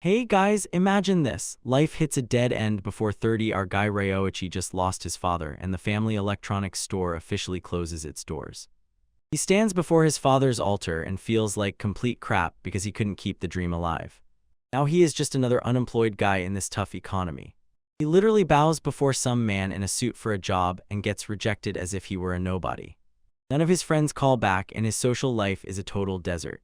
Hey guys, imagine this. Life hits a dead end before 30. Our guy Ryoichi just lost his father, and the family electronics store officially closes its doors. He stands before his father's altar and feels like complete crap because he couldn't keep the dream alive. Now he is just another unemployed guy in this tough economy. He literally bows before some man in a suit for a job and gets rejected as if he were a nobody. None of his friends call back, and his social life is a total desert.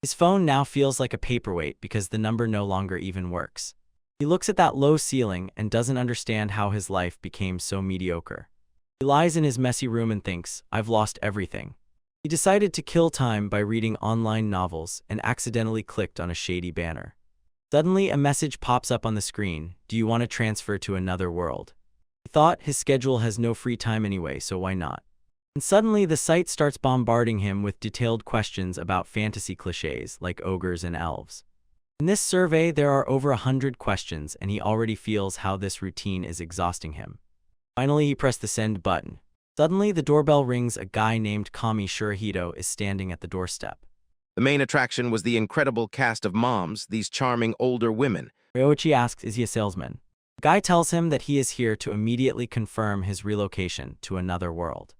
His phone now feels like a paperweight because the number no longer even works. He looks at that low ceiling and doesn't understand how his life became so mediocre. He lies in his messy room and thinks, I've lost everything. He decided to kill time by reading online novels and accidentally clicked on a shady banner. Suddenly, a message pops up on the screen. Do you want to transfer to another world? He thought his schedule has no free time anyway, so why not? And suddenly, the site starts bombarding him with detailed questions about fantasy cliches like ogres and elves. In this survey, there are over 100 questions, and he already feels how this routine is exhausting him. Finally, he pressed the send button. Suddenly, the doorbell rings. A guy named Kami Shurahito is standing at the doorstep. The main attraction was the incredible cast of moms, these charming older women. Ryoichi asks, is he a salesman? The guy tells him that he is here to immediately confirm his relocation to another world.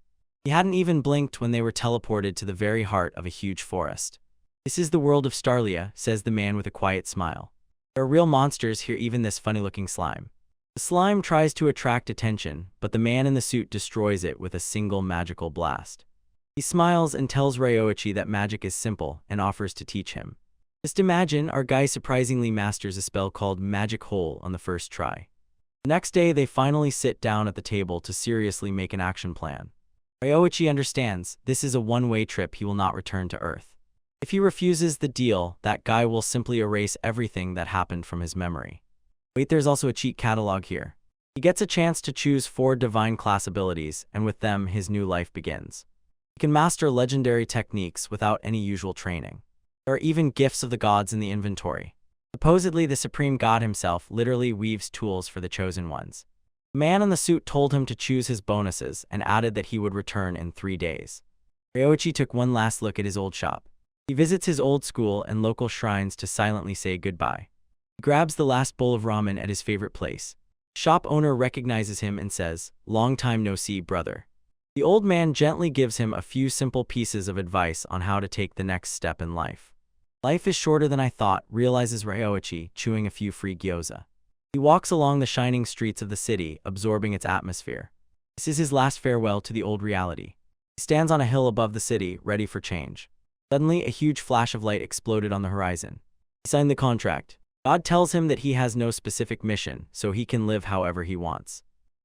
He hadn't even blinked when they were teleported to the very heart of a huge forest. This is the world of Starlia, says the man with a quiet smile. There are real monsters here, even this funny-looking slime. The slime tries to attract attention, but the man in the suit destroys it with a single magical blast. He smiles and tells Ryoichi that magic is simple and offers to teach him. Just imagine, our guy surprisingly masters a spell called Magic Hole on the first try. The next day, they finally sit down at the table to seriously make an action plan. Ryoichi understands this is a one-way trip. He will not return to Earth. If he refuses the deal, that guy will simply erase everything that happened from his memory. Wait, there's also a cheat catalog here. He gets a chance to choose 4 divine class abilities, and with them, his new life begins. He can master legendary techniques without any usual training. There are even gifts of the gods in the inventory. Supposedly, the supreme god himself literally weaves tools for the chosen ones. The man in the suit told him to choose his bonuses and added that he would return in 3 days. Ryoichi took one last look at his old shop. He visits his old school and local shrines to silently say goodbye. He grabs the last bowl of ramen at his favorite place. The shop owner recognizes him and says, "Long time no see, brother." The old man gently gives him a few simple pieces of advice on how to take the next step in life. Life is shorter than I thought, realizes Ryoichi, chewing a few free gyoza. He walks along the shining streets of the city, absorbing its atmosphere. This is his last farewell to the old reality. He stands on a hill above the city, ready for change. Suddenly, a huge flash of light exploded on the horizon. He signed the contract. God tells him that he has no specific mission, so he can live however he wants.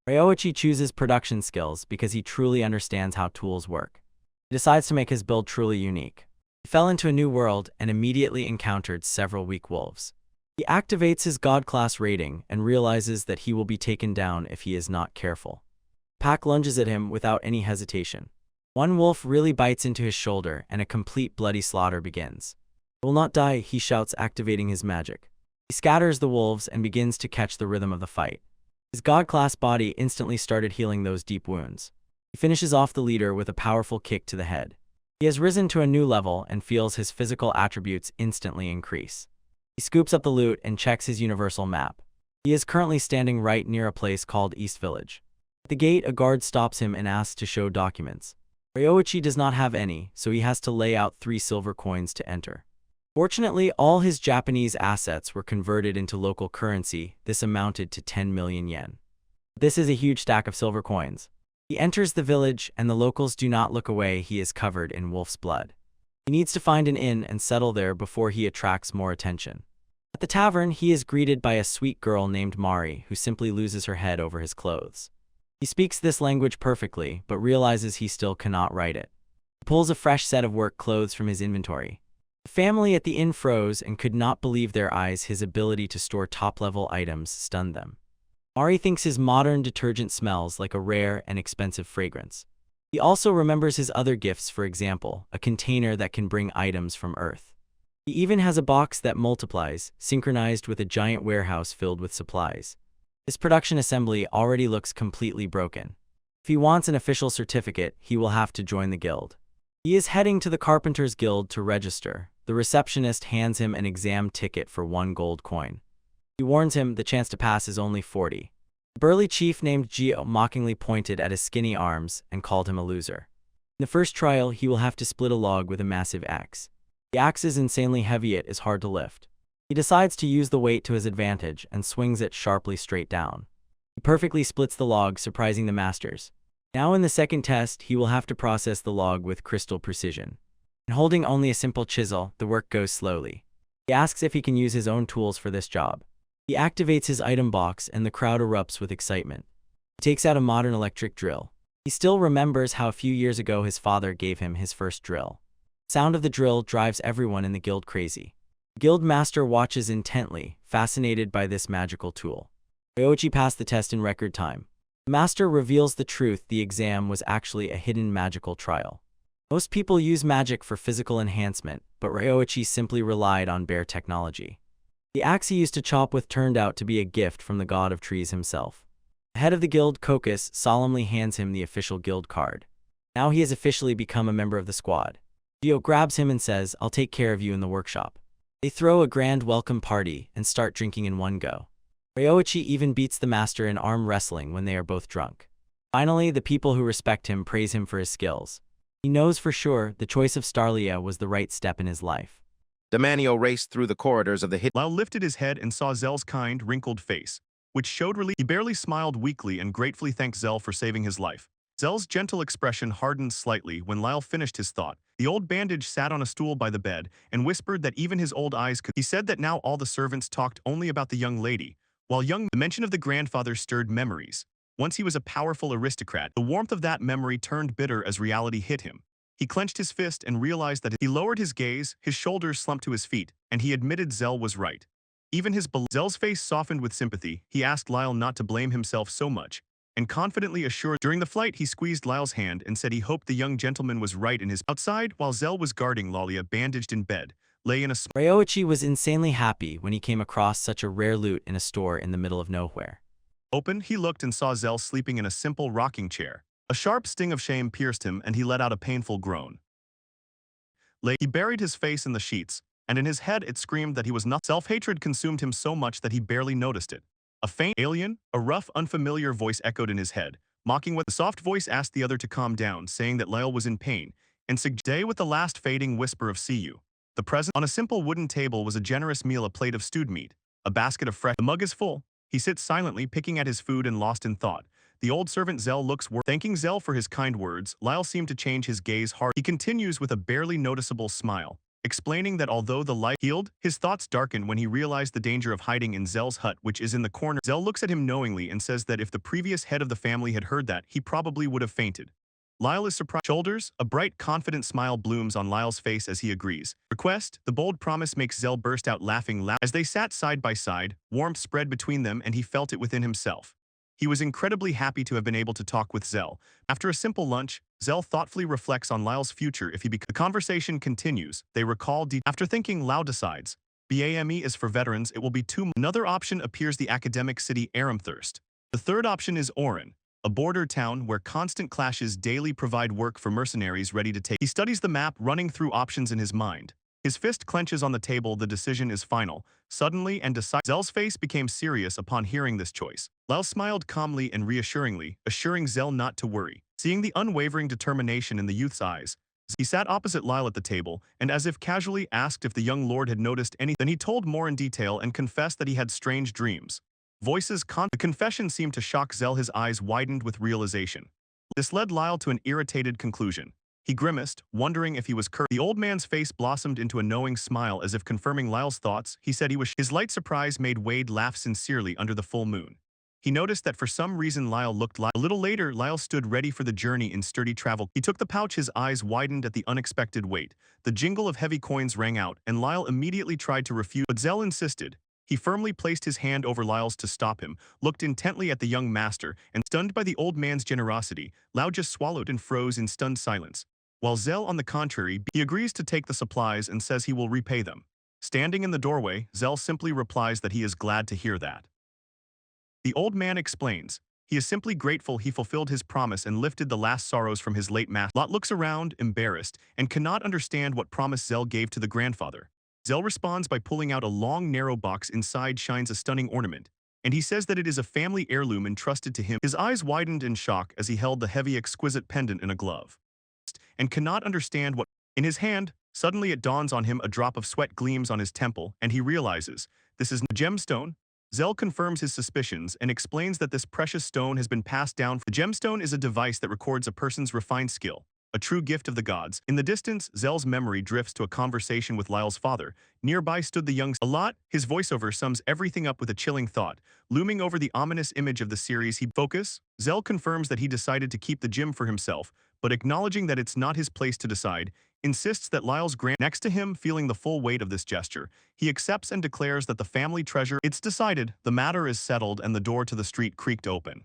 Ryoichi chooses production skills because he truly understands how tools work. He decides to make his build truly unique. He fell into a new world and immediately encountered several weak wolves. He activates his God class rating and realizes that he will be taken down if he is not careful. The pack lunges at him without any hesitation. One wolf really bites into his shoulder and a complete bloody slaughter begins. "I will not die," he shouts, activating his magic. He scatters the wolves and begins to catch the rhythm of the fight. His God class body instantly started healing those deep wounds. He finishes off the leader with a powerful kick to the head. He has risen to a new level and feels his physical attributes instantly increase. He scoops up the loot and checks his universal map. He is currently standing right near a place called East Village. At the gate, a guard stops him and asks to show documents. Ryoichi does not have any, so he has to lay out 3 silver coins to enter. Fortunately, all his Japanese assets were converted into local currency. This amounted to 10 million yen. This is a huge stack of silver coins. He enters the village, and the locals do not look away. He is covered in wolf's blood. He needs to find an inn and settle there before he attracts more attention. At the tavern, he is greeted by a sweet girl named Mari, who simply loses her head over his clothes. He speaks this language perfectly, but realizes he still cannot write it. He pulls a fresh set of work clothes from his inventory. The family at the inn froze and could not believe their eyes. His ability to store top-level items stunned them. Mari thinks his modern detergent smells like a rare and expensive fragrance. He also remembers his other gifts, for example, a container that can bring items from Earth. He even has a box that multiplies, synchronized with a giant warehouse filled with supplies. This production assembly already looks completely broken. If he wants an official certificate, he will have to join the guild. He is heading to the Carpenters Guild to register, the receptionist hands him an exam ticket for 1 gold coin. He warns him the chance to pass is only 40. The burly chief named Gio mockingly pointed at his skinny arms and called him a loser. In the first trial, he will have to split a log with a massive axe. The axe is insanely heavy, it is hard to lift. He decides to use the weight to his advantage and swings it sharply straight down. He perfectly splits the log, surprising the masters. Now in the second test, he will have to process the log with crystal precision. And holding only a simple chisel, the work goes slowly. He asks if he can use his own tools for this job. He activates his item box and the crowd erupts with excitement. He takes out a modern electric drill. He still remembers how a few years ago his father gave him his first drill. The sound of the drill drives everyone in the guild crazy. The guild master watches intently, fascinated by this magical tool. Ryoichi passed the test in record time. The master reveals the truth: the exam was actually a hidden magical trial. Most people use magic for physical enhancement, but Ryoichi simply relied on bare technology. The axe he used to chop with turned out to be a gift from the god of trees himself. The head of the guild, Kokus, solemnly hands him the official guild card. Now he has officially become a member of the squad. Gio grabs him and says, "I'll take care of you in the workshop." They throw a grand welcome party and start drinking in one go. Ryoichi even beats the master in arm wrestling when they are both drunk. Finally, the people who respect him praise him for his skills. He knows for sure the choice of Starlia was the right step in his life. Demanio raced through the corridors of the hidden. Lyle lifted his head and saw Zell's kind, wrinkled face, which showed relief. He barely smiled weakly and gratefully thanked Zell for saving his life. Zell's gentle expression hardened slightly when Lyle finished his thought. The old bandage sat on a stool by the bed and whispered that even his old eyes could. He said that now all the servants talked only about the young lady, while the mention of the grandfather stirred memories. Once he was a powerful aristocrat, the warmth of that memory turned bitter as reality hit him. He clenched his fist and realized that he lowered his gaze, his shoulders slumped to his feet, and he admitted Zell was right. Even Zell's face softened with sympathy. He asked Lyle not to blame himself so much, and confidently assured. During the flight, he squeezed Lyle's hand and said he hoped the young gentleman was right in his. Outside, while Zell was guarding Lalia, bandaged in bed, lay in a. Ryoichi was insanely happy when he came across such a rare loot in a store in the middle of nowhere. Open, he looked and saw Zell sleeping in a simple rocking chair. A sharp sting of shame pierced him and he let out a painful groan. He buried his face in the sheets, and in his head it screamed that he was not. Self-hatred consumed him so much that he barely noticed it. A faint alien, a rough, unfamiliar voice echoed in his head, mocking what the soft voice asked the other to calm down, saying that Lyle was in pain, and day with the last fading whisper of "see you." The present on a simple wooden table was a generous meal, a plate of stewed meat, a basket of fresh. The mug is full. He sits silently, picking at his food and lost in thought. The old servant Zell looks worried. Thanking Zell for his kind words, Lyle seemed to change his gaze hard. He continues with a barely noticeable smile, explaining that although the light healed, his thoughts darkened when he realized the danger of hiding in Zell's hut, which is in the corner. Zell looks at him knowingly and says that if the previous head of the family had heard that, he probably would have fainted. Lyle is surprised. Shoulders, a bright, confident smile blooms on Lyle's face as he agrees. Request, the bold promise makes Zell burst out laughing loud. As they sat side by side, warmth spread between them and he felt it within himself. He was incredibly happy to have been able to talk with Zell. After a simple lunch, Zell thoughtfully reflects on Lyle's future if he becomes. The conversation continues. They recall after thinking, Lau decides. BAME is for veterans, it will be 2 months. Another option appears: the academic city Aramthirst. The third option is Oren, a border town where constant clashes daily provide work for mercenaries ready to take. He studies the map, running through options in his mind. His fist clenches on the table. The decision is final. Suddenly and decisive. Zell's face became serious upon hearing this choice. Lyle smiled calmly and reassuringly, assuring Zell not to worry. Seeing the unwavering determination in the youth's eyes, he sat opposite Lyle at the table and as if casually asked if the young lord had noticed anything. Then he told more in detail and confessed that he had strange dreams. The confession seemed to shock Zell. His eyes widened with realization. This led Lyle to an irritated conclusion. He grimaced, wondering if he was cursed. The old man's face blossomed into a knowing smile as if confirming Lyle's thoughts. He said he was. His light surprise made Wade laugh sincerely under the full moon. He noticed that for some reason Lyle looked A little later, Lyle stood ready for the journey in sturdy travel. He took the pouch, his eyes widened at the unexpected weight. The jingle of heavy coins rang out, and Lyle immediately tried to refuse, but Zell insisted. He firmly placed his hand over Lyle's to stop him, looked intently at the young master, and stunned by the old man's generosity, Lyle just swallowed and froze in stunned silence. While Zell, on the contrary, he agrees to take the supplies and says he will repay them. Standing in the doorway, Zell simply replies that he is glad to hear that. The old man explains. He is simply grateful he fulfilled his promise and lifted the last sorrows from his late master. Lot looks around, embarrassed, and cannot understand what promise Zell gave to the grandfather. Zell responds by pulling out a long, narrow box. Inside shines a stunning ornament, and he says that it is a family heirloom entrusted to him. His eyes widened in shock as he held the heavy, exquisite pendant in a glove, and cannot understand what in his hand. Suddenly it dawns on him, a drop of sweat gleams on his temple, and he realizes this is a gemstone. Zell confirms his suspicions and explains that this precious stone has been passed down. The gemstone is a device that records a person's refined skill, a true gift of the gods. In the distance, Zell's memory drifts to a conversation with Lyle's father. Nearby stood the young Lot. His voiceover sums everything up with a chilling thought, looming over the ominous image of the series. Zell confirms that he decided to keep the gem for himself, but acknowledging that it's not his place to decide, insists that Lyle's next to him, feeling the full weight of this gesture. He accepts and declares that the family treasure. It's decided, the matter is settled, and the door to the street creaked open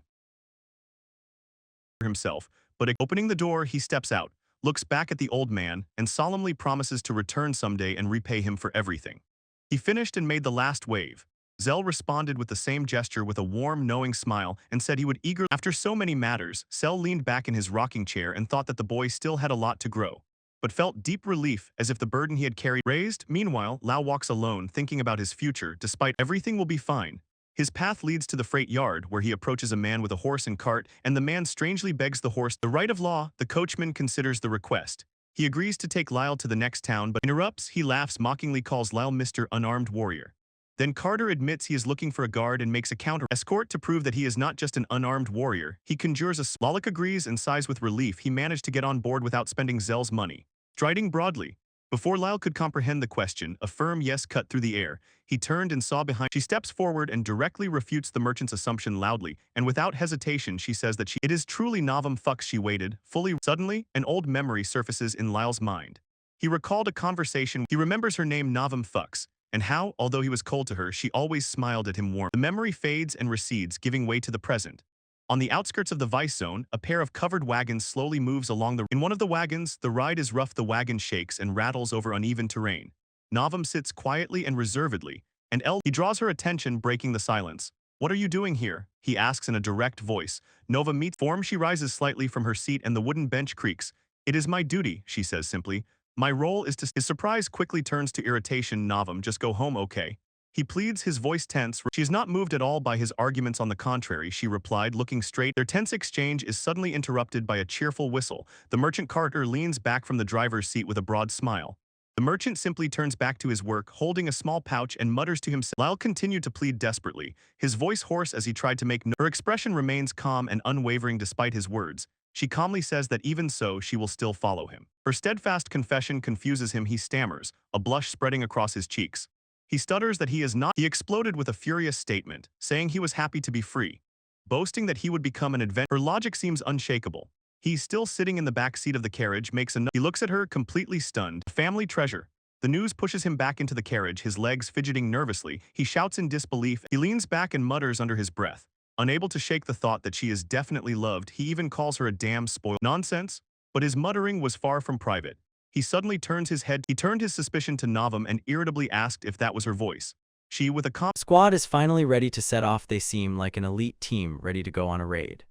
himself, but opening the door, he steps out, looks back at the old man, and solemnly promises to return someday and repay him for everything. He finished and made the last wave. Zell responded with the same gesture with a warm, knowing smile and said he would eagerly. After so many matters, Zell leaned back in his rocking chair and thought that the boy still had a lot to grow, but felt deep relief as if the burden he had carried raised. Meanwhile, Lao walks alone, thinking about his future. Despite everything will be fine. His path leads to the freight yard, where he approaches a man with a horse and cart, and the man strangely begs the horse the right of law. The coachman considers the request. He agrees to take Lyle to the next town, but interrupts. He laughs mockingly, calls Lyle Mr. Unarmed Warrior. Then Carter admits he is looking for a guard and makes a counter escort to prove that he is not just an unarmed warrior. He conjures a Lalik agrees and sighs with relief. He managed to get on board without spending Zell's money. Striding broadly. Before Lyle could comprehend the question, a firm yes cut through the air. He turned and saw behind. She steps forward and directly refutes the merchant's assumption loudly, and without hesitation she says that it is truly Navam Fucks. She waited, fully. Suddenly, an old memory surfaces in Lyle's mind. He recalled a conversation. He remembers her name, Navam Fucks, and how, although he was cold to her, she always smiled at him warm. The memory fades and recedes, giving way to the present. On the outskirts of the Vice Zone, a pair of covered wagons slowly moves along the. In one of the wagons, the ride is rough. The wagon shakes and rattles over uneven terrain. Navam sits quietly and reservedly, and he draws her attention, breaking the silence. "What are you doing here?" he asks in a direct voice. Nova meets form. She rises slightly from her seat and the wooden bench creaks. "It is my duty," she says simply. "My role is to." His surprise quickly turns to irritation. "Navam, just go home, okay?" He pleads, his voice tense. She is not moved at all by his arguments. "On the contrary," she replied, looking straight. Their tense exchange is suddenly interrupted by a cheerful whistle. The merchant Carter leans back from the driver's seat with a broad smile. The merchant simply turns back to his work, holding a small pouch, and mutters to himself. Lyle continued to plead desperately, his voice hoarse as he tried to make her expression remains calm and unwavering despite his words. She calmly says that even so, she will still follow him. Her steadfast confession confuses him. He stammers, a blush spreading across his cheeks. He stutters that he is not. He exploded with a furious statement, saying he was happy to be free, boasting that he would become an adventurer. Her logic seems unshakable. He's still sitting in the back seat of the carriage, he looks at her, completely stunned. Family treasure. The news pushes him back into the carriage, his legs fidgeting nervously. He shouts in disbelief. He leans back and mutters under his breath, unable to shake the thought that she is definitely loved. He even calls her a damn spoiled nonsense. But his muttering was far from private. He suddenly turns his head. He turned his suspicion to Navam and irritably asked if that was her voice. She, with a Squad is finally ready to set off. They seem like an elite team ready to go on a raid.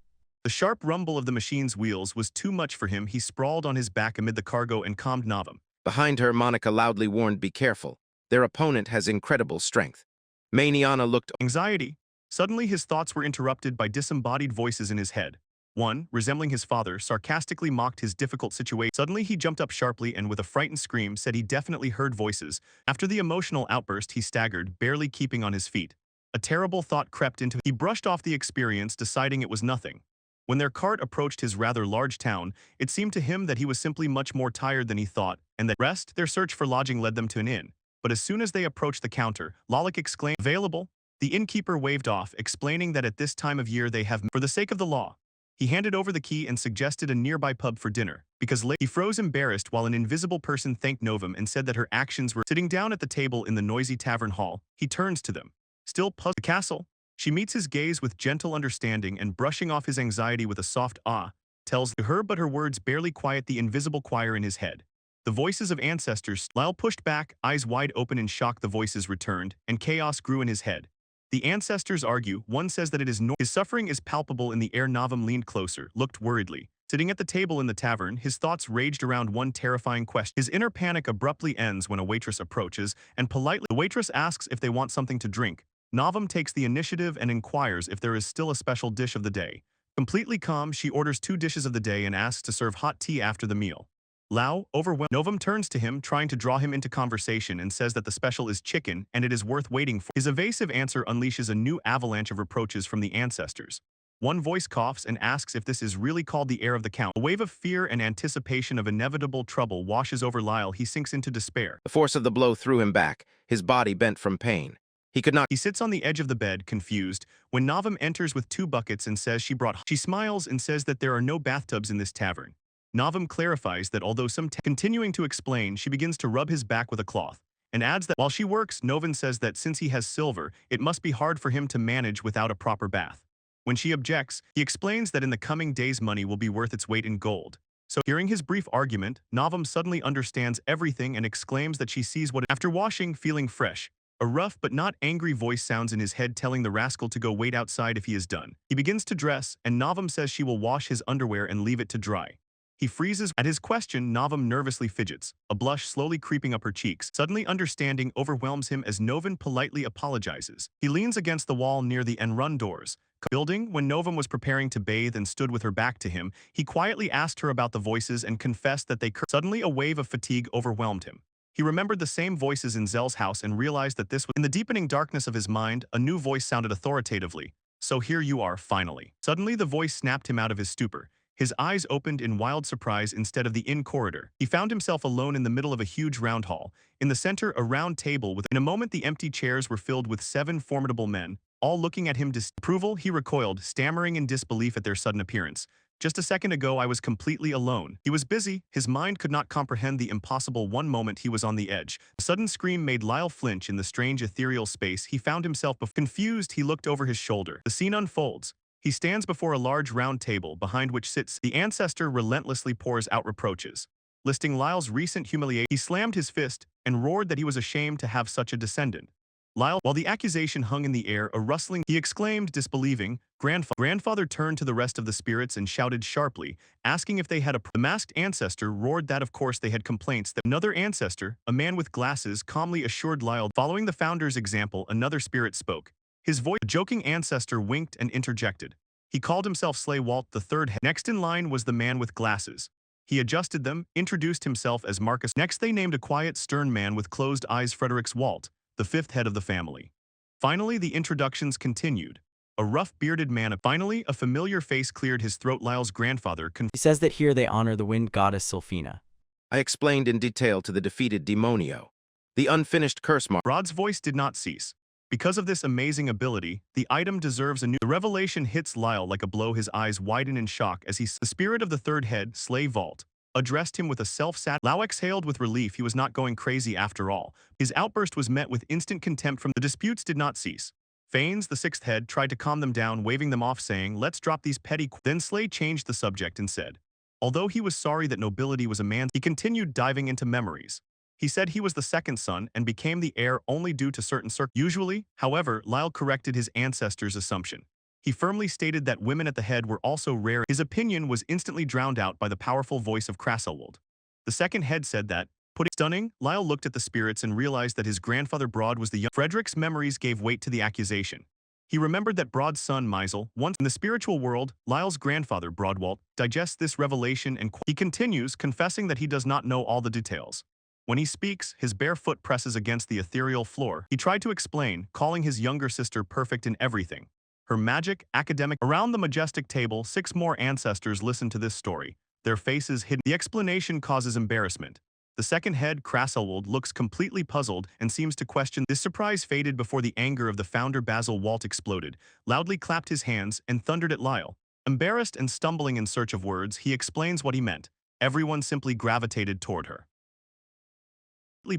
The sharp rumble of the machine's wheels was too much for him. He sprawled on his back amid the cargo and calmed Navam. Behind her, Monica loudly warned, "Be careful. Their opponent has incredible strength." Maniana looked Anxiety. Suddenly his thoughts were interrupted by disembodied voices in his head. One, resembling his father, sarcastically mocked his difficult situation. Suddenly he jumped up sharply and with a frightened scream said he definitely heard voices. After the emotional outburst, he staggered, barely keeping on his feet. A terrible thought crept into him. He brushed off the experience, deciding it was nothing. When their cart approached his rather large town, it seemed to him that he was simply much more tired than he thought, and that their search for lodging led them to an inn. But as soon as they approached the counter, Lalik exclaimed, "Available?" The innkeeper waved off, explaining that at this time of year they have, for the sake of the law. He handed over the key and suggested a nearby pub for dinner, because he froze embarrassed while an invisible person thanked Novum and said that her actions were. Sitting down at the table in the noisy tavern hall, he turns to them. Still puzzled. The castle. She meets his gaze with gentle understanding and, brushing off his anxiety with a soft ah, tells her, but her words barely quiet the invisible choir in his head. The voices of ancestors. Lyle pushed back, eyes wide open in shock. The voices returned, and chaos grew in his head. The ancestors argue. One says that it is his suffering is palpable in the air. Navam leaned closer, looked worriedly. Sitting at the table in the tavern, his thoughts raged around one terrifying question. His inner panic abruptly ends when a waitress approaches, and politely the waitress asks if they want something to drink. Navam takes the initiative and inquires if there is still a special dish of the day. Completely calm, she orders 2 dishes of the day and asks to serve hot tea after the meal. Lao, overwhelmed, Novam turns to him, trying to draw him into conversation, and says that the special is chicken and it is worth waiting for. His evasive answer unleashes a new avalanche of reproaches from the ancestors. One voice coughs and asks if this is really called the heir of the count. A wave of fear and anticipation of inevitable trouble washes over Lyle. He sinks into despair. The force of the blow threw him back, his body bent from pain. He could not. He sits on the edge of the bed, confused, when Navam enters with 2 buckets and says she brought. She smiles and says that there are no bathtubs in this tavern. Navam clarifies that although continuing to explain, she begins to rub his back with a cloth, and adds that while she works, Novan says that since he has silver, it must be hard for him to manage without a proper bath. When she objects, he explains that in the coming days money will be worth its weight in gold. So, hearing his brief argument, Navam suddenly understands everything and exclaims that she sees what. After washing, feeling fresh, a rough but not angry voice sounds in his head telling the rascal to go wait outside if he is done. He begins to dress, and Navam says she will wash his underwear and leave it to dry. He freezes. At his question, Navam nervously fidgets, a blush slowly creeping up her cheeks. Suddenly understanding overwhelms him as Novan politely apologizes. He leans against the wall near the enrun doors. Building, when Novam was preparing to bathe and stood with her back to him, he quietly asked her about the voices and confessed that they Suddenly a wave of fatigue overwhelmed him. He remembered the same voices in Zell's house and realized that this was. In the deepening darkness of his mind, a new voice sounded authoritatively. So here you are, finally. Suddenly the voice snapped him out of his stupor. His eyes opened in wild surprise instead of the inn corridor. He found himself alone in the middle of a huge round hall. In the center, a round table with. In a moment, the empty chairs were filled with 7 formidable men, all looking at him disapproval. He recoiled, stammering in disbelief at their sudden appearance. Just a second ago, I was completely alone. He was busy. His mind could not comprehend the impossible. One moment, he was on the edge. A sudden scream made Lyle flinch in the strange ethereal space. He found himself confused. He looked over his shoulder. The scene unfolds. He stands before a large round table, behind which sits the ancestor. Relentlessly pours out reproaches. Listing Lyle's recent humiliation, he slammed his fist and roared that he was ashamed to have such a descendant. Lyle, while the accusation hung in the air, a rustling, he exclaimed, disbelieving, Grandfather turned to the rest of the spirits and shouted sharply, asking if they had a. The masked ancestor roared that of course they had complaints. That another ancestor, a man with glasses, calmly assured Lyle. Following the founder's example, another spirit spoke. His voice, the joking ancestor winked and interjected. He called himself Slay Walt the third. Next in line was the man with glasses. He adjusted them, introduced himself as Marcus. Next they named a quiet, stern man with closed eyes, Fredericks Walt, the 5th head of the family. Finally, the introductions continued. A rough, bearded man. Finally, a familiar face cleared his throat. Lyle's grandfather. He says that here they honor the wind goddess Sylphina. I explained in detail to the defeated Demonio. The unfinished curse mark. Rod's voice did not cease. Because of this amazing ability, the item deserves a new. The revelation hits Lyle like a blow. His eyes widen in shock as the spirit of the 3rd head, Slay Vault, addressed him with a self-sat. Lau exhaled with relief. He was not going crazy after all. His outburst was met with instant contempt from. The disputes did not cease. Fanes, the 6th head, tried to calm them down, waving them off, saying, let's drop these petty. Then Slay changed the subject and said, although he was sorry that nobility was a man, he continued diving into memories. He said he was the 2nd son and became the heir only due to certain Usually, however, Lyle corrected his ancestors' assumption. He firmly stated that women at the head were also rare. His opinion was instantly drowned out by the powerful voice of Krasselwold. The 2nd head said that, stunning, Lyle looked at the spirits and realized that his grandfather Broad was the young. Frederick's memories gave weight to the accusation. He remembered that Broad's son Meisel, once in the spiritual world, Lyle's grandfather Broadwalt, digests this revelation and he continues, confessing that he does not know all the details. When he speaks, his bare foot presses against the ethereal floor. He tried to explain, calling his younger sister perfect in everything. Her magic, academic. Around the majestic table, 6 more ancestors listened to this story, their faces hidden. The explanation causes embarrassment. The 2nd head, Krasselwold, looks completely puzzled and seems to question. This surprise faded before the anger of the founder Basil Walt exploded, loudly clapped his hands, and thundered at Lyle. Embarrassed and stumbling in search of words, he explains what he meant. Everyone simply gravitated toward her.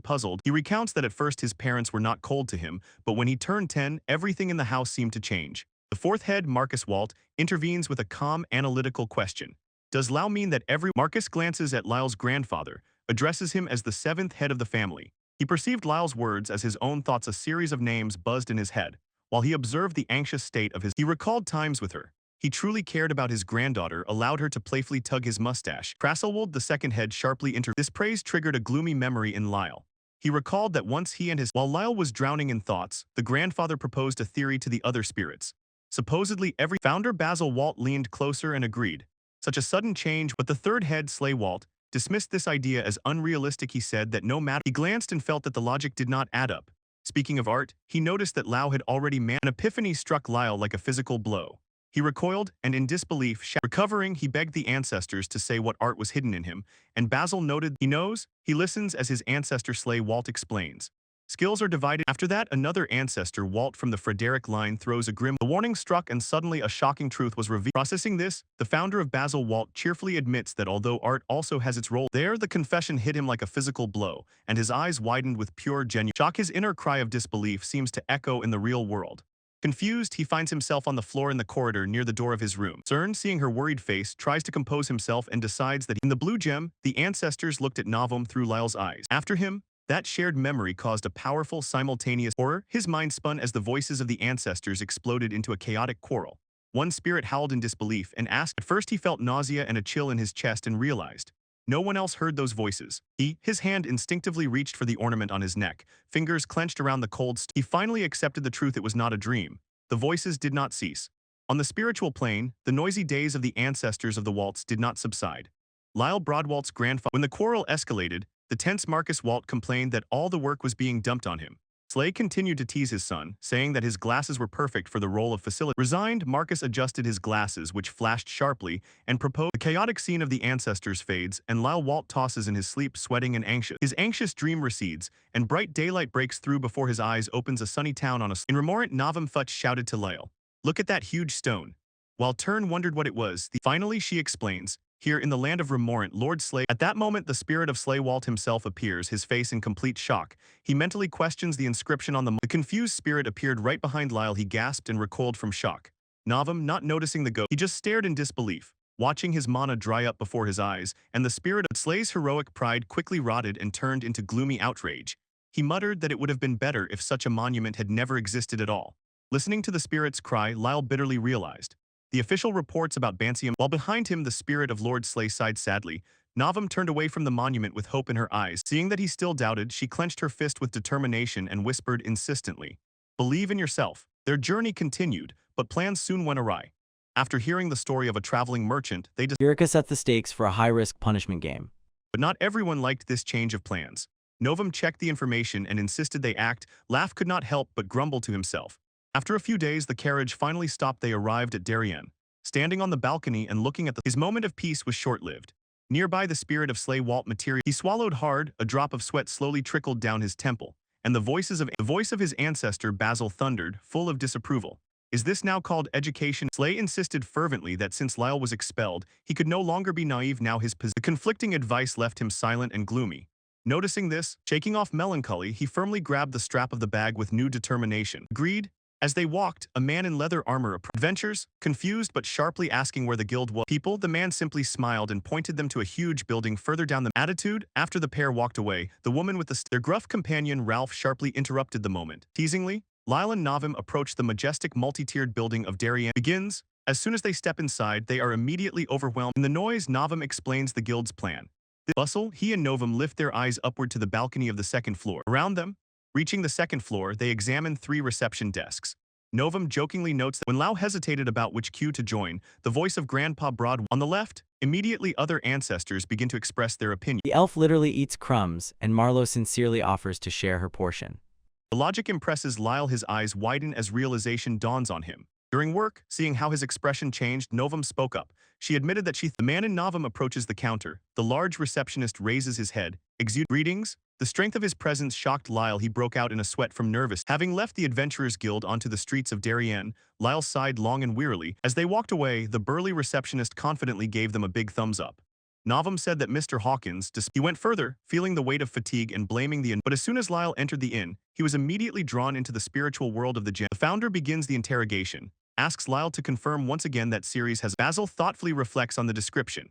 Puzzled, he recounts that at first his parents were not cold to him, but when he turned 10, everything in the house seemed to change. The 4th head, Marcus Walt, intervenes with a calm, analytical question. Does Lau mean that every. Marcus glances at Lyle's grandfather, addresses him as the 7th head of the family. He perceived Lyle's words as his own thoughts. A series of names buzzed in his head. while he observed the anxious state of his. He recalled times with her. He truly cared about his granddaughter, allowed her to playfully tug his mustache. Krasselwald the second head sharply This praise triggered a gloomy memory in Lyle. He recalled that once he and his. While Lyle was drowning in thoughts, the grandfather proposed a theory to the other spirits. Supposedly every founder Basil Walt leaned closer and agreed. Such a sudden change, but the third head Slay Walt dismissed this idea as unrealistic. He said that no matter. He glanced and felt that the logic did not add up. Speaking of art, he noticed that Lau had already An epiphany struck Lyle like a physical blow. He recoiled, and in disbelief, recovering, he begged the ancestors to say what art was hidden in him, and Basil noted, he knows. He listens as his ancestor Slay Walt explains. Skills are divided. After that, another ancestor, Walt from the Frederick line, throws a grim. The warning struck, and suddenly a shocking truth was revealed. Processing this, the founder of Basil Walt cheerfully admits that although art also has its role, there the confession hit him like a physical blow, and his eyes widened with pure genuine shock. His inner cry of disbelief seems to echo in the real world. Confused, he finds himself on the floor in the corridor near the door of his room. Cern, seeing her worried face, tries to compose himself and decides that in the blue gem, the ancestors looked at Novum through Lyle's eyes. After him, that shared memory caused a powerful simultaneous horror. His mind spun as the voices of the ancestors exploded into a chaotic quarrel. One spirit howled in disbelief and asked. At first he felt nausea and a chill in his chest and realized no one else heard those voices. His hand instinctively reached for the ornament on his neck, fingers clenched around the cold He finally accepted the truth. It was not a dream. The voices did not cease. On the spiritual plane, the noisy days of the ancestors of the Waltz did not subside. Lyle Broadwalt's grandfather. When the quarrel escalated, the tense Marcus Walt complained that all the work was being dumped on him. Slay continued to tease his son, saying that his glasses were perfect for the role of facilitator. Resigned, Marcus adjusted his glasses, which flashed sharply, and proposed. The chaotic scene of the ancestors fades, and Lyle Walt tosses in his sleep, sweating and anxious. His anxious dream recedes, and bright daylight breaks through before his eyes opens a sunny town on a. In Remorant, Novum Futch shouted to Lyle, "Look at that huge stone." While Tern wondered what it was, finally she explains, "Here in the land of Remorant, Lord Slay." At that moment, the spirit of Slay Walt himself appears, his face in complete shock. He mentally questions the inscription on the. The confused spirit appeared right behind Lyle. He gasped and recoiled from shock. Novum, not noticing the ghost, he just stared in disbelief, watching his mana dry up before his eyes, and the spirit of Slay's heroic pride quickly rotted and turned into gloomy outrage. He muttered that it would have been better if such a monument had never existed at all. Listening to the spirit's cry, Lyle bitterly realized the official reports about Bansium. While behind him the spirit of Lord Slay sighed sadly, Novum turned away from the monument with hope in her eyes. Seeing that he still doubted, she clenched her fist with determination and whispered insistently, "Believe in yourself." Their journey continued, but plans soon went awry. After hearing the story of a traveling merchant, they Eureka set the stakes for a high-risk punishment game. But not everyone liked this change of plans. Novum checked the information and insisted they act. Laugh could not help but grumble to himself. After a few days, the carriage finally stopped. They arrived at Darien. Standing on the balcony and looking at his moment of peace was short-lived. Nearby, the spirit of Slay Walt materialized. He swallowed hard, a drop of sweat slowly trickled down his temple, and the voice of his ancestor Basil thundered, full of disapproval. "Is this now called education?" Slay insisted fervently that since Lyle was expelled, he could no longer be naive. Now the conflicting advice left him silent and gloomy. Noticing this, shaking off melancholy, he firmly grabbed the strap of the bag with new determination. Agreed. As they walked, a man in leather armor approached. Adventurers, confused but sharply asking where the guild was. People, the man simply smiled and pointed them to a huge building further down the attitude. After the pair walked away, the woman with their gruff companion Ralph sharply interrupted the moment. Teasingly, Lyle and Novum approached the majestic multi-tiered building of Darien. Begins. As soon as they step inside, they are immediately overwhelmed. In the noise, Novum explains the guild's plan. The bustle, he and Novum lift their eyes upward to the balcony of the second floor. Around them, reaching the second floor, they examine 3 reception desks. Novum jokingly notes that when Lau hesitated about which queue to join, the voice of Grandpa Broad on the left, immediately other ancestors begin to express their opinion. The elf literally eats crumbs, and Marlowe sincerely offers to share her portion. The logic impresses Lyle. His eyes widen as realization dawns on him. During work, seeing how his expression changed, Novum spoke up. She admitted that the man in Novum approaches the counter. The large receptionist raises his head, exudes greetings. The strength of his presence shocked Lyle. He broke out in a sweat from nervous. Having left the Adventurers Guild onto the streets of Darien, Lyle sighed long and wearily. As they walked away, the burly receptionist confidently gave them a big thumbs up. Novum said that Mr. Hawkins, he went further, feeling the weight of fatigue and blaming the inn. But as soon as Lyle entered the inn, he was immediately drawn into the spiritual world of the gem. The founder begins the interrogation, asks Lyle to confirm once again that series has. Basil thoughtfully reflects on the description.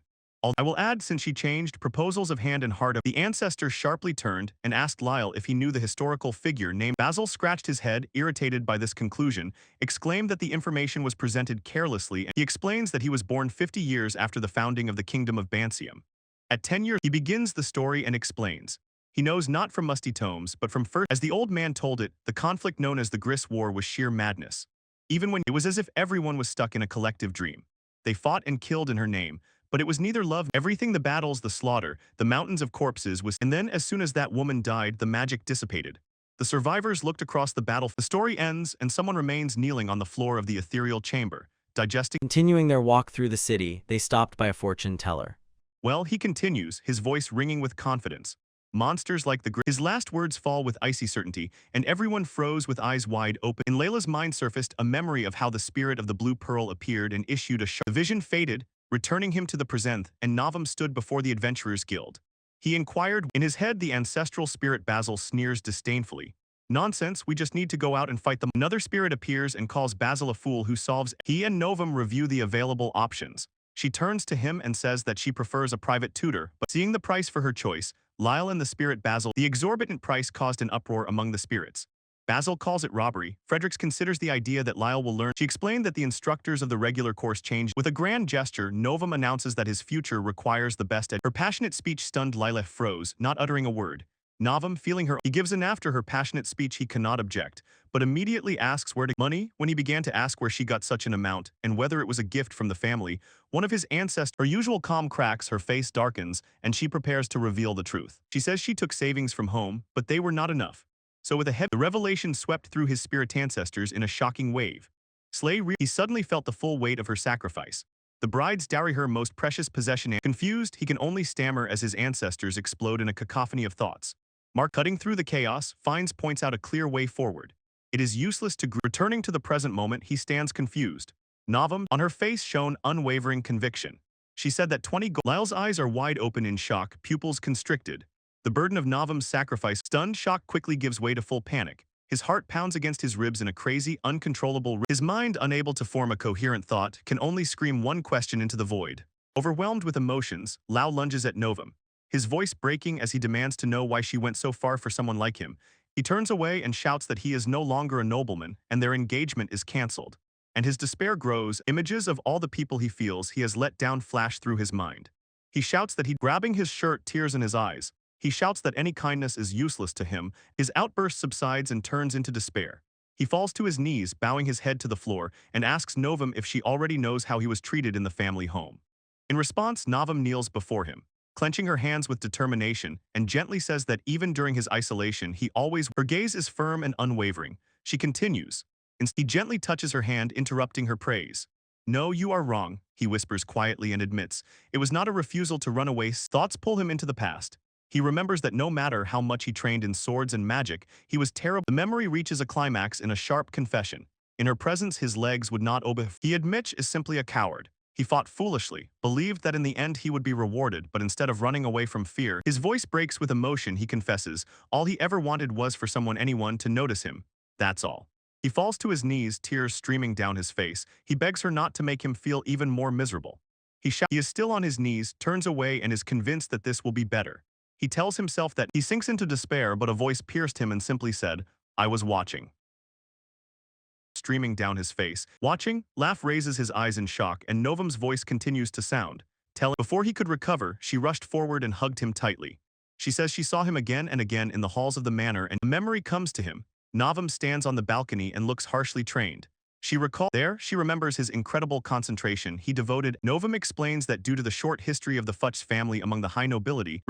I will add, since she changed proposals of hand and heart, the ancestor sharply turned and asked Lyle if he knew the historical figure named. Basil scratched his head, irritated by this conclusion, exclaimed that the information was presented carelessly, and he explains that he was born 50 years after the founding of the Kingdom of Bansium. At 10 years, he begins the story and explains. He knows not from musty tomes, but from first. As the old man told it, the conflict known as the Gris War was sheer madness. Even when it was as if everyone was stuck in a collective dream. They fought and killed in her name, but it was neither love, everything, the battles, the slaughter, the mountains of corpses was. And then as soon as that woman died, the magic dissipated. The survivors looked across the battle. The story ends, and someone remains kneeling on the floor of the ethereal chamber, digesting. Continuing their walk through the city, they stopped by a fortune teller. Well, he continues, his voice ringing with confidence. Monsters like the His last words fall with icy certainty, and everyone froze with eyes wide open. In Layla's mind surfaced a memory of how the spirit of the blue pearl appeared and issued a sharp. The vision faded, returning him to the present, and Navam stood before the Adventurers Guild. He inquired. In his head, the ancestral spirit Basil sneers disdainfully. Nonsense, we just need to go out and fight them. Another spirit appears and calls Basil a fool who solves. He and Novum review the available options. She turns to him and says that she prefers a private tutor, but seeing the price for her choice, Lyle and the spirit Basil, the exorbitant price caused an uproar among the spirits. Basil calls it robbery. Fredericks considers the idea that Lyle will learn. She explained that the instructors of the regular course changed. With a grand gesture, Novum announces that his future requires the best. Her passionate speech stunned Lila froze, not uttering a word. Novum, feeling her, he gives in. After her passionate speech he cannot object, but immediately asks where to money. When he began to ask where she got such an amount, and whether it was a gift from the family, one of his ancestors. Her usual calm cracks, her face darkens, and she prepares to reveal the truth. She says she took savings from home, but they were not enough. So with a heavy, the revelation swept through his spirit ancestors in a shocking wave. He suddenly felt the full weight of her sacrifice. The bride's dowry, her most precious possession. Confused, he can only stammer as his ancestors explode in a cacophony of thoughts. Mark, cutting through the chaos, points out a clear way forward. It is useless to returning to the present moment. He stands confused. Navam, on her face shone unwavering conviction. She said that 20 gold. Lyle's eyes are wide open in shock, pupils constricted. The burden of Navam's sacrifice. Stunned shock quickly gives way to full panic. His heart pounds against his ribs in a crazy, uncontrollable. His mind, unable to form a coherent thought, can only scream one question into the void. Overwhelmed with emotions, Lau lunges at Novum. His voice breaking as he demands to know why she went so far for someone like him. He turns away and shouts that he is no longer a nobleman and their engagement is cancelled. And his despair grows. Images of all the people he feels he has let down flash through his mind. He shouts that grabbing his shirt, tears in his eyes. He shouts that any kindness is useless to him. His outburst subsides and turns into despair. He falls to his knees, bowing his head to the floor, and asks Novum if she already knows how he was treated in the family home. In response, Novum kneels before him, clenching her hands with determination, and gently says that even during his isolation her gaze is firm and unwavering. She continues. He gently touches her hand, interrupting her praise. No, you are wrong, he whispers quietly and admits. It was not a refusal to run away. Thoughts pull him into the past. He remembers that no matter how much he trained in swords and magic, he was terrible. The memory reaches a climax in a sharp confession. In her presence, his legs would not obey. He admits is simply a coward. He fought foolishly, believed that in the end he would be rewarded, but instead of running away from fear, his voice breaks with emotion. He confesses, all he ever wanted was for anyone to notice him. That's all. He falls to his knees, tears streaming down his face. He begs her not to make him feel even more miserable. He is still on his knees, turns away, and is convinced that this will be better. He tells himself that he sinks into despair, but a voice pierced him and simply said, I was watching. Streaming down his face. Watching, Laugh raises his eyes in shock, and Novum's voice continues to sound. Before he could recover, she rushed forward and hugged him tightly. She says she saw him again and again in the halls of the manor, and a memory comes to him. Novum stands on the balcony and looks harshly trained. She remembers his incredible concentration he devoted. Novum explains that due to the short history of the Futch family among the high nobility,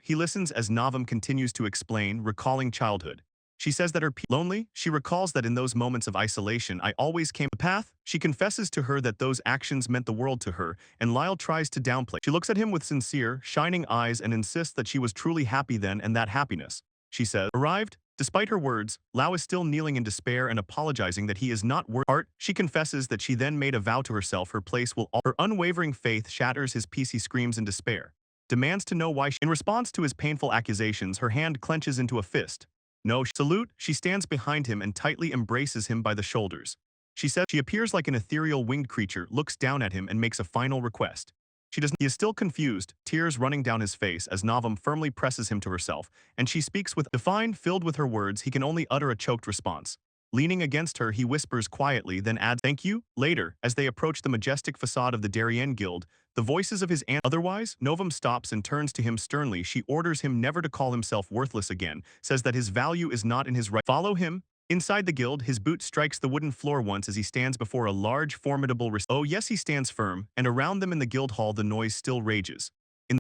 he listens as Novum continues to explain, recalling childhood. She says that lonely, she recalls that in those moments of isolation I always came the path. She confesses to her that those actions meant the world to her, and Lyle tries to downplay. She looks at him with sincere, shining eyes and insists that she was truly happy then, and that happiness, she says, arrived. Despite her words, Lau is still kneeling in despair and apologizing that he is not worth art. She confesses that she then made a vow to herself her place will all. Her unwavering faith shatters his peace. He screams in despair. Demands to know why. In response to his painful accusations, her hand clenches into a fist. No, salute, she stands behind him and tightly embraces him by the shoulders. She says she appears like an ethereal winged creature, looks down at him and makes a final request. He is still confused, tears running down his face as Navam firmly presses him to herself, and she speaks with define filled with her words. He can only utter a choked response. Leaning against her, he whispers quietly, then adds, "Thank you." Later, as they approach the majestic facade of the Darien Guild, the voices of his aunt. Otherwise, Novam stops and turns to him sternly. She orders him never to call himself worthless again, says that his value is not in his right. Follow him. Inside the guild, his boot strikes the wooden floor once as he stands before a large, formidable. Oh yes, he stands firm, and around them in the guild hall the noise still rages.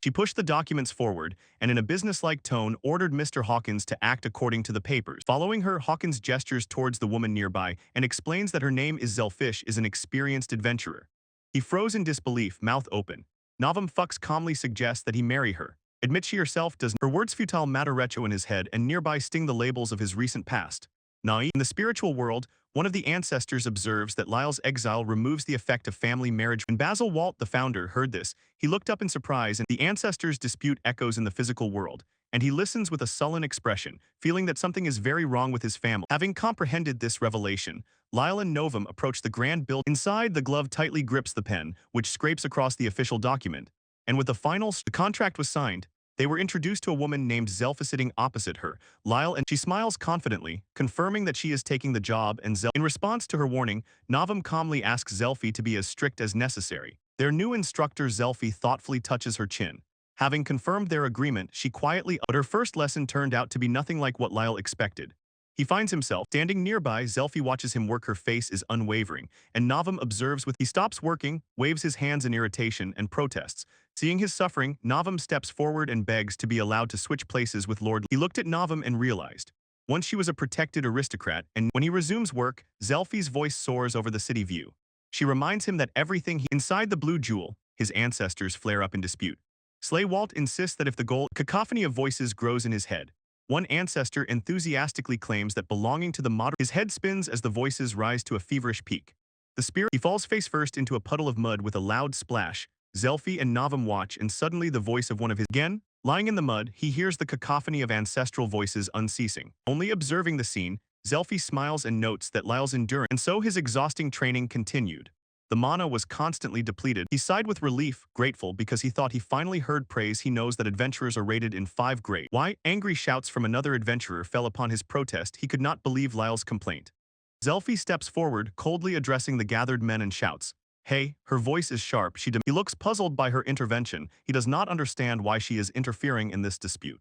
She pushed the documents forward, and in a businesslike tone ordered Mr. Hawkins to act according to the papers. Following her, Hawkins gestures towards the woman nearby and explains that her name is Zelfish, is an experienced adventurer. He froze in disbelief, mouth open. Navam Fuchs calmly suggests that he marry her. Admits she herself does. Her words futile matter echo in his head and nearby sting the labels of his recent past. In the spiritual world, one of the ancestors observes that Lyle's exile removes the effect of family marriage. When Basil Walt, the founder, heard this, he looked up in surprise, and the ancestors' dispute echoes in the physical world, and he listens with a sullen expression, feeling that something is very wrong with his family. Having comprehended this revelation, Lyle and Novum approach the grand building. Inside, the glove tightly grips the pen, which scrapes across the official document, and with the contract was signed. They were introduced to a woman named Zelfa sitting opposite her, Lyle, and she smiles confidently, confirming that she is taking the job. And in response to her warning, Navam calmly asks Zelfi to be as strict as necessary. Their new instructor Zelfi thoughtfully touches her chin. Having confirmed their agreement, she quietly, but her first lesson turned out to be nothing like what Lyle expected. He finds himself standing nearby. Zelfi watches him work. Her face is unwavering, and Navam observes he stops working, waves his hands in irritation, and protests. Seeing his suffering, Navam steps forward and begs to be allowed to switch places with Lord. He looked at Navam and realized. Once she was a protected aristocrat, and when he resumes work, Zelfi's voice soars over the city view. She reminds him that everything inside the blue jewel, his ancestors flare up in dispute. Slay Walt insists that if the goal, cacophony of voices grows in his head. One ancestor enthusiastically claims that belonging to the modern. His head spins as the voices rise to a feverish peak. The spirit. He falls face first into a puddle of mud with a loud splash. Zelfi and Navam watch, and suddenly the voice of one of his. Again, lying in the mud, he hears the cacophony of ancestral voices unceasing. Only observing the scene, Zelfi smiles and notes that Lyle's endurance. And so his exhausting training continued. The mana was constantly depleted. He sighed with relief, grateful because he thought he finally heard praise. He knows that adventurers are rated in 5 grades. Why? Angry shouts from another adventurer fell upon his protest. He could not believe Lyle's complaint. Zelfi steps forward, coldly addressing the gathered men and shouts, "Hey," her voice is sharp. He looks puzzled by her intervention. He does not understand why she is interfering in this dispute.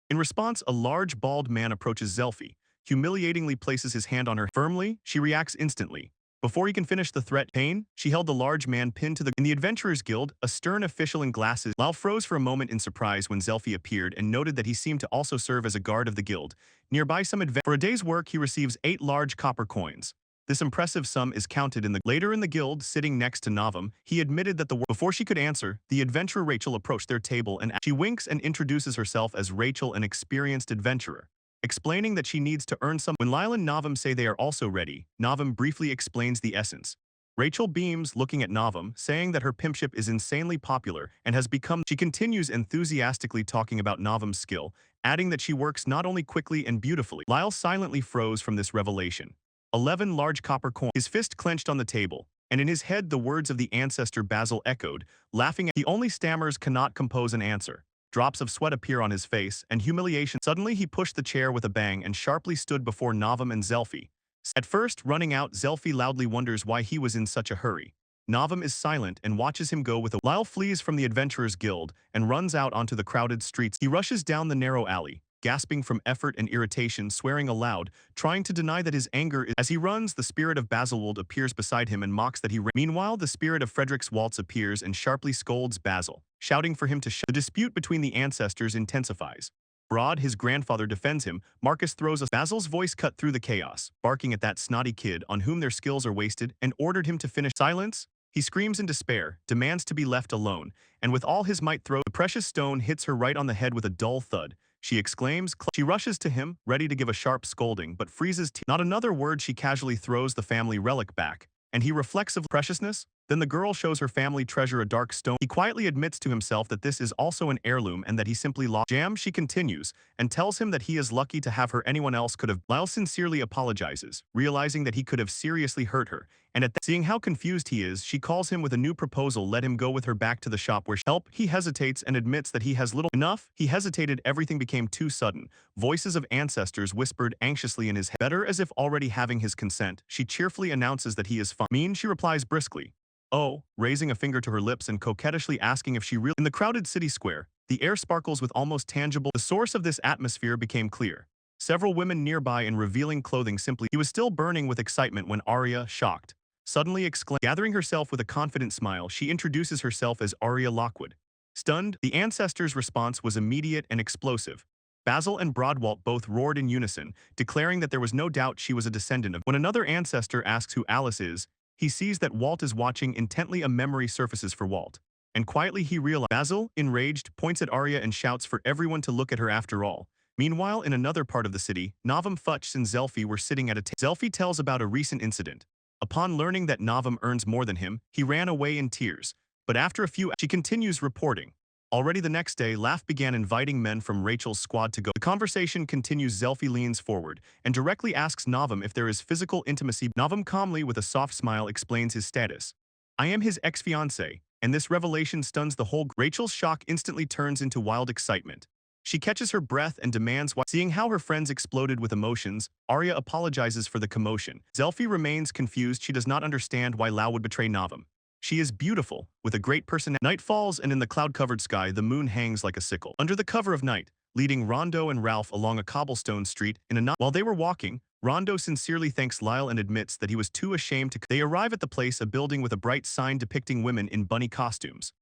In response, a large bald man approaches Zelfi, humiliatingly places his hand on her firmly. She reacts instantly. Before he can finish the threat, she held the large man pinned to the. In the Adventurers Guild, a stern official in glasses. Lyle froze for a moment in surprise when Zelfi appeared and noted that he seemed to also serve as a guard of the guild. Nearby, for a day's work, he receives 8 large copper coins. This impressive sum is counted in the. Later in the guild, sitting next to Navam, he admitted that before she could answer, the adventurer Rachel approached their table and she winks and introduces herself as Rachel, an experienced adventurer. Explaining that she needs to earn some. When Lyle and Navam say they are also ready, Navam briefly explains the essence. Rachel beams, looking at Navam, saying that her pimpship is insanely popular and has become. She continues enthusiastically talking about Navam's skill, adding that she works not only quickly and beautifully. Lyle silently froze from this revelation. 11 large copper coins. His fist clenched on the table, and in his head the words of the ancestor Basil echoed, laughing at. He only stammers, cannot compose an answer. Drops of sweat appear on his face, and humiliation. Suddenly he pushed the chair with a bang and sharply stood before Navam and Zelfi. At first, running out, Zelfi loudly wonders why he was in such a hurry. Navam is silent and watches him go with a. Lyle flees from the Adventurers Guild and runs out onto the crowded streets. He rushes down the narrow alley, gasping from effort and irritation, swearing aloud, trying to deny that his anger is. As he runs, the spirit of Basilwald appears beside him and mocks that he. Meanwhile, the spirit of Frederick's Waltz appears and sharply scolds Basil, shouting for him to The dispute between the ancestors intensifies. Broad, his grandfather, defends him. Marcus throws a. Basil's voice cut through the chaos, barking at that snotty kid on whom their skills are wasted, and ordered him to finish. Silence? He screams in despair, demands to be left alone, and with all his might throws. The precious stone hits her right on the head with a dull thud. She exclaims. She rushes to him, ready to give a sharp scolding, but freezes. Not another word. She casually throws the family relic back, and he reflects of preciousness. Then the girl shows her family treasure a dark stone. He quietly admits to himself that this is also an heirloom and that he simply lost. Jam, she continues, and tells him that he is lucky to have her. Anyone else could have. Lyle sincerely apologizes, realizing that he could have seriously hurt her, and seeing how confused he is, she calls him with a new proposal. Let him go with her back to the shop where help. He hesitates and admits that he has little enough. He hesitated. Everything became too sudden. Voices of ancestors whispered anxiously in his head. Better, as if already having his consent. She cheerfully announces that he is fine. Mean, she replies briskly. Oh, raising a finger to her lips and coquettishly asking if she really. In the crowded city square, the air sparkles with almost tangible. The source of this atmosphere became clear. Several women nearby in revealing clothing simply. He was still burning with excitement when Arya, shocked, suddenly exclaimed. Gathering herself with a confident smile, she introduces herself as Arya Lockwood. Stunned, the ancestors' response was immediate and explosive. Basil and Broadwalt both roared in unison, declaring that there was no doubt she was a descendant of. When another ancestor asks who Alice is, he sees that Walt is watching intently. A memory surfaces for Walt, and quietly he realizes. Basil, enraged, points at Arya and shouts for everyone to look at her after all. Meanwhile, in another part of the city, Navam, Futch, and Zelfi were sitting at a table. Zelfi tells about a recent incident. Upon learning that Navam earns more than him, he ran away in tears. But after a few, she continues reporting. Already the next day, Laugh began inviting men from Rachel's squad to go. The conversation continues. Zelfi leans forward and directly asks Navam if there is physical intimacy. Navam calmly, with a soft smile, explains his status. I am his ex-fiancé, and this revelation stuns the whole. Rachel's shock instantly turns into wild excitement. She catches her breath and demands why. Seeing how her friends exploded with emotions, Arya apologizes for the commotion. Zelfi remains confused. She does not understand why Lau would betray Navam. She is beautiful, with a great personality. Night falls, and in the cloud-covered sky, the moon hangs like a sickle. Under the cover of night, leading Rondo and Ralph along a cobblestone street in a night. While they were walking, Rondo sincerely thanks Lyle and admits that he was too ashamed to. They arrive at the place, a building with a bright sign depicting women in bunny costumes.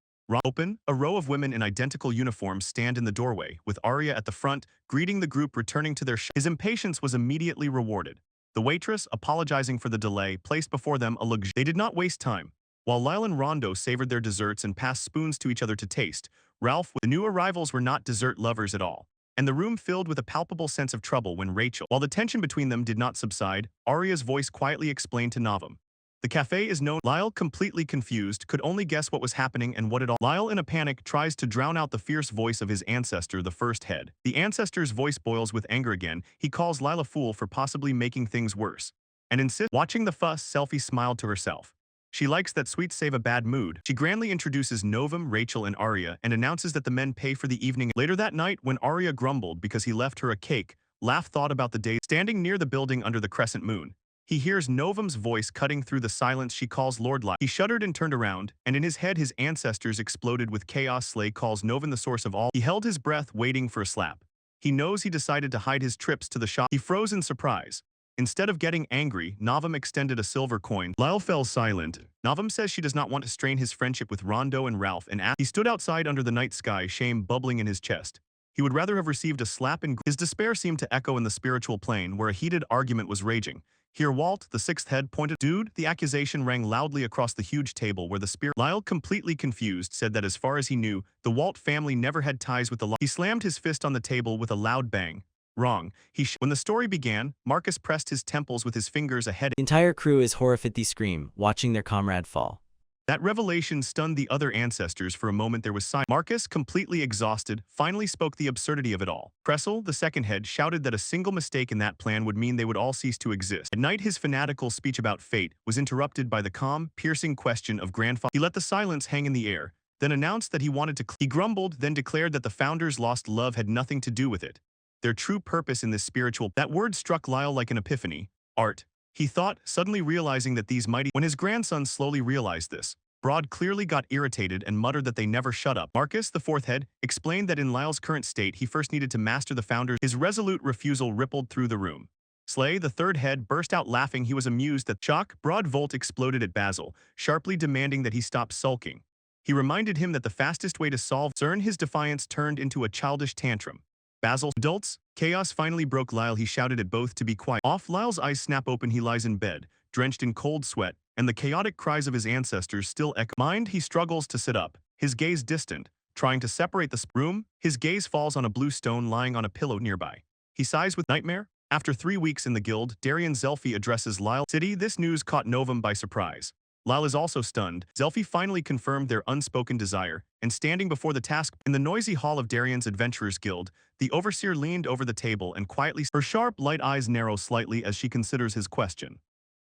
Open, a row of women in identical uniforms stand in the doorway, with Arya at the front, greeting the group returning to their His impatience was immediately rewarded. The waitress, apologizing for the delay, placed before them a luxury. They did not waste time. While Lyle and Rondo savored their desserts and passed spoons to each other to taste, Ralph, the new arrivals were not dessert lovers at all, and the room filled with a palpable sense of trouble when Rachel. While the tension between them did not subside, Arya's voice quietly explained to Navam. The cafe is known. Lyle, completely confused, could only guess what was happening and what it all. Lyle, in a panic, tries to drown out the fierce voice of his ancestor, the first head. The ancestor's voice boils with anger again. He calls Lyle a fool for possibly making things worse, and insists. Watching the fuss, Selfie smiled to herself. She likes that sweets save a bad mood. She grandly introduces Novum, Rachel, and Arya and announces that the men pay for the evening. Later that night, when Arya grumbled because he left her a cake, Laugh thought about the day. Standing near the building under the crescent moon, he hears Novum's voice cutting through the silence. She calls Lord Light. He shuddered and turned around, and in his head his ancestors exploded with chaos. Slay calls Novum the source of all. He held his breath, waiting for a slap. He knows he decided to hide his trips to the shop. He froze in surprise. Instead of getting angry, Navam extended a silver coin. Lyle fell silent. Navam says she does not want to strain his friendship with Rondo and Ralph and he stood outside under the night sky, shame bubbling in his chest. He would rather have received a slap in. His despair seemed to echo in the spiritual plane where a heated argument was raging. Here Walt, the sixth head, pointed. Dude, the accusation rang loudly across the huge table where the spirit. Lyle, completely confused, said that as far as he knew, the Walt family never had ties with the law. He slammed his fist on the table with a loud bang. Wrong. When the story began, Marcus pressed his temples with his fingers ahead. The entire crew is horrified. They scream, watching their comrade fall. That revelation stunned the other ancestors. For a moment there was silence. Marcus, completely exhausted, finally spoke the absurdity of it all. Cressel, the second head, shouted that a single mistake in that plan would mean they would all cease to exist. At night his fanatical speech about fate was interrupted by the calm, piercing question of grandfather. He let the silence hang in the air, then announced that he wanted to. He grumbled, then declared that the founders' lost love had nothing to do with it. Their true purpose in this spiritual. That word struck Lyle like an epiphany. Art. He thought, suddenly realizing that these mighty. When his grandson slowly realized this, Broad clearly got irritated and muttered that they never shut up. Marcus, the fourth head, explained that in Lyle's current state he first needed to master the founders. His resolute refusal rippled through the room. Slay, the third head, burst out laughing. He was amused that shock. Broad Volt exploded at Basil, sharply demanding that he stop sulking. He reminded him that the fastest way to solve CERN. His defiance turned into a childish tantrum. Basil, adults, chaos finally broke. Lyle, he shouted at both to be quiet. Off, Lyle's eyes snap open. He lies in bed, drenched in cold sweat, and the chaotic cries of his ancestors still echo. Mind, he struggles to sit up, his gaze distant, trying to separate the room. His gaze falls on a blue stone lying on a pillow nearby. He sighs with nightmare. After 3 weeks in the guild, Darian Zelfi addresses Lyle. City. This news caught Novum by surprise. Lyle is also stunned. Zelfi finally confirmed their unspoken desire, and standing before the task in the noisy hall of Darian's Adventurers Guild, the overseer leaned over the table and quietly, her sharp, light eyes narrow slightly as she considers his question.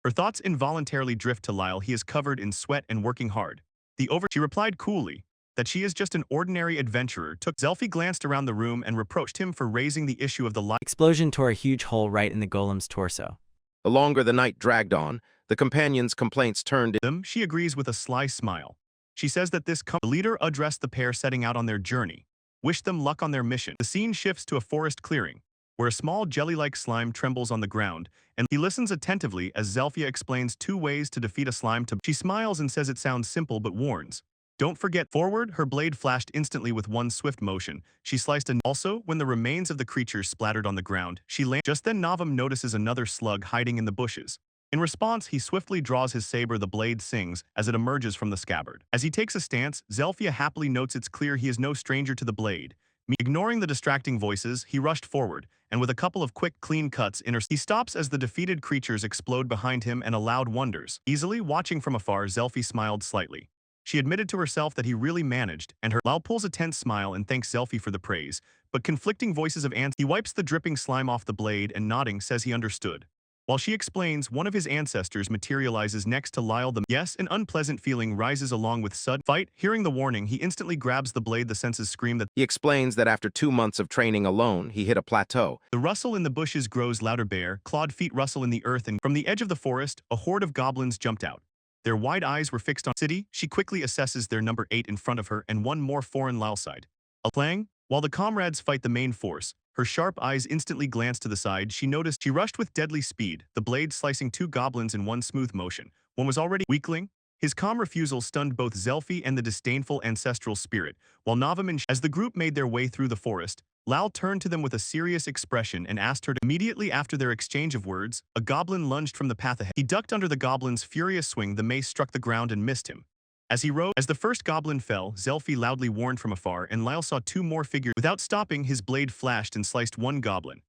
Her thoughts involuntarily drift to Lyle. He is covered in sweat and working hard. She replied coolly that she is just an ordinary adventurer. Zelfi glanced around the room and reproached him for raising the issue of the light. Explosion tore a huge hole right in the golem's torso. The longer the night dragged on, the companion's complaints turned Them, she agrees with a sly smile. She says that the leader addressed the pair setting out on their journey, wished them luck on their mission. The scene shifts to a forest clearing, where a small jelly-like slime trembles on the ground, and he listens attentively as Zelfia explains 2 ways to defeat a slime. She smiles and says it sounds simple but warns. Don't forget, forward, her blade flashed instantly with one swift motion. She sliced Also, when the remains of the creatures splattered on the ground, she landed. Just then Navam notices another slug hiding in the bushes. In response, he swiftly draws his saber. The blade sings as it emerges from the scabbard. As he takes a stance, Zelfia happily notes it's clear he is no stranger to the blade. Ignoring the distracting voices, he rushed forward, and with a couple of quick, clean cuts, he stops as the defeated creatures explode behind him and a loud wonders. Easily watching from afar, Zelfi smiled slightly. She admitted to herself that he really managed, and Lyle pulls a tense smile and thanks Zelfi for the praise, but conflicting voices of he wipes the dripping slime off the blade and nodding says he understood. While she explains, one of his ancestors materializes next to Lyle. Yes, an unpleasant feeling rises along with sudden fight. Hearing the warning, he instantly grabs the blade. The senses scream that He explains that after 2 months of training alone, he hit a plateau. The rustle in the bushes grows louder. Bare, clawed feet rustle in the earth, and from the edge of the forest, a horde of goblins jumped out. Their wide eyes were fixed on City. She quickly assesses their number 8 in front of her and one more foreign Lyle side. Playing, while the comrades fight the main force, her sharp eyes instantly glance to the side. She rushed with deadly speed, the blade slicing 2 goblins in one smooth motion. One was already weakling. His calm refusal stunned both Zelfi and the disdainful ancestral spirit, while Navam as the group made their way through the forest, Lal turned to them with a serious expression and asked her to. Immediately after their exchange of words, a goblin lunged from the path ahead. He ducked under the goblin's furious swing. The mace struck the ground and missed him. As the first goblin fell, Zelfi loudly warned from afar, and Lyle saw 2 more figures. Without stopping, his blade flashed and sliced one goblin.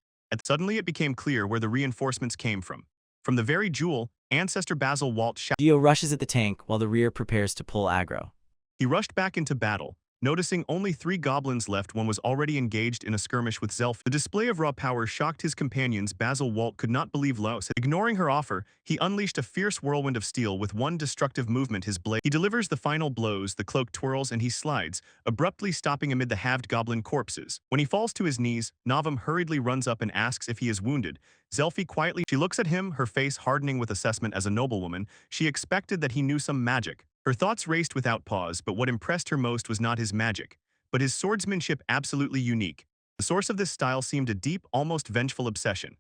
Suddenly it became clear where the reinforcements came from. From the very jewel, Ancestor Basil Walt shouted. Dio rushes at the tank while the rear prepares to pull aggro. He rushed back into battle, noticing only 3 goblins left. One was already engaged in a skirmish with Zelf. The display of raw power shocked his companions. Basil Walt could not believe Laos. Ignoring her offer, he unleashed a fierce whirlwind of steel with one destructive movement. His blade. He delivers the final blows. The cloak twirls and he slides, abruptly stopping amid the halved goblin corpses. When he falls to his knees, Navam hurriedly runs up and asks if he is wounded. Zelfi quietly. She looks at him, her face hardening with assessment. As a noblewoman, she expected that he knew some magic. Her thoughts raced without pause, but what impressed her most was not his magic, but his swordsmanship, absolutely unique. The source of this style seemed a deep, almost vengeful obsession.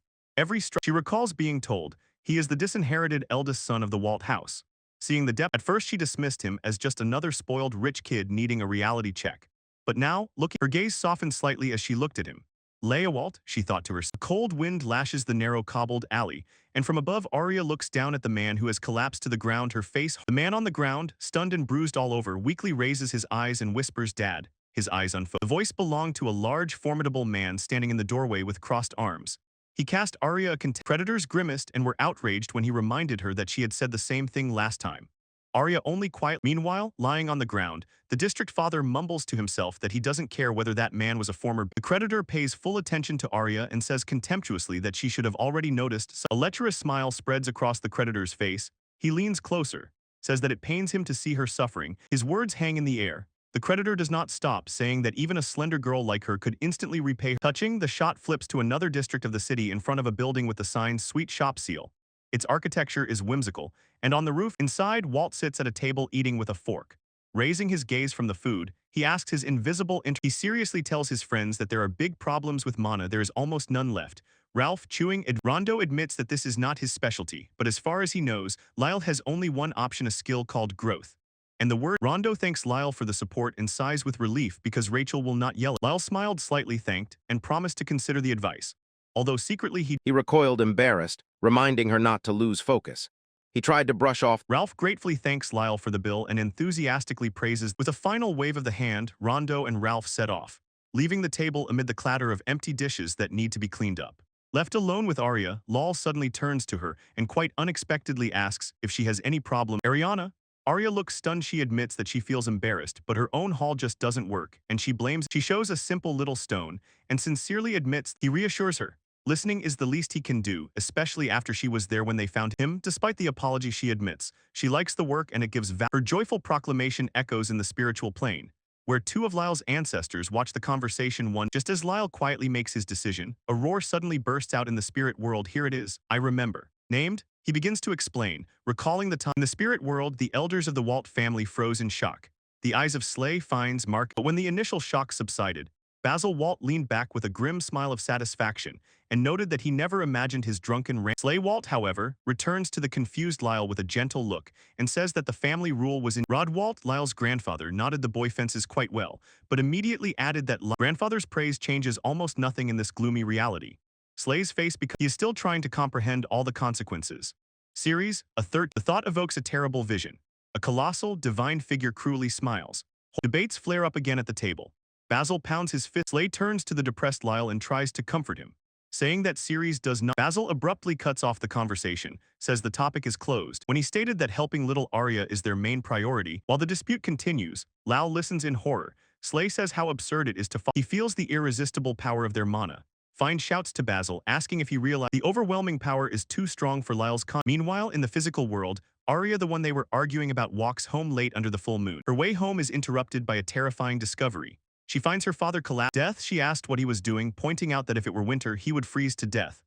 She recalls being told, he is the disinherited eldest son of the Walt house. Seeing the depth, at first she dismissed him as just another spoiled rich kid needing a reality check. But now, her gaze softened slightly as she looked at him. Leia Walt, she thought to herself. A cold wind lashes the narrow cobbled alley, and from above Arya looks down at the man who has collapsed to the ground, her face. The man on the ground, stunned and bruised all over, weakly raises his eyes and whispers, "Dad." His eyes unfocused. The voice belonged to a large, formidable man standing in the doorway with crossed arms. He cast Arya a contempt. Predators grimaced and were outraged when he reminded her that she had said the same thing last time. Arya only quietly. Meanwhile, lying on the ground, the district father mumbles to himself that he doesn't care whether that man was a former. The creditor pays full attention to Arya and says contemptuously that she should have already noticed. A lecherous smile spreads across the creditor's face. He leans closer, says that it pains him to see her suffering. His words hang in the air. The creditor does not stop, saying that even a slender girl like her could instantly repay her. Touching, the shot flips to another district of the city in front of a building with the sign "Sweet Shop" seal. Its architecture is whimsical, and on the roof inside, Walt sits at a table eating with a fork. Raising his gaze from the food, he asks his invisible He seriously tells his friends that there are big problems with mana. There is almost none left. Ralph, chewing. Rondo admits that this is not his specialty, but as far as he knows, Lyle has only one option, a skill called growth. And the word. Rondo thanks Lyle for the support and sighs with relief because Rachel will not yell. Lyle smiled slightly, thanked, and promised to consider the advice. Although secretly he recoiled embarrassed, reminding her not to lose focus. He tried to brush off. Ralph gratefully thanks Lyle for the bill and enthusiastically praises. With a final wave of the hand, Rondo and Ralph set off, leaving the table amid the clatter of empty dishes that need to be cleaned up. Left alone with Arya, Lal suddenly turns to her and quite unexpectedly asks if she has any problem. Ariana, Arya looks stunned. She admits that she feels embarrassed, but her own haul just doesn't work, and she shows a simple little stone, and sincerely admits. He reassures her. Listening is the least he can do, especially after she was there when they found him. Despite the apology, she admits she likes the work and it gives value. Her joyful proclamation echoes in the spiritual plane, where two of Lyle's ancestors watch the conversation. Just as Lyle quietly makes his decision, a roar suddenly bursts out in the spirit world. Here it is, I remember. Named? He begins to explain, recalling the time. In the spirit world, the elders of the Walt family froze in shock. The eyes of Slay finds Mark. But when the initial shock subsided, Basil Walt leaned back with a grim smile of satisfaction and noted that he never imagined his drunken rant. Slay Walt, however, returns to the confused Lyle with a gentle look and says that the family rule was in. Rod Walt, Lyle's grandfather, nodded. The boy fences quite well, but immediately added that grandfather's praise changes almost nothing in this gloomy reality. Slay's face because he is still trying to comprehend all the consequences. Series, the thought evokes a terrible vision. A colossal, divine figure cruelly smiles. Debates flare up again at the table. Basil pounds his fist. Slay turns to the depressed Lyle and tries to comfort him, saying that Ceres does not. Basil abruptly cuts off the conversation, says the topic is closed. When he stated that helping little Arya is their main priority, while the dispute continues, Lyle listens in horror. Slay says how absurd it is to follow. He feels the irresistible power of their mana. Fine shouts to Basil, asking if he realized the overwhelming power is too strong for Lyle's con. Meanwhile, in the physical world, Arya, the one they were arguing about, walks home late under the full moon. Her way home is interrupted by a terrifying discovery. She finds her father collapsed. Death, she asked what he was doing, pointing out that if it were winter, he would freeze to death.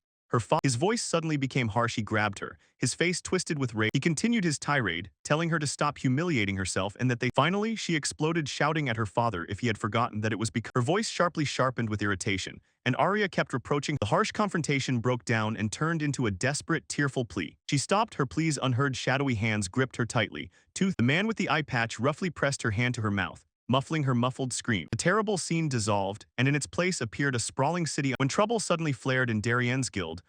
His voice suddenly became harsh. He grabbed her, his face twisted with rage. He continued his tirade, telling her to stop humiliating herself and that they. Finally, she exploded, shouting at her father if he had forgotten that it was because. Her voice sharply sharpened with irritation, and Arya kept reproaching. The harsh confrontation broke down and turned into a desperate, tearful plea. She stopped. Her pleas unheard. Shadowy hands gripped her tightly. The man with the eye patch roughly pressed her hand to her mouth, muffling her muffled scream. The terrible scene dissolved, and in its place appeared a sprawling city. When trouble suddenly flared in Darienne's guild,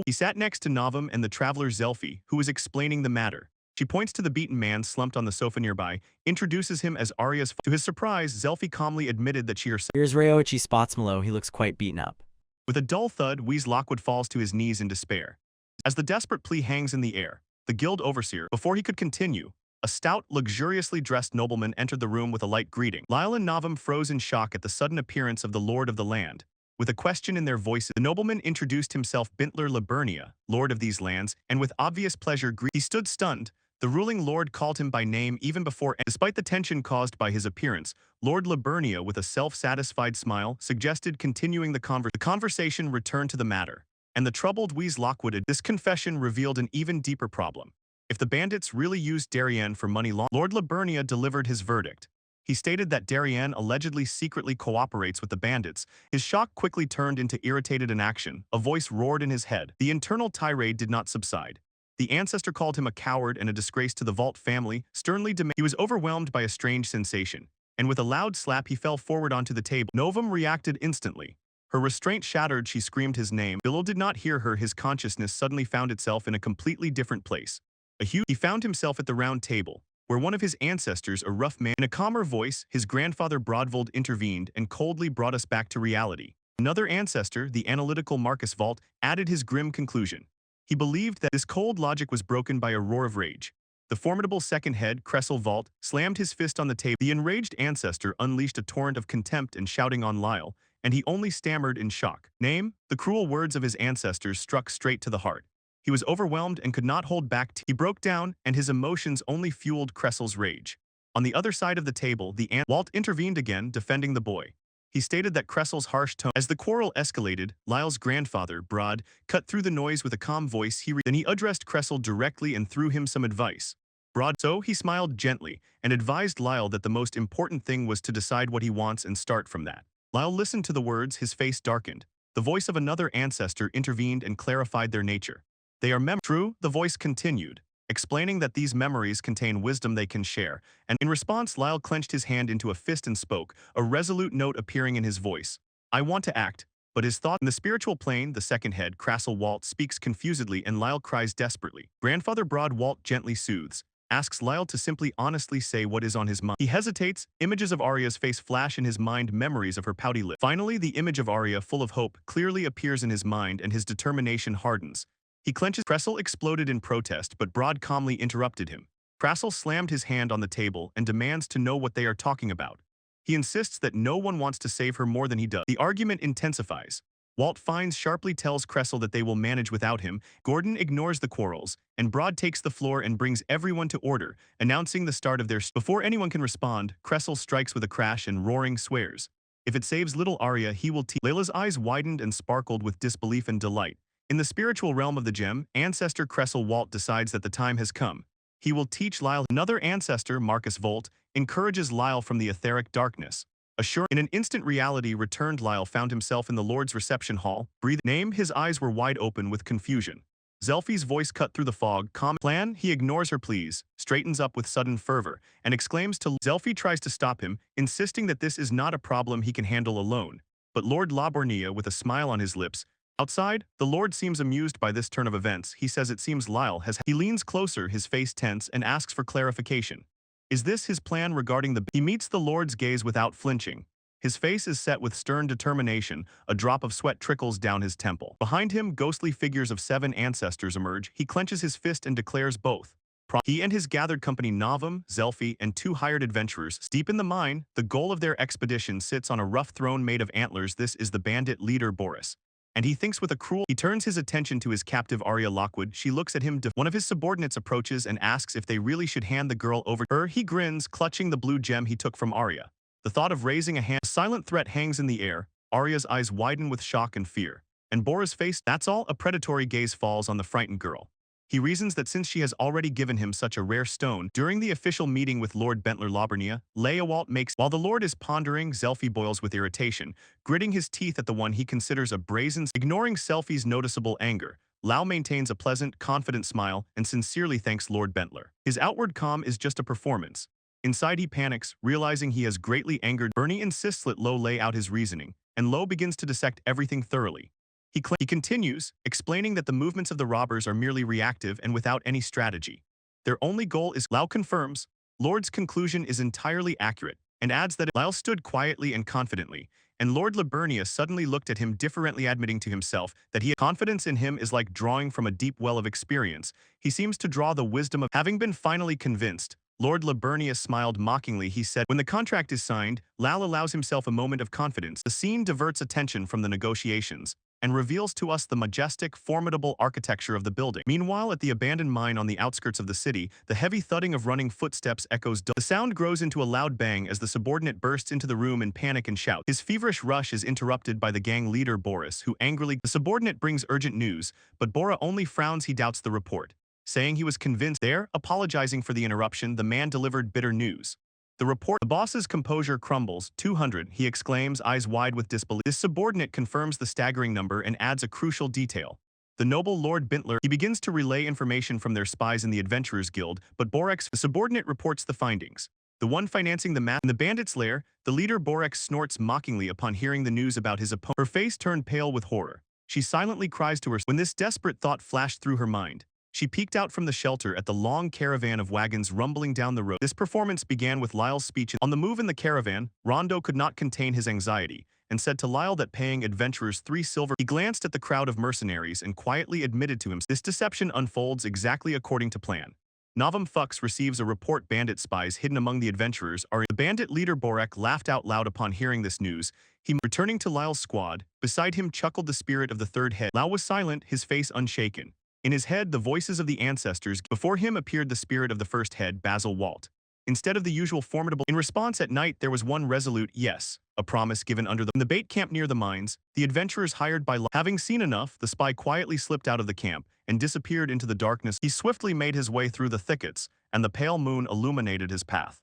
he sat next to Navam and the traveler Zelfi, who was explaining the matter. She points to the beaten man slumped on the sofa nearby, introduces him as Arya's. To his surprise, Zelfi calmly admitted that she herself. Here's Ryoichi spots Malo. He looks quite beaten up. With a dull thud, Wheeze Lockwood falls to his knees in despair. As the desperate plea hangs in the air, the guild overseer, before he could continue, a stout, luxuriously dressed nobleman entered the room with a light greeting. Lyle and Navam froze in shock at the sudden appearance of the lord of the land. With a question in their voices, the nobleman introduced himself, Bintler Liburnia, lord of these lands, and with obvious pleasure he stood stunned. The ruling lord called him by name even before. Despite the tension caused by his appearance, Lord Liburnia, with a self-satisfied smile, suggested continuing the conversation. Returned to the matter, and the troubled Wheeze Lockwood. This confession revealed an even deeper problem. If the bandits really used Darienne for money laundering, Lord Liburnia delivered his verdict. He stated that Darienne allegedly secretly cooperates with the bandits. His shock quickly turned into irritated inaction. A voice roared in his head. The internal tirade did not subside. The ancestor called him a coward and a disgrace to the Vault family, sternly demanded. He was overwhelmed by a strange sensation, and with a loud slap he fell forward onto the table. Novum reacted instantly. Her restraint shattered. She screamed his name. Bilal did not hear her. His consciousness suddenly found itself in a completely different place. He found himself at the round table, where one of his ancestors, a rough man, in a calmer voice, his grandfather Broadvold, intervened and coldly brought us back to reality. Another ancestor, the analytical Marcus Vault, added his grim conclusion. He believed that this cold logic was broken by a roar of rage. The formidable second head, Cressel Vault, slammed his fist on the table. The enraged ancestor unleashed a torrent of contempt and shouting on Lyle, and he only stammered in shock. Name? The cruel words of his ancestors struck straight to the heart. He was overwhelmed and could not hold back. He broke down, and his emotions only fueled Cressel's rage. On the other side of the table, Walt intervened again, defending the boy. He stated that Cressel's harsh tone. As the quarrel escalated, Lyle's grandfather, Broad, cut through the noise with a calm voice. Then he addressed Cressel directly and threw him some advice. So he smiled gently and advised Lyle that the most important thing was to decide what he wants and start from that. Lyle listened to the words. His face darkened. The voice of another ancestor intervened and clarified their nature. They are true, the voice continued, explaining that these memories contain wisdom they can share, and in response Lyle clenched his hand into a fist and spoke, a resolute note appearing in his voice. I want to act, but his thought. In the spiritual plane, the second head, Crassel Walt, speaks confusedly and Lyle cries desperately. Grandfather Broad Walt gently soothes, asks Lyle to simply honestly say what is on his mind. He hesitates, images of Arya's face flash in his mind, memories of her pouty lips. Finally, the image of Arya, full of hope, clearly appears in his mind and his determination hardens. He clenches. Cressel exploded in protest, but Broad calmly interrupted him. Crastle slammed his hand on the table and demands to know what they are talking about. He insists that no one wants to save her more than he does. The argument intensifies. Walt Fiennes sharply tells Cressel that they will manage without him. Gordon ignores the quarrels, and Broad takes the floor and brings everyone to order, announcing the start of their... Before anyone can respond, Cressel strikes with a crash and roaring swears. If it saves little Arya, he will teach. Layla's eyes widened and sparkled with disbelief and delight. In the spiritual realm of the gem, ancestor Cressel Walt decides that the time has come. He will teach Lyle. Another ancestor, Marcus Volt, encourages Lyle from the etheric darkness. In an instant reality returned, Lyle found himself in the Lord's reception hall, breathing. His eyes were wide open with confusion. Zelfi's voice cut through the fog. Plan, he ignores her pleas, straightens up with sudden fervor, and exclaims to Zelfi tries to stop him, insisting that this is not a problem he can handle alone. But Lord Labornia, with a smile on his lips, outside, the Lord seems amused by this turn of events. He says it seems Lyle has... He leans closer, his face tense, and asks for clarification. Is this his plan regarding the... He meets the Lord's gaze without flinching. His face is set with stern determination, a drop of sweat trickles down his temple. Behind him, ghostly figures of 7 ancestors emerge. He clenches his fist and declares both. He and his gathered company Navam, Zelfi, and 2 hired adventurers. Deep in the mine, the goal of their expedition sits on a rough throne made of antlers. This is the bandit leader Boris. And he thinks with a cruel... He turns his attention to his captive Arya Lockwood. She looks at him. One of his subordinates approaches and asks if they really should hand the girl over to her. He grins, clutching the blue gem he took from Arya. The thought of raising a hand... A silent threat hangs in the air. Arya's eyes widen with shock and fear. And Bora's face... That's all. A predatory gaze falls on the frightened girl. He reasons that since she has already given him such a rare stone, during the official meeting with Lord Bentler Labernia, Leowalt makes... While the Lord is pondering, Zelfi boils with irritation, gritting his teeth at the one he considers a brazen... Ignoring Selfie's noticeable anger, Lau maintains a pleasant, confident smile and sincerely thanks Lord Bentler. His outward calm is just a performance. Inside he panics, realizing he has greatly angered. Bernie insists let Lo lay out his reasoning, and Lo begins to dissect everything thoroughly. He continues, explaining that the movements of the robbers are merely reactive and without any strategy. Their only goal is... Lau confirms. Lord's conclusion is entirely accurate, and adds that Lau stood quietly and confidently, and Lord Labernia suddenly looked at him differently, admitting to himself that confidence in him is like drawing from a deep well of experience. He seems to draw the wisdom of... Having been finally convinced, Lord Labernia smiled mockingly. He said, when the contract is signed, Lau allows himself a moment of confidence. The scene diverts attention from the negotiations and reveals to us the majestic, formidable architecture of the building. Meanwhile, at the abandoned mine on the outskirts of the city, the heavy thudding of running footsteps echoes. The sound grows into a loud bang as the subordinate bursts into the room in panic and shouts. His feverish rush is interrupted by the gang leader Boris, who angrily... The subordinate brings urgent news, but Bora only frowns. He doubts the report, saying he was convinced. There, apologizing for the interruption, the man delivered bitter news. The boss's composure crumbles. 200, he exclaims, eyes wide with disbelief. This subordinate confirms the staggering number and adds a crucial detail. The noble Lord Bintler... He begins to relay information from their spies in the Adventurers Guild, but Borex... The subordinate reports the findings. The one financing the in the bandit's lair, the leader Borex snorts mockingly upon hearing the news about his opponent. Her face turned pale with horror. She silently cries to her... When this desperate thought flashed through her mind, she peeked out from the shelter at the long caravan of wagons rumbling down the road. This performance began with Lyle's speech. On the move in the caravan, Rondo could not contain his anxiety and said to Lyle that paying adventurers 3 silver... He glanced at the crowd of mercenaries and quietly admitted to him this deception unfolds exactly according to plan. Navam Fux receives a report bandit spies hidden among the adventurers are... The bandit leader Borek laughed out loud upon hearing this news. He, returning to Lyle's squad, beside him chuckled the spirit of the third head. Lyle was silent, his face unshaken. In his head, the voices of the ancestors. Before him appeared the spirit of the first head, Basil Walt. Instead of the usual formidable... In response at night, there was one resolute yes, a promise given under the bait camp near the mines. The adventurers hired by... Having seen enough, the spy quietly slipped out of the camp and disappeared into the darkness. He swiftly made his way through the thickets, and the pale moon illuminated his path.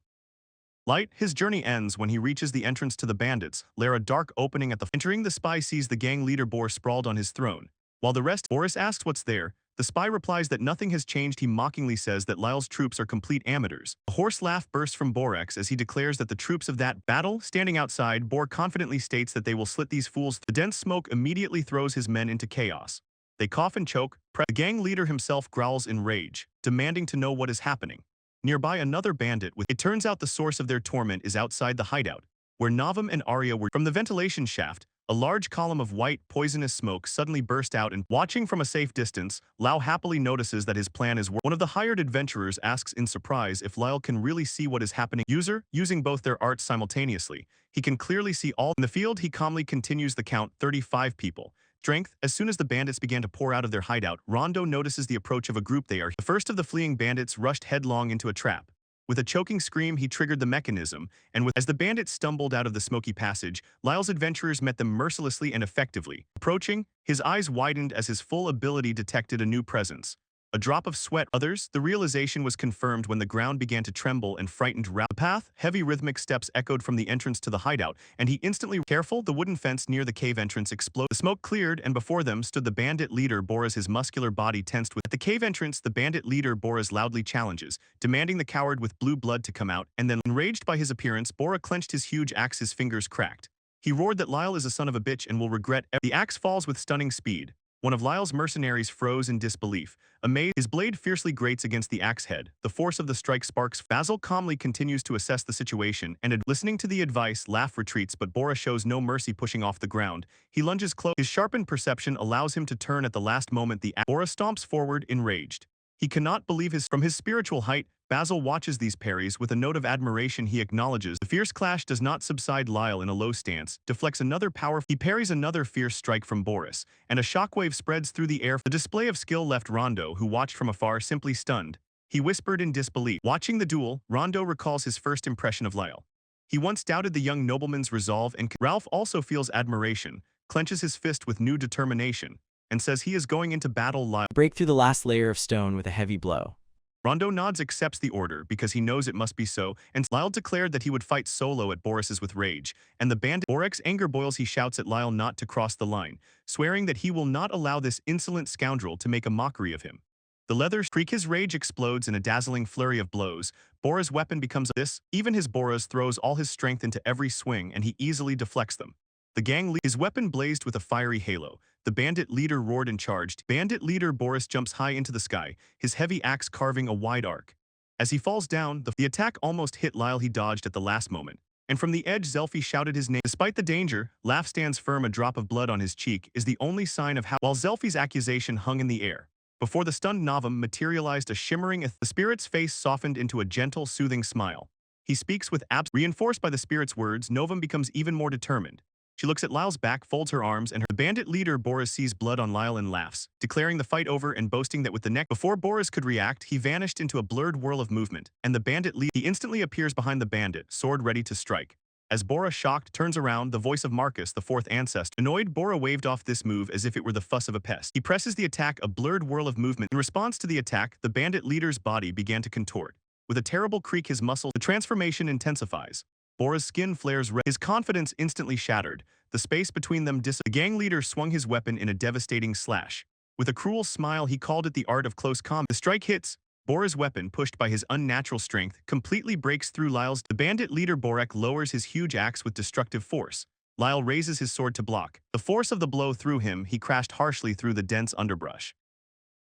His journey ends when he reaches the entrance to the bandits, lair, a dark opening at the... Entering, the spy sees the gang leader Bor sprawled on his throne. While the rest... Boris asks what's there. The spy replies that nothing has changed. He mockingly says that Lyle's troops are complete amateurs. A hoarse laugh bursts from Borex as he declares that the troops of that battle, standing outside, Bor confidently states that they will slit these fools. The dense smoke immediately throws his men into chaos. They cough and choke. The gang leader himself growls in rage, demanding to know what is happening. Nearby, another bandit with... It turns out the source of their torment is outside the hideout, where Navam and Arya were... From the ventilation shaft, a large column of white, poisonous smoke suddenly burst out and, watching from a safe distance, Lau happily notices that his plan is working. One of the hired adventurers asks in surprise if Lyle can really see what is happening. Using both their arts simultaneously, he can clearly see all. In the field, he calmly continues the count, 35 people. Strength. As soon as the bandits began to pour out of their hideout, Rondo notices the approach of a group they are. The first of the fleeing bandits rushed headlong into a trap. With a choking scream, he triggered the mechanism, and as the bandits stumbled out of the smoky passage, Lyle's adventurers met them mercilessly and effectively. Approaching, his eyes widened as his full ability detected a new presence. A drop of sweat. Others, the realization was confirmed when the ground began to tremble and frightened round the path. Heavy rhythmic steps echoed from the entrance to the hideout, and he instantly careful. The wooden fence near the cave entrance exploded. The smoke cleared, and before them stood the bandit leader Boris, his muscular body tensed with. At the cave entrance, the bandit leader Boris loudly challenges, demanding the coward with blue blood to come out, and then, enraged by his appearance, Bora clenched his huge axe, his fingers cracked. He roared that Lyle is a son of a bitch and will regret. The axe falls with stunning speed. One of Lyle's mercenaries froze in disbelief. Amazed, his blade fiercely grates against the axe head. The force of the strike sparks. Basil calmly continues to assess the situation and, listening to the advice, Laugh retreats, but Bora shows no mercy, pushing off the ground. He lunges close. His sharpened perception allows him to turn at the last moment. Bora stomps forward, enraged. He cannot believe from his spiritual height. Basil watches these parries with a note of admiration. He acknowledges the fierce clash does not subside. Lyle, in a low stance, deflects another powerful. He parries another fierce strike from Boris, and a shockwave spreads through the air. The display of skill left Rondo, who watched from afar, simply stunned. He whispered in disbelief. Watching the duel, Rondo recalls his first impression of Lyle. He once doubted the young nobleman's resolve, and Ralph also feels admiration, clenches his fist with new determination, and says he is going into battle. Lyle Break through the last layer of stone with a heavy blow. Rondo nods, accepts the order because he knows it must be so, and Lyle declared that he would fight solo at Boris's with rage, and the bandit Borek's anger boils. He shouts at Lyle not to cross the line, swearing that he will not allow this insolent scoundrel to make a mockery of him. The leather creak. His rage explodes in a dazzling flurry of blows. Bora's weapon becomes this. Even his Boras throws all his strength into every swing, and he easily deflects them. The gang his weapon blazed with a fiery halo. The bandit leader roared and charged. Bandit leader Boris jumps high into the sky, his heavy axe carving a wide arc. As he falls down, the attack almost hit Lyle. He dodged at the last moment, and from the edge Zelfi shouted his name. Despite the danger, Laugh stands firm. A drop of blood on his cheek is the only sign of how. While Zelfi's accusation hung in the air, before the stunned Novum materialized a shimmering the spirit's face softened into a gentle, soothing smile. He speaks with reinforced by the spirit's words. Novum becomes even more determined. She looks at Lyle's back, folds her arms, and the bandit leader Boris sees blood on Lyle and laughs, declaring the fight over and boasting that with the neck. Before Boris could react, he vanished into a blurred whirl of movement, and the bandit he instantly appears behind the bandit, sword ready to strike. As Bora, shocked, turns around, the voice of Marcus, the fourth ancestor. Annoyed, Bora waved off this move as if it were the fuss of a pest. He presses the attack, a blurred whirl of movement. In response to the attack, the bandit leader's body began to contort. With a terrible creak, his muscle, the transformation intensifies. Bora's skin flares red. His confidence instantly shattered. The space between them The gang leader swung his weapon in a devastating slash. With a cruel smile, he called it the art of close combat. The strike hits. Bora's weapon, pushed by his unnatural strength, completely breaks through Lyle's. The bandit leader Borek lowers his huge axe with destructive force. Lyle raises his sword to block. The force of the blow threw him. He crashed harshly through the dense underbrush.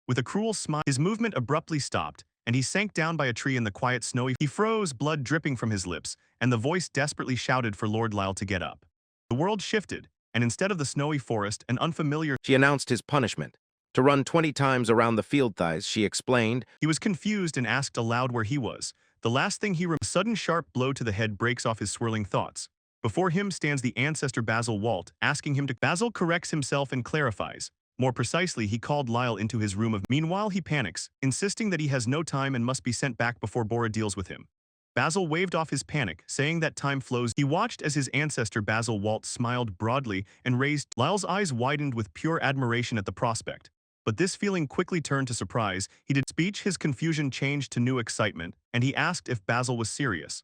With a cruel smile, his movement abruptly stopped, and he sank down by a tree in the quiet snowy. He froze, blood dripping from his lips, and the voice desperately shouted for Lord Lyle to get up. The world shifted, and instead of the snowy forest, an unfamiliar. She announced his punishment. To run 20 times around the field thighs, she explained. He was confused and asked aloud where he was. The last thing he remembered, a sudden sharp blow to the head breaks off his swirling thoughts. Before him stands the ancestor Basil Walt, asking him to. Basil corrects himself and clarifies. More precisely, he called Lyle into his room. Meanwhile, he panics, insisting that he has no time and must be sent back before Bora deals with him. Basil waved off his panic, saying that time flows. He watched as his ancestor Basil Walt smiled broadly and raised. Lyle's eyes widened with pure admiration at the prospect. But this feeling quickly turned to surprise. He did speech, his confusion changed to new excitement, and he asked if Basil was serious.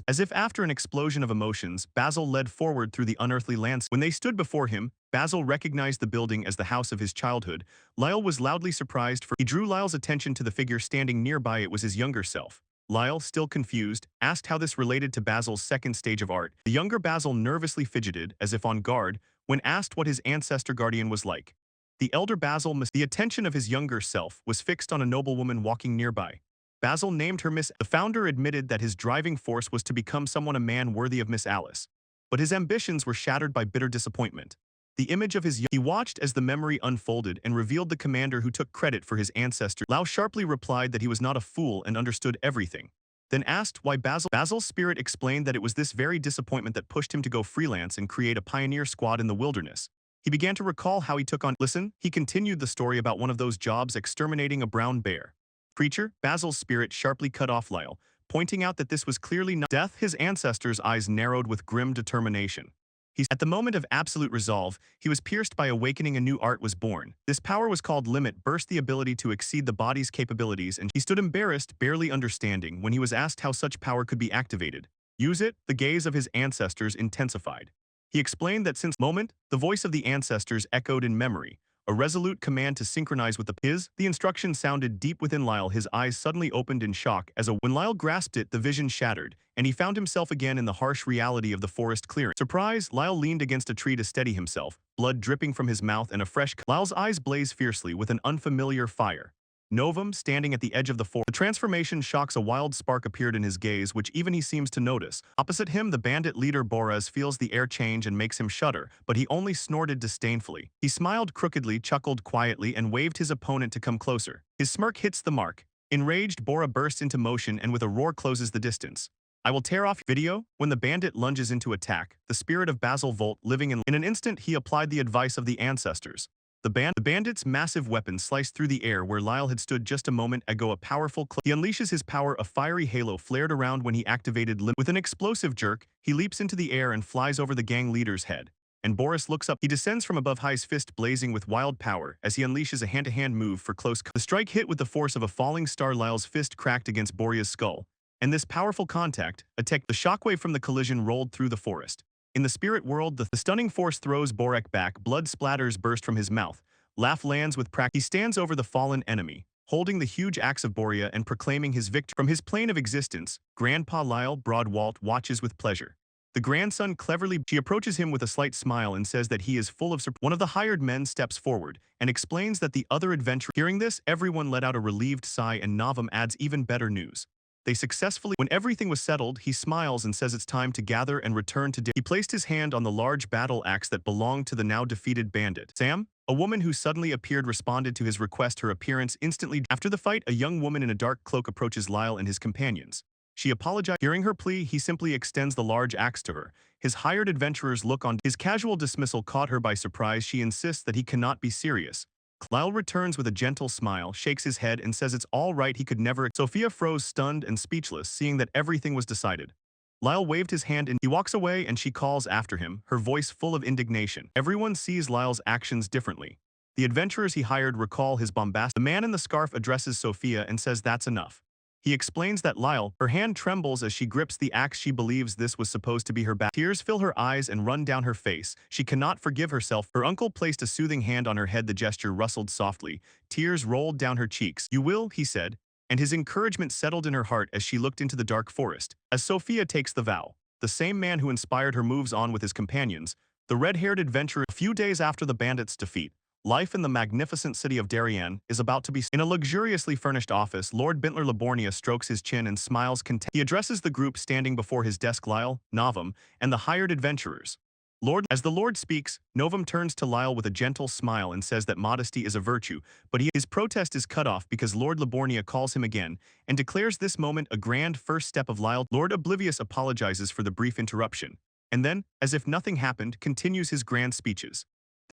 As if after an explosion of emotions, Basil led forward through the unearthly landscape. When they stood before him, Basil recognized the building as the house of his childhood. Lyle was loudly surprised, for he drew Lyle's attention to the figure standing nearby. It was his younger self. Lyle, still confused, asked how this related to Basil's second stage of art. The younger Basil nervously fidgeted, as if on guard, when asked what his ancestor guardian was like. The elder Basil the attention of his younger self was fixed on a noblewoman walking nearby. Basil named her Miss. The founder admitted that his driving force was to become a man worthy of Miss Alice. but his ambitions were shattered by bitter disappointment. The image of he watched as the memory unfolded and revealed the commander who took credit for his ancestor. Lao sharply replied that he was not a fool and understood everything. Then asked why Basil's spirit explained that it was this very disappointment that pushed him to go freelance and create a pioneer squad in the wilderness. He began to recall how he took on. Listen, he continued the story about one of those jobs exterminating a brown bear. Creature, Basil's spirit sharply cut off Lyle, pointing out that this was clearly not death. His ancestors' eyes narrowed with grim determination. At the moment of absolute resolve, he was pierced by awakening. A new art was born. This power was called limit, burst the ability to exceed the body's capabilities, and he stood embarrassed, barely understanding, when he was asked how such power could be activated. Use it, the gaze of his ancestors intensified. He explained that since moment, the voice of the ancestors echoed in memory, a resolute command to synchronize with the instruction sounded deep within Lyle. His eyes suddenly opened in shock when Lyle grasped it, the vision shattered, and he found himself again in the harsh reality of the forest clearing. Surprised, Lyle leaned against a tree to steady himself, blood dripping from his mouth and a fresh Lyle's eyes blazed fiercely with an unfamiliar fire. Novum, standing at the edge of the forest. The transformation shocks. A wild spark appeared in his gaze, which even he seems to notice. Opposite him, the bandit leader Boraz feels the air change and makes him shudder, but he only snorted disdainfully. He smiled crookedly, chuckled quietly, and waved his opponent to come closer. His smirk hits the mark. Enraged, Bora bursts into motion and with a roar closes the distance. I will tear off video. When the bandit lunges into attack, the spirit of Basil Volt living in an instant, he applied the advice of the ancestors. The bandit's massive weapon sliced through the air where Lyle had stood just a moment ago. A powerful he unleashes his power. A fiery halo flared around when he activated with an explosive jerk. He leaps into the air and flies over the gang leader's head. And Boris looks up. He descends from above, his fist blazing with wild power as he unleashes a hand-to-hand move for close. The strike hit with the force of a falling star. Lyle's fist cracked against Boria's skull. And this powerful contact, the shockwave from the collision rolled through the forest. In the spirit world, the stunning force throws Borek back. Blood splatters burst from his mouth. Laugh lands with He stands over the fallen enemy, holding the huge axe of Boria and proclaiming his victory. From his plane of existence, Grandpa Lyle Broadwalt watches with pleasure. The grandson cleverly she approaches him with a slight smile and says that he is full of surprise. One of the hired men steps forward and explains that the other adventurer. Hearing this, everyone let out a relieved sigh, and Novum adds even better news. They successfully. When everything was settled, he smiles and says it's time to gather and return to. He placed his hand on the large battle axe that belonged to the now defeated bandit. Sam, a woman who suddenly appeared, responded to his request. Her appearance instantly. After the fight, a young woman in a dark cloak approaches Lyle and his companions. She apologized. Hearing her plea, he simply extends the large axe to her. His hired adventurers look on. His casual dismissal caught her by surprise. She insists that he cannot be serious. Lyle returns with a gentle smile, shakes his head, and says it's all right. He could never. Sophia froze, stunned and speechless, seeing that everything was decided. Lyle waved his hand and he walks away, and she calls after him, her voice full of indignation. Everyone sees Lyle's actions differently. The adventurers he hired recall his bombast. The man in the scarf addresses Sophia and says that's enough. He explains that Lyle, her hand trembles as she grips the axe. She believes this was supposed to be her back. Tears fill her eyes and run down her face. She cannot forgive herself. Her uncle placed a soothing hand on her head. The gesture rustled softly. Tears rolled down her cheeks. You will, he said, and his encouragement settled in her heart as she looked into the dark forest. As Sophia takes the vow, the same man who inspired her moves on with his companions, the red-haired adventurer. A few days after the bandits' defeat, life in the magnificent city of Darien is about to be. In a luxuriously furnished office, Lord Bintler Libornia strokes his chin and smiles content. He addresses the group standing before his desk. Lyle, Novum, and the hired adventurers. As the Lord speaks, Novum turns to Lyle with a gentle smile and says that modesty is a virtue, but his protest is cut off because Lord Libornia calls him again and declares this moment a grand first step of Lyle. Lord Oblivious apologizes for the brief interruption, and then, as if nothing happened, continues his grand speeches.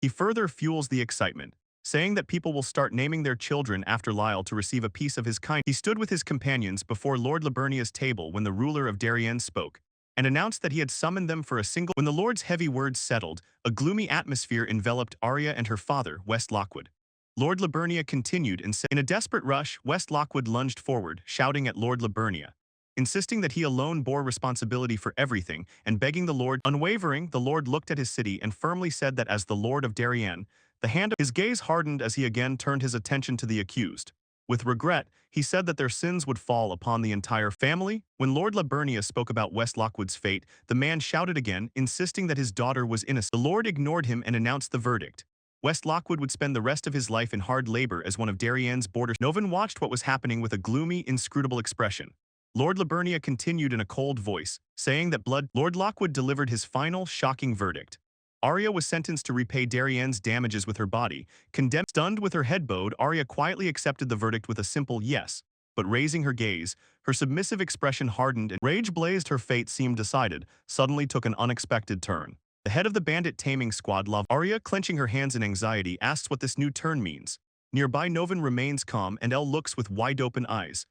He further fuels the excitement, saying that people will start naming their children after Lyle to receive a piece of his kind. He stood with his companions before Lord Liburnia's table when the ruler of Darien spoke, and announced that he had summoned them for a single. When the Lord's heavy words settled, a gloomy atmosphere enveloped Arya and her father, West Lockwood. Lord Liburnia continued and said, in a desperate rush, West Lockwood lunged forward, shouting at Lord Liburnia, insisting that he alone bore responsibility for everything, and begging the Lord. Unwavering, the Lord looked at his city and firmly said that as the Lord of Darien, the hand of his gaze hardened as he again turned his attention to the accused. With regret, he said that their sins would fall upon the entire family. When Lord Liburnia spoke about West Lockwood's fate, the man shouted again, insisting that his daughter was innocent. The Lord ignored him and announced the verdict. West Lockwood would spend the rest of his life in hard labor as one of Darien's borders. Novum watched what was happening with a gloomy, inscrutable expression. Lord Liburnia continued in a cold voice, saying that Lord Lockwood delivered his final, shocking verdict. Arya was sentenced to repay Darienne's damages with her body. Condemned, stunned with her head bowed, Arya quietly accepted the verdict with a simple yes. But raising her gaze, her submissive expression hardened and rage blazed. Her fate seemed decided, suddenly took an unexpected turn. The head of the bandit taming squad, Arya, clenching her hands in anxiety, asks what this new turn means. Nearby, Novan remains calm and El looks with wide-open eyes.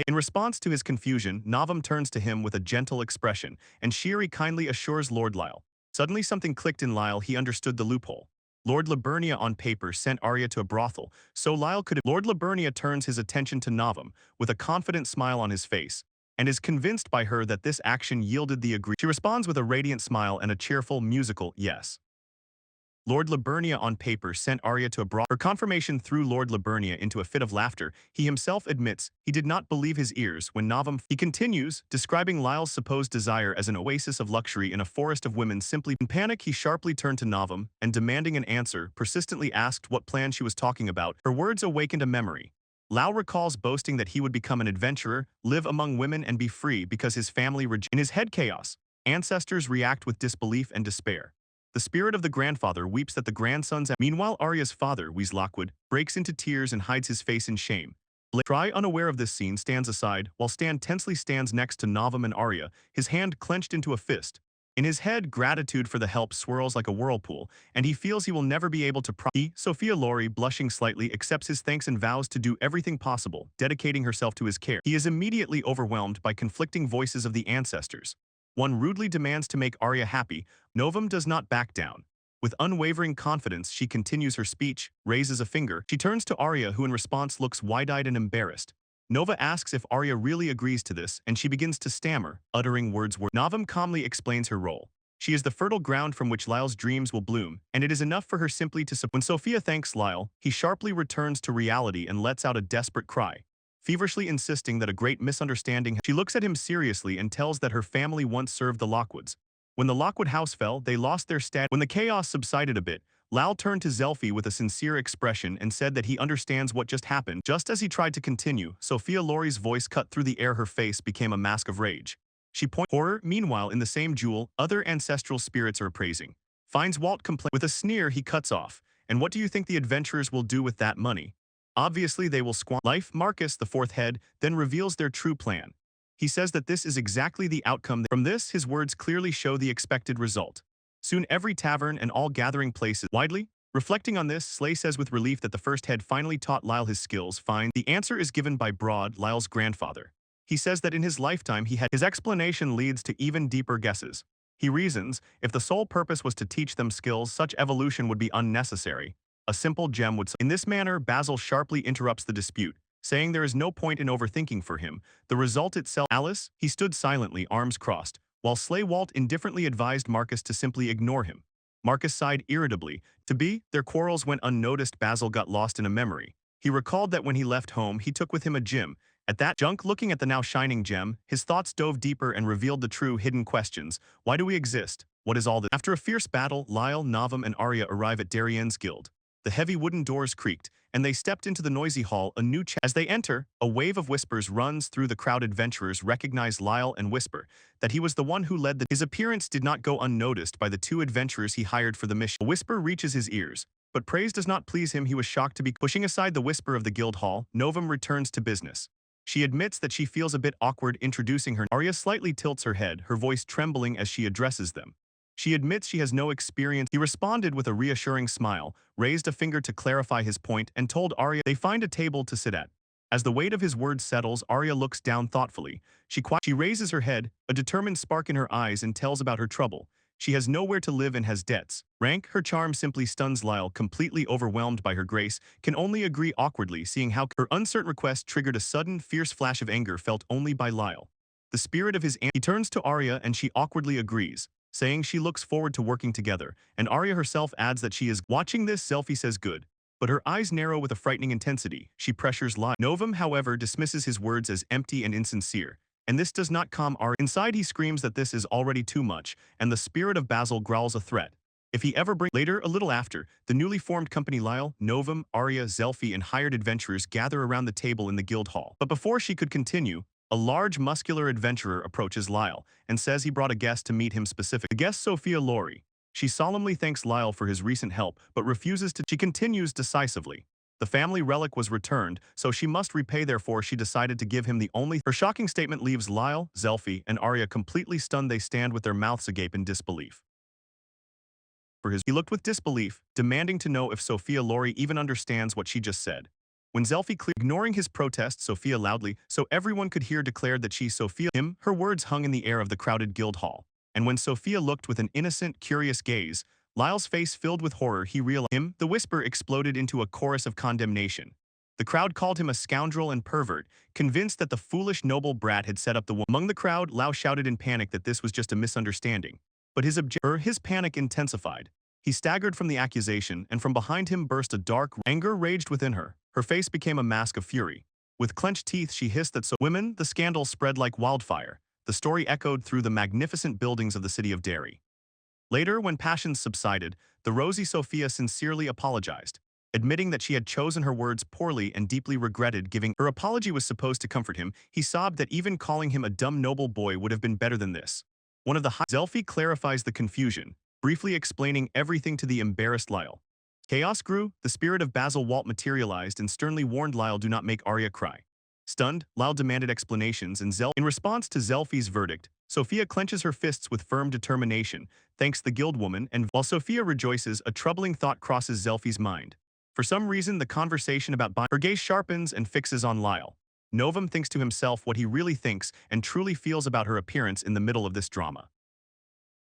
In response to his confusion, Navam turns to him with a gentle expression, and Shiri kindly assures Lord Lyle. Suddenly something clicked in Lyle. He understood the loophole. Lord Liburnia on paper sent Arya to a brothel, so Lyle could have. Lord Liburnia turns his attention to Navam, with a confident smile on his face, and is convinced by her that this action yielded the agreement. She responds with a radiant smile and a cheerful, musical yes. Lord Liburnia on paper sent Arya to a brothel. Her confirmation threw Lord Liburnia into a fit of laughter. He himself admits he did not believe his ears when Navam. He continues, describing Lyle's supposed desire as an oasis of luxury in a forest of women. Simply in panic, he sharply turned to Navam and, demanding an answer, persistently asked what plan she was talking about. Her words awakened a memory. Lau recalls boasting that he would become an adventurer, live among women and be free because his family in his head chaos. Ancestors react with disbelief and despair. The spirit of the grandfather weeps that the grandson's. Meanwhile, Arya's father, Lockwood, breaks into tears and hides his face in shame. Try, unaware of this scene, stands aside, while Stan tensely stands next to Navam and Arya, his hand clenched into a fist. In his head, gratitude for the help swirls like a whirlpool, and he feels he will never be able to Sophia Laurie, blushing slightly, accepts his thanks and vows to do everything possible, dedicating herself to his care. He is immediately overwhelmed by conflicting voices of the ancestors. One rudely demands to make Arya happy. Novam does not back down. With unwavering confidence, she continues her speech, raises a finger. She turns to Arya, who in response looks wide-eyed and embarrassed. Nova asks if Arya really agrees to this, and she begins to stammer, uttering words. Navam calmly explains her role. She is the fertile ground from which Lyle's dreams will bloom, and it is enough for her simply to support. When Sophia thanks Lyle, he sharply returns to reality and lets out a desperate cry, feverishly insisting that a great misunderstanding. She looks at him seriously and tells that her family once served the Lockwoods. When the Lockwood house fell, they lost their status. When the chaos subsided a bit, Lal turned to Zelfi with a sincere expression and said that he understands what just happened. Just as he tried to continue, Sophia Laurie's voice cut through the air. Her face became a mask of rage. She pointed. Horror. Meanwhile, in the same jewel, other ancestral spirits are appraising. Finds Walt complain. With a sneer, he cuts off. And what do you think the adventurers will do with that money? Obviously, they will squander life. Marcus, the fourth head, then reveals their true plan. He says that this is exactly the outcome. From this, his words clearly show the expected result. Soon every tavern and all gathering places widely. Reflecting on this, Slay says with relief that the first head finally taught Lyle his skills. Fine. The answer is given by Broad, Lyle's grandfather. He says that in his lifetime he had. His explanation leads to even deeper guesses. He reasons, if the sole purpose was to teach them skills, such evolution would be unnecessary. A simple gem would. In this manner, Basil sharply interrupts the dispute, saying there is no point in overthinking for him. The result itself. Alice, he stood silently, arms crossed, while Slay Walt indifferently advised Marcus to simply ignore him. Marcus sighed irritably. Their quarrels went unnoticed. Basil got lost in a memory. He recalled that when he left home, he took with him a gem. At that junk, looking at the now shining gem, his thoughts dove deeper and revealed the true hidden questions. Why do we exist? What is all this? After a fierce battle, Lyle, Navam, and Arya arrive at Darienne's guild. The heavy wooden doors creaked, and they stepped into the noisy hall. As they enter, a wave of whispers runs through the crowd. Adventurers recognize Lyle and whisper that he was the one who led the. His appearance did not go unnoticed by the two adventurers he hired for the mission. A whisper reaches his ears, but praise does not please him. He was shocked to be pushing aside the whisper of the guild hall. Novum returns to business. She admits that she feels a bit awkward introducing her. Arya slightly tilts her head, her voice trembling as she addresses them. She admits she has no experience. He responded with a reassuring smile, raised a finger to clarify his point, and told Arya they find a table to sit at. As the weight of his words settles, Arya looks down thoughtfully. She raises her head, a determined spark in her eyes, and tells about her trouble. She has nowhere to live and has debts. Rank, her charm simply stuns Lyle, completely overwhelmed by her grace, can only agree awkwardly, seeing how her uncertain request triggered a sudden, fierce flash of anger felt only by Lyle. The spirit of his aunt. He turns to Arya and she awkwardly agrees, saying she looks forward to working together, and Arya herself adds that she is. Watching this, Selfie says good, but her eyes narrow with a frightening intensity. She pressures Lyle. Novum, however, dismisses his words as empty and insincere, and this does not calm Arya. Inside, he screams that this is already too much, and the spirit of Basil growls a threat. If he ever brings. Later, a little after, the newly formed company Lyle, Novum, Arya, Zelfi, and hired adventurers gather around the table in the guild hall. But before she could continue, A large, muscular adventurer approaches Lyle and says he brought a guest to meet him specific. The guest, Sophia Laurie. She solemnly thanks Lyle for his recent help, but refuses to. She continues decisively. The family relic was returned, so she must repay. Therefore, she decided to give him the only. Her shocking statement leaves Lyle, Zelfi, and Arya completely stunned. They stand with their mouths agape in disbelief. He looked with disbelief, demanding to know if Sophia Laurie even understands what she just said. When Zelfi ignoring his protest, Sophia loudly, so everyone could hear, declared that she Sophia him. Her words hung in the air of the crowded guild hall. And when Sophia looked with an innocent, curious gaze, Lyle's face filled with horror. He realized him. The whisper exploded into a chorus of condemnation. The crowd called him a scoundrel and pervert, convinced that the foolish noble brat had set up the woman. Among the crowd, Lau shouted in panic that this was just a misunderstanding. But his panic intensified. He staggered from the accusation, and from behind him burst a dark anger raged within her. Her face became a mask of fury. With clenched teeth, she hissed that women, the scandal spread like wildfire. The story echoed through the magnificent buildings of the city of Derry. Later, when passions subsided, the rosy Sophia sincerely apologized, admitting that she had chosen her words poorly and deeply regretted giving. Her apology was supposed to comfort him. He sobbed that even calling him a dumb noble boy would have been better than this. One of the Zelfi clarifies the confusion, briefly explaining everything to the embarrassed Lyle. Chaos grew, the spirit of Basil Walt materialized and sternly warned Lyle, do not make Arya cry. Stunned, Lyle demanded explanations, and in response to Zelfi's verdict, Sophia clenches her fists with firm determination, thanks the guildwoman, and while Sophia rejoices, a troubling thought crosses Zelfi's mind. For some reason, the conversation about her gaze sharpens and fixes on Lyle. Novum thinks to himself what he really thinks and truly feels about her appearance in the middle of this drama.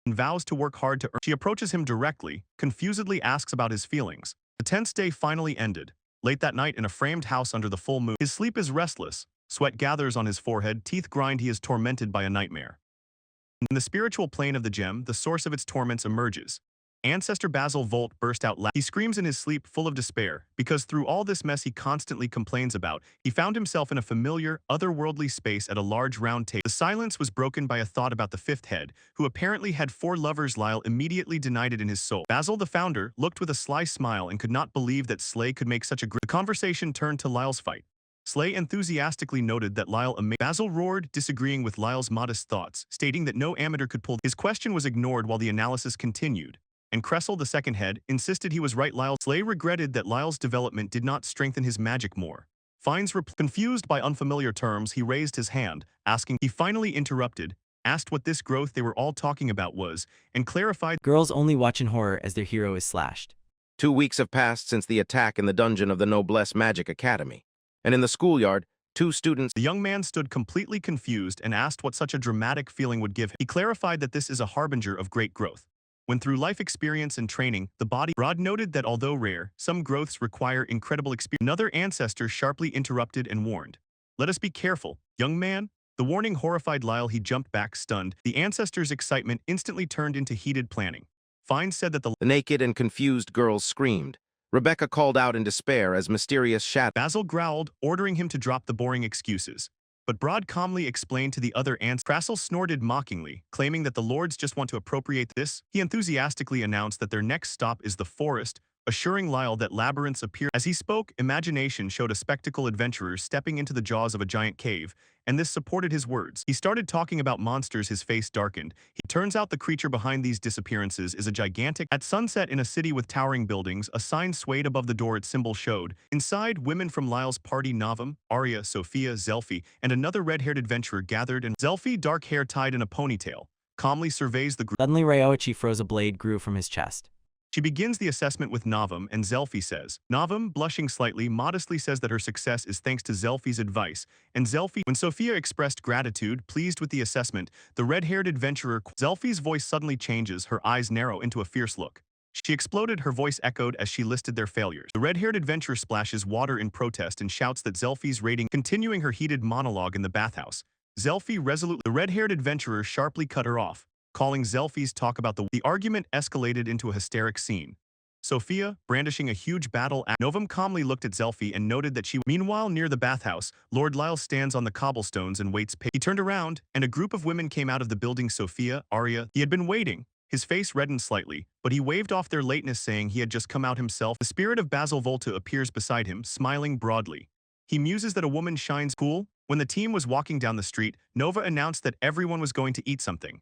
And vows to work hard to earn. She approaches him directly, confusedly asks about his feelings. The tense day finally ended. Late that night in a framed house under the full moon, his sleep is restless, sweat gathers on his forehead, teeth grind, he is tormented by a nightmare. In the spiritual plane of the gem, the source of its torments emerges. Ancestor Basil Volt burst out laughing. He screams in his sleep, full of despair, because through all this mess he constantly complains about, he found himself in a familiar, otherworldly space at a large round table. The silence was broken by a thought about the fifth head, who apparently had 4 lovers. Lyle immediately denied it in his soul. Basil, the founder, looked with a sly smile and could not believe that Slay could make such a The conversation turned to Lyle's fight. Slay enthusiastically noted that Lyle Basil roared, disagreeing with Lyle's modest thoughts, stating that no amateur could pull. His question was ignored while the analysis continued. And Cressel, the second head, insisted he was right. Slay regretted that Lyle's development did not strengthen his magic more. Fines confused by unfamiliar terms, he raised his hand, asking. He finally interrupted, asked what this growth they were all talking about was, and clarified. Girls only watch in horror as their hero is slashed. 2 weeks have passed since the attack in the dungeon of the Noblesse Magic Academy, and in the schoolyard, 2 students. The young man stood completely confused and asked what such a dramatic feeling would give him. He clarified that this is a harbinger of great growth. When through life experience and training, the body. Broad noted that although rare, some growths require incredible experience. Another ancestor sharply interrupted and warned. Let us be careful, young man. The warning horrified Lyle. He jumped back, stunned. The ancestor's excitement instantly turned into heated planning. Fine said that the naked and confused girls screamed. Rebecca called out in despair as mysterious shadows. Basil growled, ordering him to drop the boring excuses. But Broad calmly explained to the other ants. Cressel snorted mockingly, claiming that the lords just want to appropriate this. He enthusiastically announced that their next stop is the forest, assuring Lyle that labyrinths appear. As he spoke, imagination showed a spectacle adventurers stepping into the jaws of a giant cave, and this supported his words. He started talking about monsters. His face darkened. Turns out the creature behind these disappearances is a gigantic. At sunset in a city with towering buildings, a sign swayed above the door. Its symbol showed. Inside, women from Lyle's party, Novum, Arya, Sophia, Zelfi, and another red-haired adventurer gathered, and Zelfi, dark hair tied in a ponytail, calmly surveys the group. Suddenly Ryoichi froze. A blade grew from his chest. She begins the assessment with Novum, and Zelfi says. Novum, blushing slightly, modestly says that her success is thanks to Zelfi's advice, and Zelfi. When Sophia expressed gratitude, pleased with the assessment, the red-haired adventurer. Zelfi's voice suddenly changes, her eyes narrow into a fierce look. She exploded, her voice echoed as she listed their failures. The red-haired adventurer splashes water in protest and shouts that Zelfi's rating. Continuing her heated monologue in the bathhouse, Zelfi resolutely. The red-haired adventurer sharply cut her off, calling Zelfi's talk about the argument escalated into a hysteric scene. Sophia, brandishing a huge battle axe. Novum calmly looked at Zelfi and noted that she. Meanwhile, near the bathhouse, Lord Lyle stands on the cobblestones and waits. He turned around, and a group of women came out of the building. Sophia, Arya. He had been waiting. His face reddened slightly, but he waved off their lateness, saying he had just come out himself. The spirit of Basil Volta appears beside him, smiling broadly. He muses that a woman shines cool, When the team was walking down the street, Nova announced that everyone was going to eat something.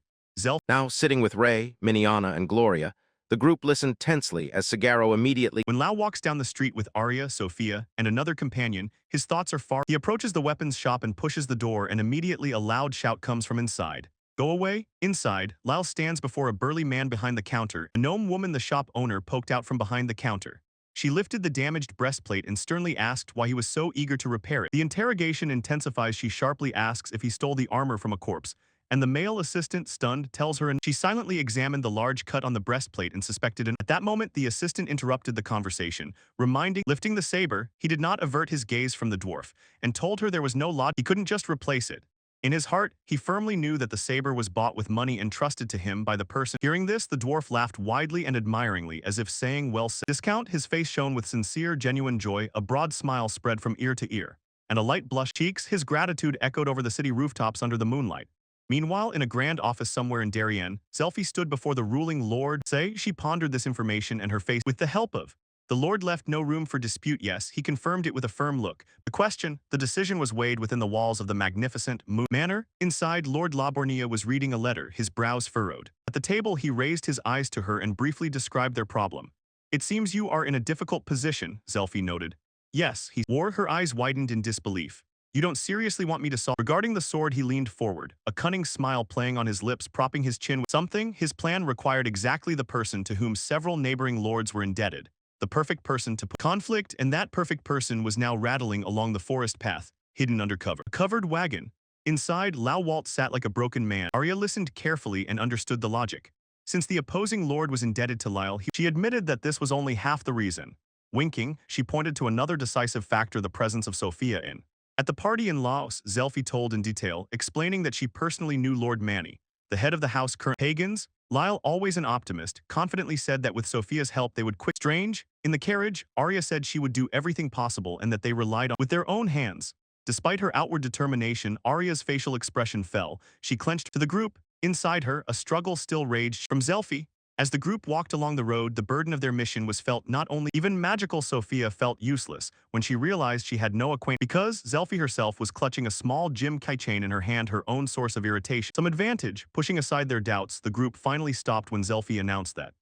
Now sitting with Ray, Miniana, and Gloria, the group listened tensely as Sagaro immediately. When Lau walks down the street with Arya, Sophia, and another companion, his thoughts are far. He approaches the weapons shop and pushes the door, and immediately a loud shout comes from inside. Go away. Inside, Lau stands before a burly man behind the counter. A gnome woman, the shop owner, poked out from behind the counter. She lifted the damaged breastplate and sternly asked why he was so eager to repair it. The interrogation intensifies. She sharply asks if he stole the armor from a corpse, and the male assistant, stunned, tells her, and she silently examined the large cut on the breastplate and suspected an. At that moment, the assistant interrupted the conversation, lifting the saber, he did not avert his gaze from the dwarf, and told her there was no logic. He couldn't just replace it. In his heart, he firmly knew that the saber was bought with money entrusted to him by the person. Hearing this, the dwarf laughed widely and admiringly, as if saying, well said. Discount, his face shone with sincere, genuine joy, a broad smile spread from ear to ear, and a light blush cheeks. His gratitude echoed over the city rooftops under the moonlight. Meanwhile, in a grand office somewhere in Darien, Zelfi stood before the ruling lord. She pondered this information and her face. With the help of the lord left no room for dispute. Yes, he confirmed it with a firm look. The decision was weighed within the walls of the magnificent manor. Inside, Lord Labornia was reading a letter, his brows furrowed. At the table, he raised his eyes to her and briefly described their problem. It seems you are in a difficult position, Zelfi noted. Yes, he wore. Her eyes widened in disbelief. You don't seriously want me to solve? Regarding the sword, he leaned forward, a cunning smile playing on his lips, propping his chin with something. His plan required exactly the person to whom several neighboring lords were indebted. The perfect person to put conflict, and that perfect person was now rattling along the forest path, hidden under cover. A covered wagon. Inside, Lau Walt sat like a broken man. Arya listened carefully and understood the logic. Since the opposing lord was indebted to Lyle, she admitted that this was only half the reason. Winking, she pointed to another decisive factor, the presence of Sophia in. At the party in Laos, Zelfi told in detail, explaining that she personally knew Lord Manny, the head of the house current pagans. Lyle, always an optimist, confidently said that with Sophia's help they would quit. Strange. In the carriage, Arya said she would do everything possible and that they relied on with their own hands. Despite her outward determination, Arya's facial expression fell. She clenched. To the group, inside her, a struggle still raged. From Zelfi, as the group walked along the road, the burden of their mission was felt. Not only even magical Sophia felt useless when she realized she had no acquaintance. Because Zelfi herself was clutching a small gem keychain in her hand, her own source of irritation. Some advantage, pushing aside their doubts, the group finally stopped when Zelfi announced that.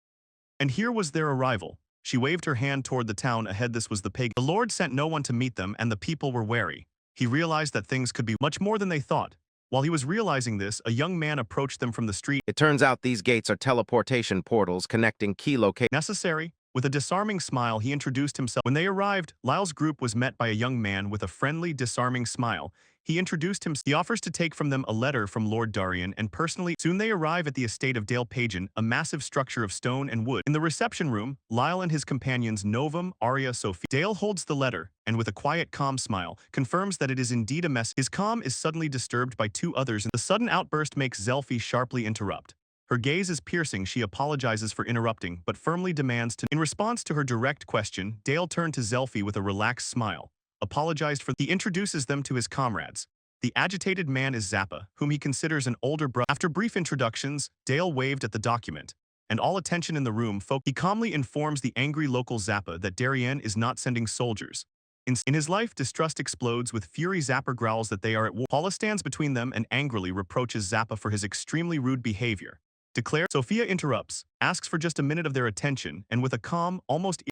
And here was their arrival. She waved her hand toward the town ahead. This was the pagan. The Lord sent no one to meet them, and the people were wary. He realized that things could be much more than they thought. While he was realizing this, a young man approached them from the street. It turns out these gates are teleportation portals connecting key locations. Necessary. With a disarming smile, he introduced himself. When they arrived, Lyle's group was met by a young man with a friendly, disarming smile. He introduced himself. He offers to take from them a letter from Lord Darien and personally. Soon they arrive at the estate of Dale Pagan, a massive structure of stone and wood. In the reception room, Lyle and his companions Novum, Arya, Sophie. Dale holds the letter, and with a quiet, calm smile, confirms that it is indeed a message. His calm is suddenly disturbed by two others, and the sudden outburst makes Zelfi sharply interrupt. Her gaze is piercing. She apologizes for interrupting, but firmly demands to. In response to her direct question, Dale turned to Zelfi with a relaxed smile. Apologized for. He introduces them to his comrades. The agitated man is Zappa, whom he considers an older brother. After brief introductions, Dale waved at the document, and all attention in the room focused. He calmly informs the angry local Zappa that Darien is not sending soldiers. In his life, distrust explodes. With fury, Zappa growls that they are at war. Paula stands between them and angrily reproaches Zappa for his extremely rude behavior. Sophia interrupts, asks for just a minute of their attention, and with a calm,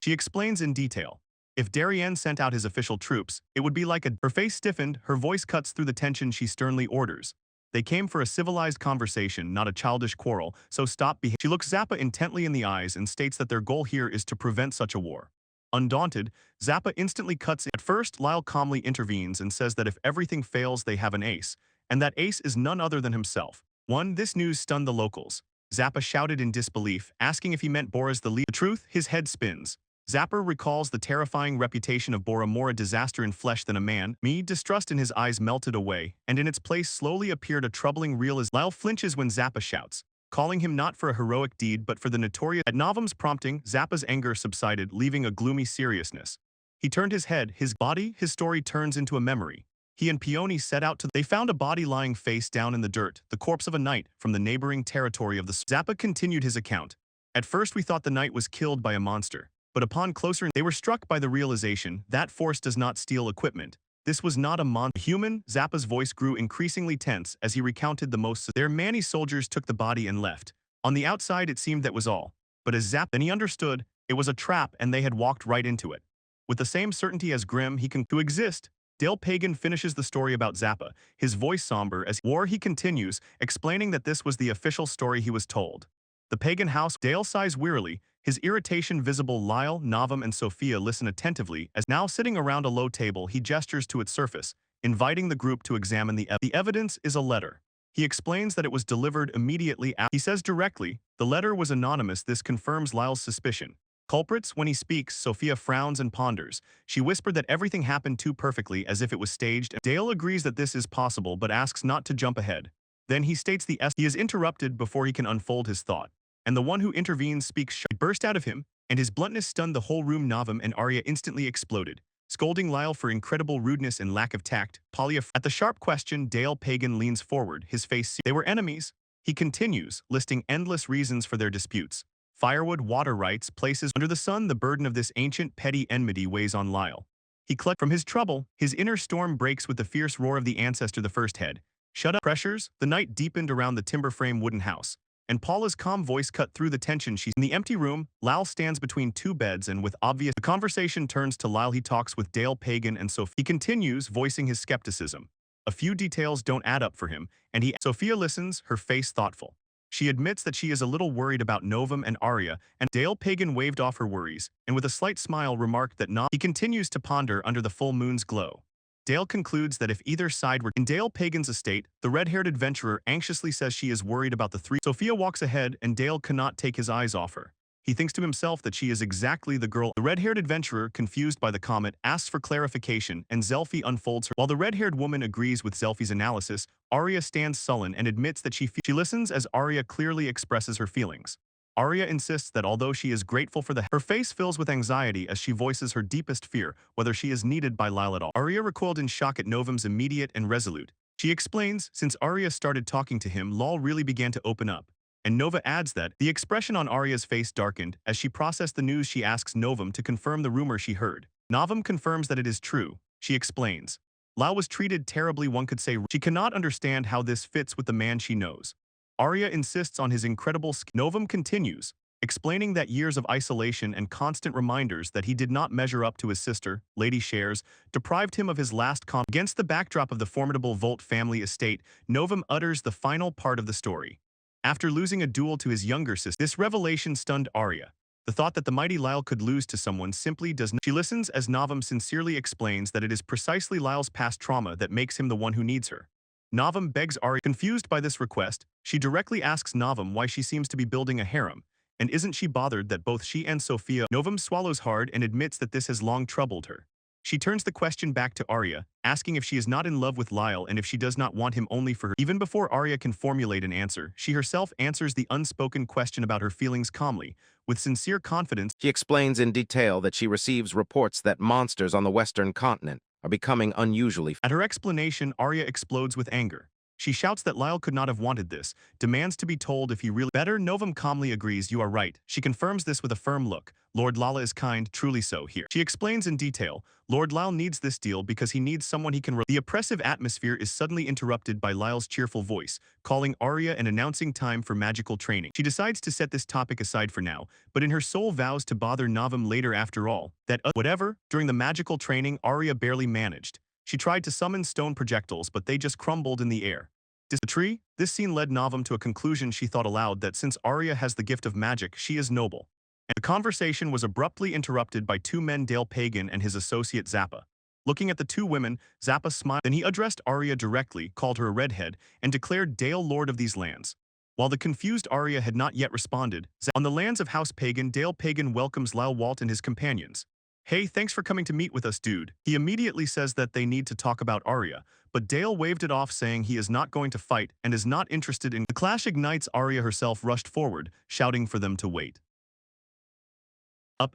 she explains in detail. If Darien sent out his official troops, it would be like a. Her face stiffened, her voice cuts through the tension. She sternly orders. They came for a civilized conversation, not a childish quarrel, so stop behaving. She looks Zappa intently in the eyes and states that their goal here is to prevent such a war. Undaunted, Zappa instantly cuts in. At first, Lyle calmly intervenes and says that if everything fails, they have an ace, and that ace is none other than himself. This news stunned the locals. Zappa shouted in disbelief, asking if he meant Bora's the leader. The truth, his head spins. Zappa recalls the terrifying reputation of Bora, more a disaster in flesh than a man. Distrust in his eyes melted away, and in its place slowly appeared a troubling realization. Lyle flinches when Zappa shouts, calling him not for a heroic deed but for the notorious. At Novum's prompting, Zappa's anger subsided, leaving a gloomy seriousness. He turned his head, his body, his story turns into a memory. He and Peony set out to. They found a body lying face down in the dirt, the corpse of a knight from the neighboring territory of the. Zappa continued his account. At first we thought the knight was killed by a monster, but upon closer they were struck by the realization that force does not steal equipment. This was not a human. Zappa's voice grew increasingly tense as he recounted the most. Their Manny soldiers took the body and left. On the outside, it seemed that was all. But as then he understood, it was a trap and they had walked right into it. With the same certainty as Grimm, he can to exist. Dale Pagan finishes the story about Zappa, his voice somber as he continues, explaining that this was the official story he was told. The pagan house. Dale sighs wearily, his irritation visible. Lyle, Navam, and Sophia listen attentively as now sitting around a low table he gestures to its surface, inviting the group to examine the evidence is a letter. He explains that it was delivered immediately after. He says directly, the letter was anonymous. This confirms Lyle's suspicion. Culprits. When he speaks, Sophia frowns and ponders. She whispered that everything happened too perfectly as if it was staged. Dale agrees that this is possible but asks not to jump ahead. Then he states he is interrupted before he can unfold his thought. And the one who intervenes speaks burst out of him, and his bluntness stunned the whole room. Navam and Arya instantly exploded, scolding Lyle for incredible rudeness and lack of tact. At the sharp question, Dale Pagan leans forward, his face. They were enemies. He continues, listing endless reasons for their disputes. Firewood, water rights, places under the sun. The burden of this ancient petty enmity weighs on Lyle. He clutched from his trouble. His inner storm breaks with the fierce roar of the ancestor. The first head. Shut up. Pressures. The night deepened around the timber frame wooden house, and Paula's calm voice cut through the tension. She's in the empty room. Lyle stands between two beds and with obvious. The conversation turns to Lyle. He talks with Dale Pagan and Sophia. He continues, voicing his skepticism. A few details don't add up for him, and Sophia listens, her face thoughtful. She admits that she is a little worried about Novum and Arya, and Dale Pagan waved off her worries, and with a slight smile remarked that he continues to ponder under the full moon's glow. Dale concludes that if either side were in Dale Pagan's estate, the red-haired adventurer anxiously says she is worried about the three. Sophia walks ahead, and Dale cannot take his eyes off her. He thinks to himself that she is exactly the girl. The red-haired adventurer, confused by the comment, asks for clarification, and Zelfi unfolds her. While the red-haired woman agrees with Zelfi's analysis, Arya stands sullen and admits that she listens as Arya clearly expresses her feelings. Arya insists that although she is grateful for her face fills with anxiety as she voices her deepest fear, whether she is needed by Lyle at all. Arya recoiled in shock at Novum's immediate and resolute. She explains, since Arya started talking to him, Lal really began to open up. And Nova adds that the expression on Arya's face darkened. As she processed the news, she asks Novum to confirm the rumor she heard. Novum confirms that it is true. She explains. Lal was treated terribly, one could say. She cannot understand how this fits with the man she knows. Arya insists on his incredible skill. Novum continues, explaining that years of isolation and constant reminders that he did not measure up to his sister, Lady Shares, deprived him of his last Against the backdrop of the formidable Volt family estate, Novum utters the final part of the story. After losing a duel to his younger sister, this revelation stunned Arya. The thought that the mighty Lyle could lose to someone simply does not. She listens as Novum sincerely explains that it is precisely Lyle's past trauma that makes him the one who needs her. Novum begs Arya. Confused by this request, she directly asks Novum why she seems to be building a harem, and isn't she bothered that both she and Sophia. Novum swallows hard and admits that this has long troubled her. She turns the question back to Arya, asking if she is not in love with Lyle and if she does not want him only for her. Even before Arya can formulate an answer, she herself answers the unspoken question about her feelings calmly, with sincere confidence. She explains in detail that she receives reports that monsters on the Western continent are becoming unusually. At her explanation, Arya explodes with anger. She shouts that Lyle could not have wanted this, demands to be told if he really better. Novum calmly agrees, you are right. She confirms this with a firm look. Lord Lala is kind, truly so here. She explains in detail, Lord Lyle needs this deal because he needs someone he can. The oppressive atmosphere is suddenly interrupted by Lyle's cheerful voice, calling Arya and announcing time for magical training. She decides to set this topic aside for now, but in her soul vows to bother Novum later after all. Whatever, during the magical training, Arya barely managed. She tried to summon stone projectiles, but they just crumbled in the air. The tree? This scene led Novum to a conclusion. She thought aloud that since Arya has the gift of magic, she is noble. And the conversation was abruptly interrupted by two men, Dale Pagan and his associate Zappa. Looking at the two women, Zappa smiled. Then he addressed Arya directly, called her a redhead, and declared Dale lord of these lands. While the confused Arya had not yet responded, on the lands of House Pagan, Dale Pagan welcomes Lyle Walt and his companions. Hey, thanks for coming to meet with us, dude. He immediately says that they need to talk about Arya, but Dale waved it off, saying he is not going to fight and is not interested in. The clash ignites. Arya herself rushed forward, shouting for them to wait.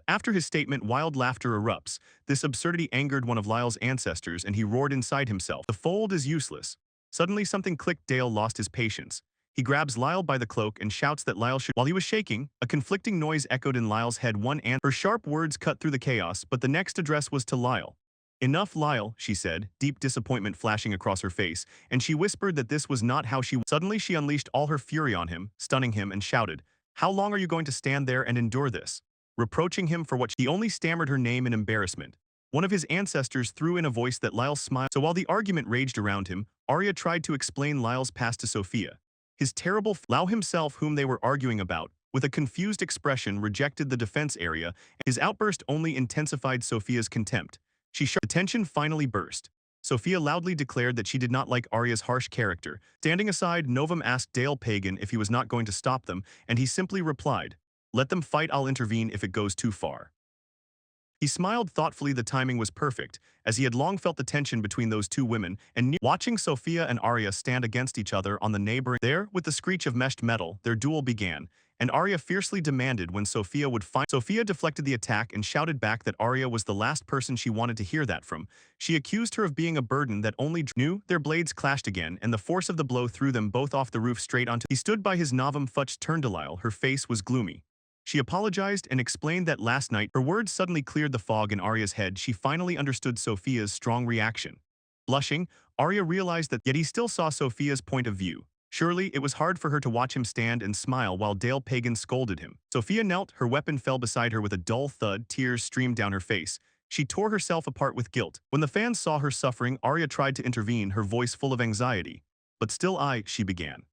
After his statement, wild laughter erupts. This absurdity angered one of Lyle's ancestors, and he roared inside himself. The fold is useless. Suddenly something clicked. Dale lost his patience. He grabs Lyle by the cloak and shouts that Lyle should. While he was shaking, a conflicting noise echoed in Lyle's head. Her sharp words cut through the chaos, but the next address was to Lyle. Enough, Lyle, she said, deep disappointment flashing across her face, and she whispered that this was not how she... Suddenly she unleashed all her fury on him, stunning him, and shouted, "How long are you going to stand there and endure this?" Reproaching him for what he only stammered her name in embarrassment. One of his ancestors threw in a voice that Lyle smiled. So while the argument raged around him, Arya tried to explain Lyle's past to Sophia. His terrible... Lau himself, whom they were arguing about, with a confused expression rejected the defense area, and his outburst only intensified Sophia's contempt. The tension finally burst. Sophia loudly declared that she did not like Arya's harsh character. Standing aside, Novum asked Dale Pagan if he was not going to stop them, and he simply replied, "Let them fight, I'll intervene if it goes too far." He smiled thoughtfully. The timing was perfect, as he had long felt the tension between those two women, and watching Sophia and Arya stand against each other on the neighboring... There, with the screech of meshed metal, their duel began, and Arya fiercely demanded when Sophia would fight. Sophia deflected the attack and shouted back that Arya was the last person she wanted to hear that from. She accused her of being a burden that only knew. Their blades clashed again, and the force of the blow threw them both off the roof straight onto... He stood by his Novum Futch turned to Lyle. Her face was gloomy. She apologized and explained that last night her words suddenly cleared the fog in Arya's head. She finally understood Sophia's strong reaction. Blushing, Arya realized that yet he still saw Sophia's point of view. Surely, it was hard for her to watch him stand and smile while Dale Pagan scolded him. Sophia knelt, her weapon fell beside her with a dull thud, tears streamed down her face. She tore herself apart with guilt. When the fans saw her suffering, Arya tried to intervene, her voice full of anxiety. "But still she began."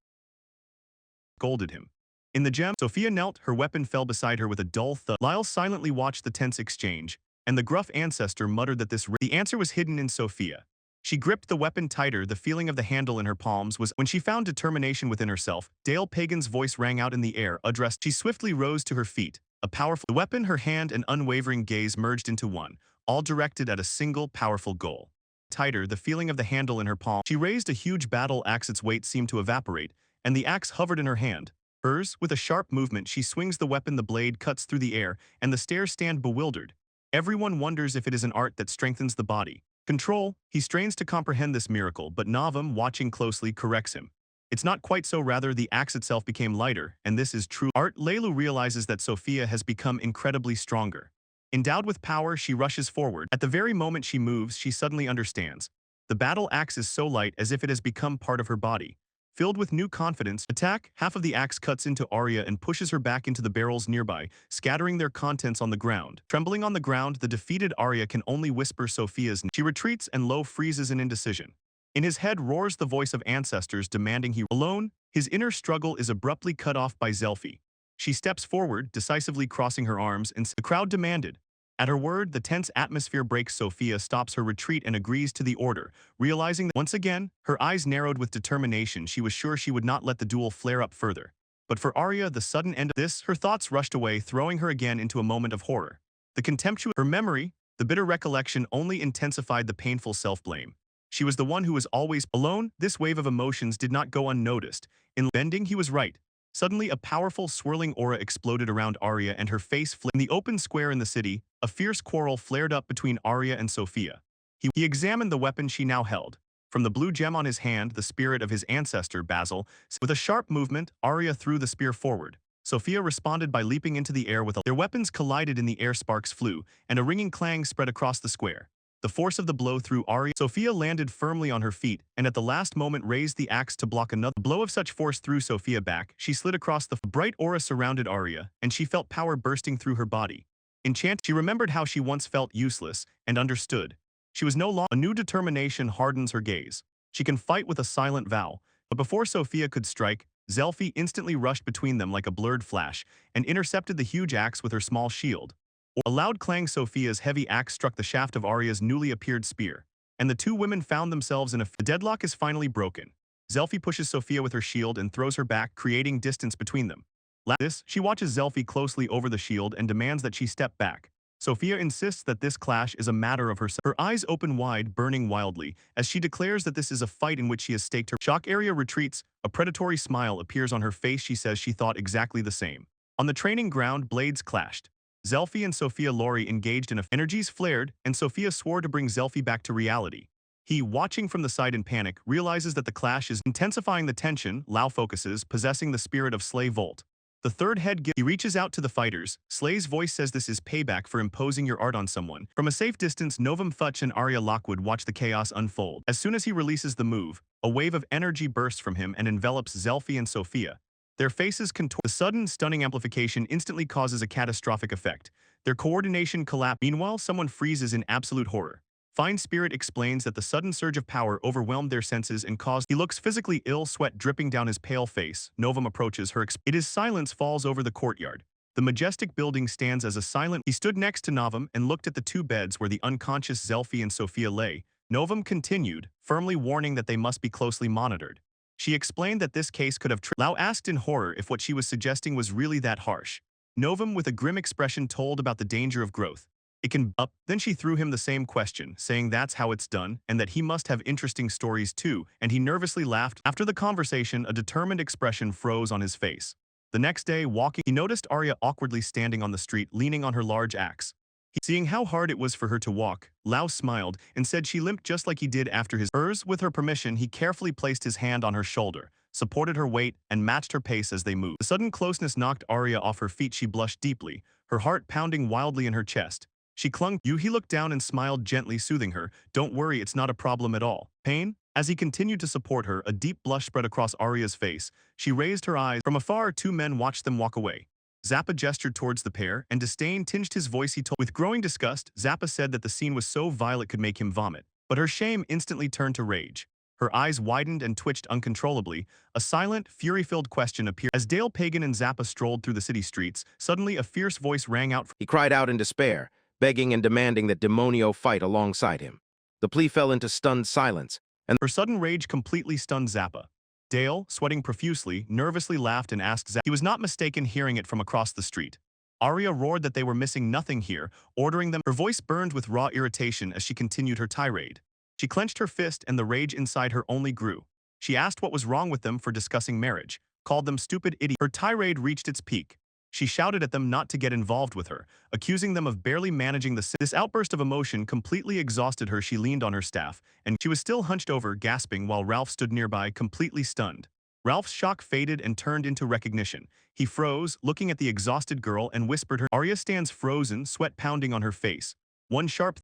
Scolded him. In the gem, Sophia knelt, her weapon fell beside her with a dull thud. Lyle silently watched the tense exchange, and the gruff ancestor muttered that the answer was hidden in Sophia. She gripped the weapon tighter, the feeling of the handle in her palms was... When she found determination within herself, Dale Pagan's voice rang out in the air, addressed... She swiftly rose to her feet, a powerful... The weapon, her hand, and unwavering gaze merged into one, all directed at a single powerful goal. Tighter, the feeling of the handle in her palm. She raised a huge battle axe, its weight seemed to evaporate, and the axe hovered in her hand. Hers, with a sharp movement, she swings the weapon, the blade cuts through the air, and the stairs stand bewildered. Everyone wonders if it is an art that strengthens the body. Control, he strains to comprehend this miracle, but Novum, watching closely, corrects him. It's not quite so, rather the axe itself became lighter, and this is true art. Leilu realizes that Sophia has become incredibly stronger. Endowed with power, she rushes forward. At the very moment she moves, she suddenly understands. The battle axe is so light as if it has become part of her body. Filled with new confidence, attack, half of the axe cuts into Arya and pushes her back into the barrels nearby, scattering their contents on the ground. Trembling on the ground, the defeated Arya can only whisper Sophia's name. She retreats and Lo freezes in indecision. In his head roars the voice of ancestors demanding he... Alone, his inner struggle is abruptly cut off by Zelfi. She steps forward, decisively crossing her arms, and the crowd demanded. At her word, the tense atmosphere breaks. Sophia stops her retreat and agrees to the order, realizing that once again, her eyes narrowed with determination. She was sure she would not let the duel flare up further. But for Arya, the sudden end of this, her thoughts rushed away, throwing her again into a moment of horror. The contemptuous... Her memory, the bitter recollection only intensified the painful self-blame. She was the one who was always alone. This wave of emotions did not go unnoticed. In bending, he was right. Suddenly, a powerful, swirling aura exploded around Arya and her face flipped. In the open square in the city, a fierce quarrel flared up between Arya and Sophia. He examined the weapon she now held. From the blue gem on his hand, the spirit of his ancestor, Basil. With a sharp movement, Arya threw the spear forward. Sophia responded by leaping into the air with a... Their weapons collided in the air, sparks flew, and a ringing clang spread across the square. The force of the blow threw Arya. Sophia landed firmly on her feet, and at the last moment raised the axe to block another. The blow of such force threw Sophia back. She slid across the... Bright aura surrounded Arya, and she felt power bursting through her body. Enchanted, she remembered how she once felt useless, and understood. She was no longer... A new determination hardens her gaze. She can fight with a silent vow. But before Sophia could strike, Zelfi instantly rushed between them like a blurred flash, and intercepted the huge axe with her small shield. A loud clang, Sophia's heavy axe struck the shaft of Arya's newly appeared spear, and the two women found themselves in a... The deadlock is finally broken. Zelfi pushes Sophia with her shield and throws her back, creating distance between them. This, she watches Zelfi closely over the shield and demands that she step back. Sophia insists that this clash is a matter of herself. Her eyes open wide, burning wildly, as she declares that this is a fight in which she has staked her... Shock. Arya retreats, a predatory smile appears on her face. She says she thought exactly the same. On the training ground, blades clashed. Zelfi and Sophia Lori engaged in a... Energies flared, and Sophia swore to bring Zelfi back to reality. He, watching from the side in panic, realizes that the clash is intensifying the tension. Lau focuses, possessing the spirit of Slay Volt. The third head gives. He reaches out to the fighters. Slay's voice says this is payback for imposing your art on someone. From a safe distance, Novum Futch and Arya Lockwood watch the chaos unfold. As soon as he releases the move, a wave of energy bursts from him and envelops Zelfi and Sophia. Their faces contort. The sudden, stunning amplification instantly causes a catastrophic effect. Their coordination collapses. Meanwhile, someone freezes in absolute horror. Fine Spirit explains that the sudden surge of power overwhelmed their senses and caused. He looks physically ill, sweat dripping down his pale face. Novum approaches her. Silence falls over the courtyard. The majestic building stands as a silent. He stood next to Novum and looked at the two beds where the unconscious Zelfi and Sophia lay. Novum continued, firmly warning that they must be closely monitored. She explained that this case could have. Lau asked in horror if what she was suggesting was really that harsh. Novum, with a grim expression, told about the danger of growth. It can up. Then she threw him the same question, saying that's how it's done, and that he must have interesting stories too, and he nervously laughed. After the conversation, a determined expression froze on his face. The next day, walking, he noticed Arya awkwardly standing on the street, leaning on her large axe. Seeing how hard it was for her to walk, Lau smiled and said she limped just like he did after hers. With her permission, he carefully placed his hand on her shoulder, supported her weight, and matched her pace as they moved. The sudden closeness knocked Arya off her feet. She blushed deeply, her heart pounding wildly in her chest. She clung to you. He looked down and smiled gently, soothing her. Don't worry, it's not a problem at all. Pain? As he continued to support her, a deep blush spread across Arya's face. She raised her eyes. From afar, two men watched them walk away. Zappa gestured towards the pair, and disdain tinged his voice. With growing disgust, Zappa said that the scene was so vile it could make him vomit. But her shame instantly turned to rage. Her eyes widened and twitched uncontrollably. A silent, fury-filled question appeared. As Dale Pagan and Zappa strolled through the city streets, suddenly a fierce voice rang out. He cried out in despair, begging and demanding that Demonio fight alongside him. The plea fell into stunned silence, and her sudden rage completely stunned Zappa. Dale, sweating profusely, nervously laughed and asked Zappa. He was not mistaken hearing it from across the street. Arya roared that they were missing nothing here, ordering them. Her voice burned with raw irritation as she continued her tirade. She clenched her fist and the rage inside her only grew. She asked what was wrong with them for discussing marriage, called them stupid idiots. Her tirade reached its peak. She shouted at them not to get involved with her, accusing them of barely managing the. This outburst of emotion completely exhausted her. She leaned on her staff, and she was still hunched over, gasping, while Ralph stood nearby, completely stunned. Ralph's shock faded and turned into recognition. He froze, looking at the exhausted girl, and whispered her. Arya stands frozen, sweat pounding on her face.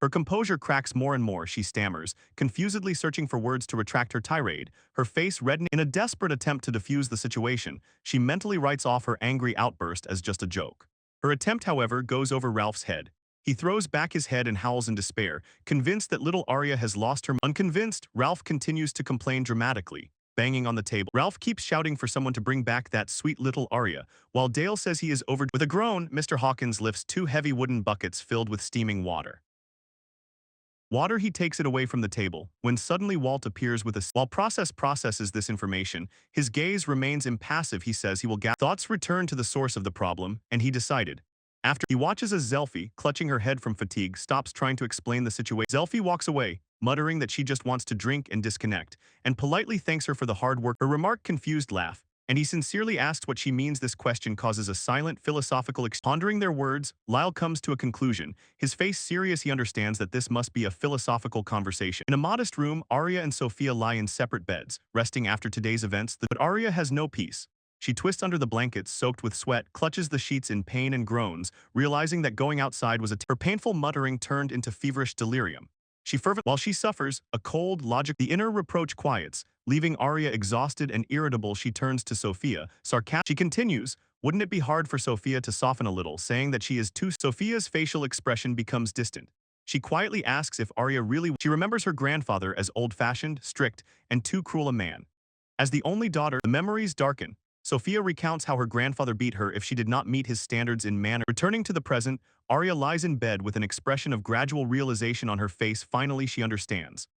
Her composure cracks more and more. She stammers, confusedly searching for words to retract her tirade, her face reddening. In a desperate attempt to defuse the situation, she mentally writes off her angry outburst as just a joke. Her attempt, however, goes over Ralph's head. He throws back his head and howls in despair, convinced that little Arya has lost her. Unconvinced, Ralph continues to complain dramatically, banging on the table. Ralph keeps shouting for someone to bring back that sweet little Arya, while Dale says he is over. With a groan, Mr. Hawkins lifts two heavy wooden buckets filled with steaming water. He takes it away from the table, when suddenly Walt appears with a. While processes this information, his gaze remains impassive. He says he will thoughts return to the source of the problem, and he decided. After he watches as Zelfi, clutching her head from fatigue, stops trying to explain the situation. Zelfi walks away, muttering that she just wants to drink and disconnect, and politely thanks her for the hard work. Her remark confused Laugh, and he sincerely asks what she means. This question causes a silent, philosophical pondering their words. Lyle comes to a conclusion. His face serious, he understands that this must be a philosophical conversation. In a modest room, Arya and Sophia lie in separate beds, resting after today's events. But Arya has no peace. She twists under the blankets, soaked with sweat, clutches the sheets in pain and groans, realizing that going outside was her painful muttering turned into feverish delirium. While she suffers, a cold, the inner reproach quiets, leaving Arya exhausted and irritable. She turns to Sophia, sarcastic. She continues, wouldn't it be hard for Sophia to soften a little, saying that she is too. Sophia's facial expression becomes distant. She quietly asks if Arya really. She remembers her grandfather as old-fashioned, strict, and too cruel a man. As the only daughter, the memories darken. Sophia recounts how her grandfather beat her if she did not meet his standards in manner. Returning to the present, Arya lies in bed with an expression of gradual realization on her face. Finally, she understands.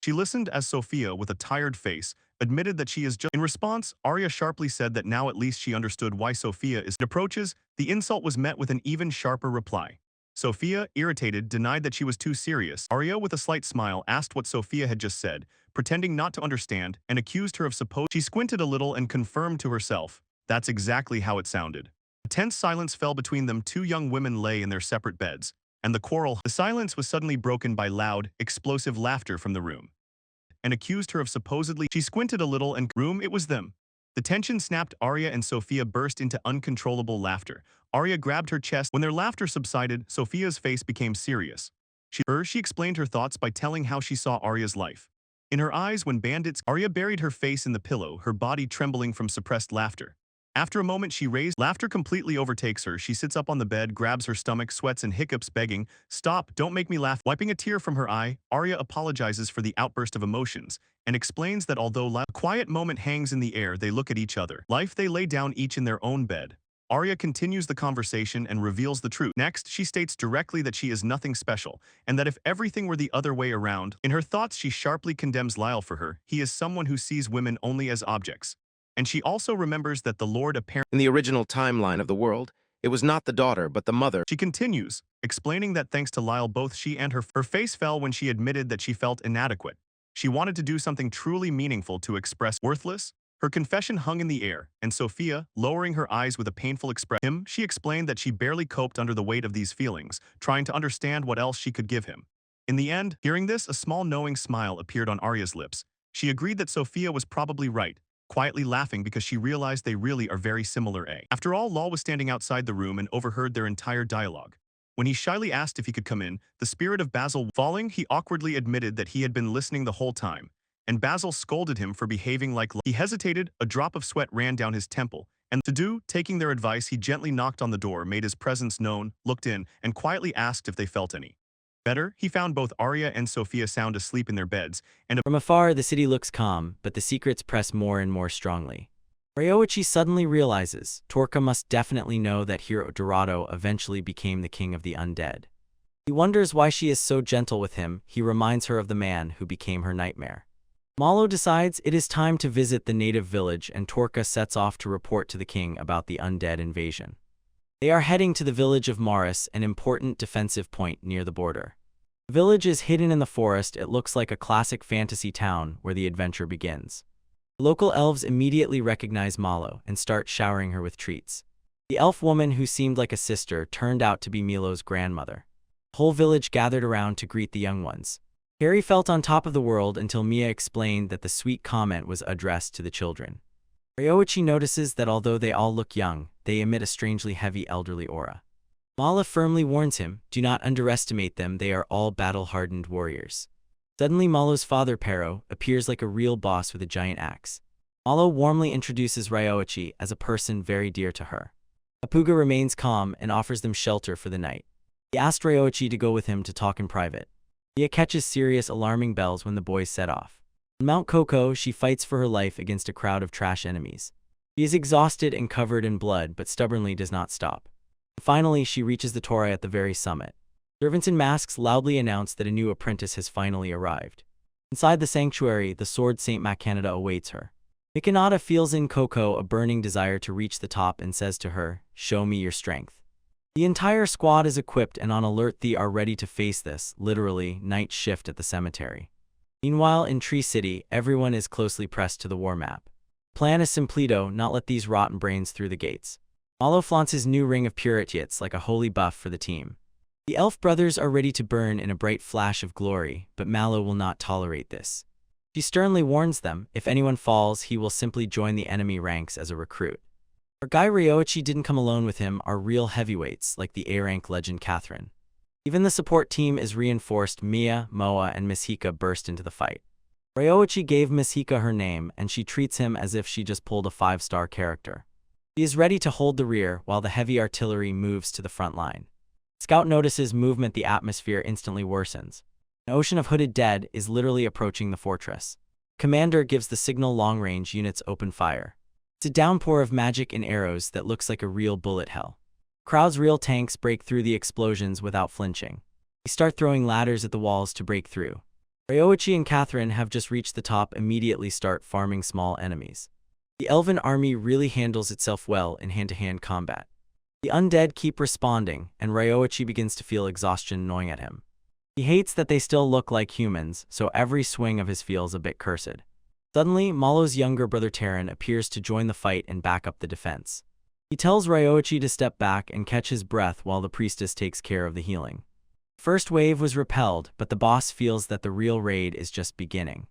She listened as Sophia, with a tired face, admitted that she is just. In response, Arya sharply said that now at least she understood why Sophia is. Approaches, the insult was met with an even sharper reply. Sophia, irritated, denied that she was too serious. Arya, with a slight smile, asked what Sophia had just said, pretending not to understand, and accused her of She squinted a little and confirmed to herself, that's exactly how it sounded. A tense silence fell between them. Two young women lay in their separate beds, and the silence was suddenly broken by loud, explosive laughter from the room. And accused her of supposedly. She squinted a little and room, it was them. The tension snapped. Arya and Sophia burst into uncontrollable laughter. Arya grabbed her chest. When their laughter subsided, Sophia's face became serious. She explained her thoughts by telling how she saw Arya's life. In her eyes when bandits, Arya buried her face in the pillow, her body trembling from suppressed laughter. After a moment she raised, laughter completely overtakes her. She sits up on the bed, grabs her stomach, sweats and hiccups, begging, "Stop, don't make me laugh." Wiping a tear from her eye, Arya apologizes for the outburst of emotions and explains that although a quiet moment hangs in the air, they look at each other. They lay down each in their own bed. Arya continues the conversation and reveals the truth. Next, she states directly that she is nothing special, and that if everything were the other way around, in her thoughts she sharply condemns Lyle for her. He is someone who sees women only as objects. And she also remembers that the Lord apparently In the original timeline of the world, it was not the daughter, but the mother. She continues, explaining that thanks to Lyle both she and her face fell when she admitted that she felt inadequate. She wanted to do something truly meaningful to express worthless. Her confession hung in the air, and Sophia, lowering her eyes with a painful expression, she explained that she barely coped under the weight of these feelings, trying to understand what else she could give him. In the end, hearing this, a small knowing smile appeared on Arya's lips. She agreed that Sophia was probably right, quietly laughing because she realized they really are very similar. After all, Lal was standing outside the room and overheard their entire dialogue. When he shyly asked if he could come in, the spirit of Basil falling, he awkwardly admitted that he had been listening the whole time, and Basil scolded him for behaving like he hesitated. A drop of sweat ran down his temple, and taking their advice, he gently knocked on the door, made his presence known, looked in, and quietly asked if they felt any better. He found both Arya and Sophia sound asleep in their beds, and From afar, the city looks calm, but the secrets press more and more strongly. Ryoichi suddenly realizes Torka must definitely know that Hiro Dorado eventually became the king of the undead. He wonders why she is so gentle with him. He reminds her of the man who became her nightmare. Malo decides it is time to visit the native village, and Torka sets off to report to the king about the undead invasion. They are heading to the village of Maris, an important defensive point near the border. The village is hidden in the forest. It looks like a classic fantasy town where the adventure begins. Local elves immediately recognize Malo and start showering her with treats. The elf woman who seemed like a sister turned out to be Milo's grandmother. The whole village gathered around to greet the young ones. Harry felt on top of the world until Mia explained that the sweet comment was addressed to the children. Ryoichi notices that although they all look young, they emit a strangely heavy elderly aura. Mala firmly warns him, do not underestimate them, they are all battle-hardened warriors. Suddenly Malo's father Pero appears like a real boss with a giant axe. Malo warmly introduces Ryoichi as a person very dear to her. Apuga remains calm and offers them shelter for the night. He asked Ryoichi to go with him to talk in private. Mia catches serious alarming bells when the boys set off. On Mount Koko, she fights for her life against a crowd of trash enemies. She is exhausted and covered in blood, but stubbornly does not stop. Finally, she reaches the torii at the very summit. Servants in masks loudly announce that a new apprentice has finally arrived. Inside the sanctuary, the sword Saint Makanada awaits her. Mikanada feels in Koko a burning desire to reach the top and says to her, "Show me your strength." The entire squad is equipped and on alert. They are ready to face this, literally, night shift at the cemetery. Meanwhile, in Tree City, everyone is closely pressed to the war map. Plan is simplito, not let these rotten brains through the gates. Malo flaunts his new ring of puritiates like a holy buff for the team. The elf brothers are ready to burn in a bright flash of glory, but Malo will not tolerate this. She sternly warns them, if anyone falls, he will simply join the enemy ranks as a recruit. Our guy Ryoichi didn't come alone with him, are real heavyweights like the A-rank legend Catherine. Even the support team is reinforced. Mia, Moa, and Miss Hika burst into the fight. Ryoichi gave Miss Hika her name, and she treats him as if she just pulled a 5-star character. He is ready to hold the rear while the heavy artillery moves to the front line. Scout notices movement. The atmosphere instantly worsens. An ocean of hooded dead is literally approaching the fortress. Commander gives the signal. Long-range units open fire. It's a downpour of magic and arrows that looks like a real bullet hell. Crowd's real tanks break through the explosions without flinching. They start throwing ladders at the walls to break through. Ryoichi and Catherine have just reached the top. Immediately start farming small enemies. The elven army really handles itself well in hand-to-hand combat. The undead keep responding, and Ryoichi begins to feel exhaustion gnawing at him. He hates that they still look like humans, so every swing of his feels a bit cursed. Suddenly, Malo's younger brother Terran appears to join the fight and back up the defense. He tells Ryoichi to step back and catch his breath while the priestess takes care of the healing. The first wave was repelled, but the boss feels that the real raid is just beginning.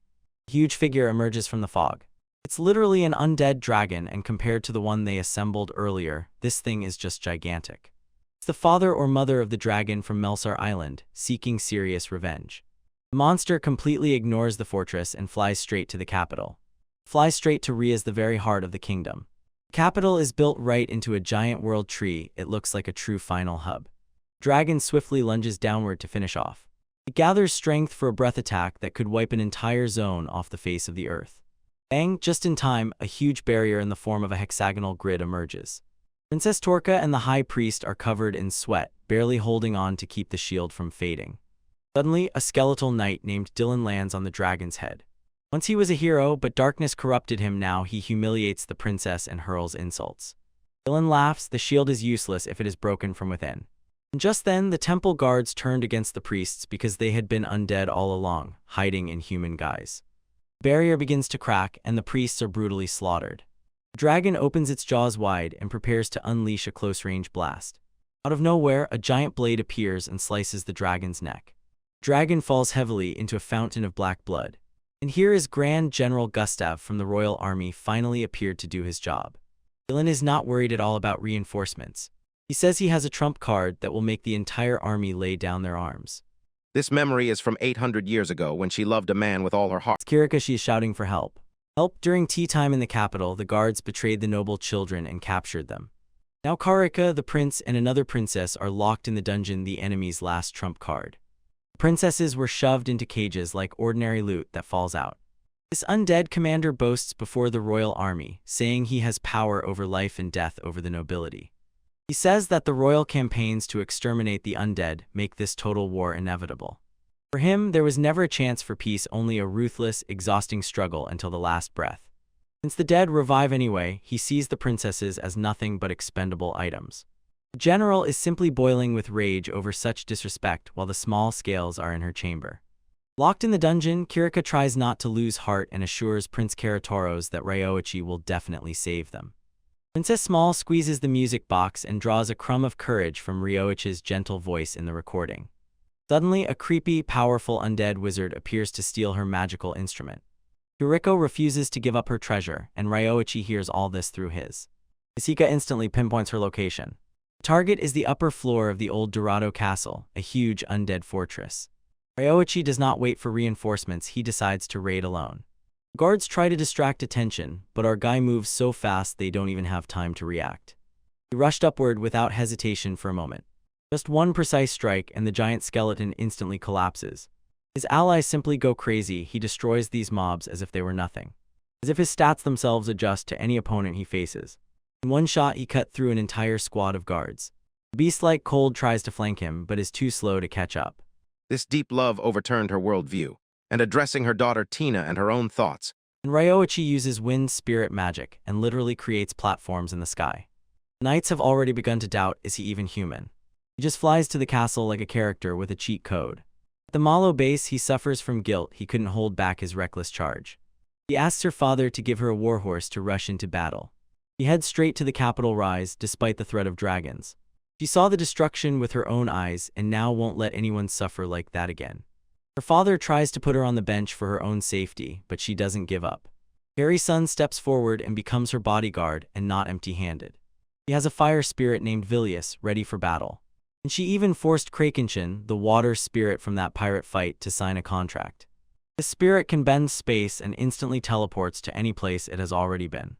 A huge figure emerges from the fog. It's literally an undead dragon, and compared to the one they assembled earlier, this thing is just gigantic. It's the father or mother of the dragon from Melsar Island, seeking serious revenge. The monster completely ignores the fortress and flies straight to the capital. Flies straight to Ria's, the very heart of the kingdom. The capital is built right into a giant world tree. It looks like a true final hub. The dragon swiftly lunges downward to finish off. It gathers strength for a breath attack that could wipe an entire zone off the face of the earth. Bang! Just in time, a huge barrier in the form of a hexagonal grid emerges. Princess Torka and the High Priest are covered in sweat, barely holding on to keep the shield from fading. Suddenly, a skeletal knight named Dylan lands on the dragon's head. Once he was a hero, but darkness corrupted him. Now he humiliates the princess and hurls insults. Dylan laughs. The shield is useless if it is broken from within. And just then, the temple guards turned against the priests because they had been undead all along, hiding in human guise. The barrier begins to crack, and the priests are brutally slaughtered. The dragon opens its jaws wide and prepares to unleash a close-range blast. Out of nowhere, a giant blade appears and slices the dragon's neck. The dragon falls heavily into a fountain of black blood. And here is Grand General Gustav from the royal army finally appeared to do his job. Dylan is not worried at all about reinforcements. He says he has a trump card that will make the entire army lay down their arms. This memory is from 800 years ago when she loved a man with all her heart. It's Kirika. She is shouting for help. Help! During tea time in the capital, the guards betrayed the noble children and captured them. Now Karika, the prince, and another princess are locked in the dungeon, the enemy's last trump card. Princesses were shoved into cages like ordinary loot that falls out. This undead commander boasts before the royal army, saying he has power over life and death over the nobility. He says that the royal campaigns to exterminate the undead make this total war inevitable. For him, there was never a chance for peace, only a ruthless, exhausting struggle until the last breath. Since the dead revive anyway, he sees the princesses as nothing but expendable items. The general is simply boiling with rage over such disrespect while the small scales are in her chamber. Locked in the dungeon, Kirika tries not to lose heart and assures Prince Karatoros that Ryoichi will definitely save them. Princess Small squeezes the music box and draws a crumb of courage from Ryoichi's gentle voice in the recording. Suddenly, a creepy, powerful undead wizard appears to steal her magical instrument. Kiriko refuses to give up her treasure, and Ryoichi hears all this through his. Isika instantly pinpoints her location. The target is the upper floor of the old Dorado Castle, a huge undead fortress. Ryoichi does not wait for reinforcements. He decides to raid alone. Guards try to distract attention, but our guy moves so fast they don't even have time to react. He rushed upward without hesitation for a moment. Just one precise strike and the giant skeleton instantly collapses. His allies simply go crazy. He destroys these mobs as if they were nothing. As if his stats themselves adjust to any opponent he faces. In one shot, he cut through an entire squad of guards. The beast-like Cold tries to flank him, but is too slow to catch up. This deep love overturned her worldview, and addressing her daughter Tina and her own thoughts. And Ryoichi uses wind spirit magic and literally creates platforms in the sky. The knights have already begun to doubt, is he even human? He just flies to the castle like a character with a cheat code. At the Malo base, he suffers from guilt. He couldn't hold back his reckless charge. He asks her father to give her a warhorse to rush into battle. He heads straight to the capital rise, despite the threat of dragons. She saw the destruction with her own eyes and now won't let anyone suffer like that again. Her father tries to put her on the bench for her own safety, but she doesn't give up. Harry's son steps forward and becomes her bodyguard, and not empty-handed. He has a fire spirit named Vilius, ready for battle. And she even forced Krakenshin, the water spirit from that pirate fight, to sign a contract. This spirit can bend space and instantly teleports to any place it has already been.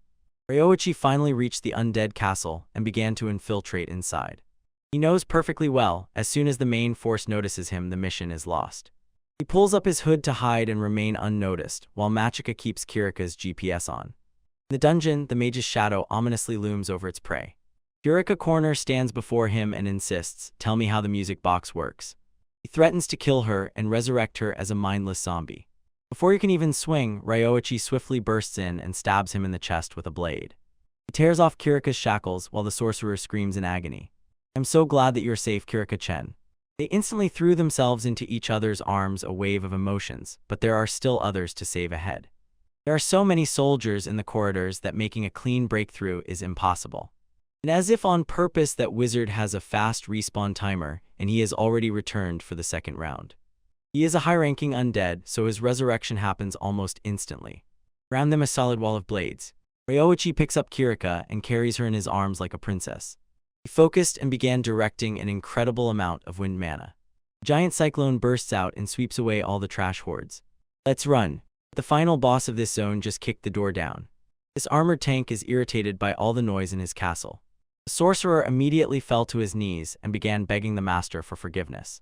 Ryoichi finally reached the undead castle and began to infiltrate inside. He knows perfectly well, as soon as the main force notices him, the mission is lost. He pulls up his hood to hide and remain unnoticed, while Machika keeps Kirika's GPS on. In the dungeon, the mage's shadow ominously looms over its prey. Kirika Corner stands before him and insists, "Tell me how the music box works." He threatens to kill her and resurrect her as a mindless zombie. Before he can even swing, Ryoichi swiftly bursts in and stabs him in the chest with a blade. He tears off Kirika's shackles while the sorcerer screams in agony. "I'm so glad that you're safe, Kirika-chen." They instantly threw themselves into each other's arms, a wave of emotions, but there are still others to save ahead. There are so many soldiers in the corridors that making a clean breakthrough is impossible. And as if on purpose, that wizard has a fast respawn timer, and he has already returned for the second round. He is a high-ranking undead, so his resurrection happens almost instantly. Around them a solid wall of blades. Ryoichi picks up Kirika and carries her in his arms like a princess. He focused and began directing an incredible amount of wind mana. A giant cyclone bursts out and sweeps away all the trash hordes. Let's run. The final boss of this zone just kicked the door down. This armored tank is irritated by all the noise in his castle. The sorcerer immediately fell to his knees and began begging the master for forgiveness.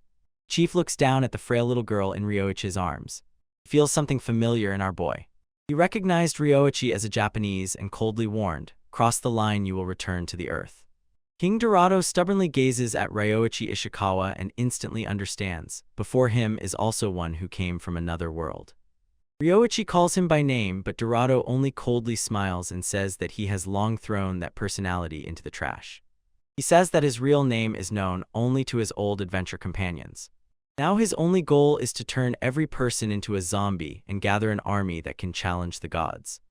Chief looks down at the frail little girl in Ryoichi's arms. He feels something familiar in our boy. He recognized Ryoichi as a Japanese and coldly warned, "Cross the line, you will return to the earth." King Dorado stubbornly gazes at Ryoichi Ishikawa and instantly understands. Before him is also one who came from another world. Ryoichi calls him by name, but Dorado only coldly smiles and says that he has long thrown that personality into the trash. He says that his real name is known only to his old adventure companions. Now his only goal is to turn every person into a zombie and gather an army that can challenge the gods.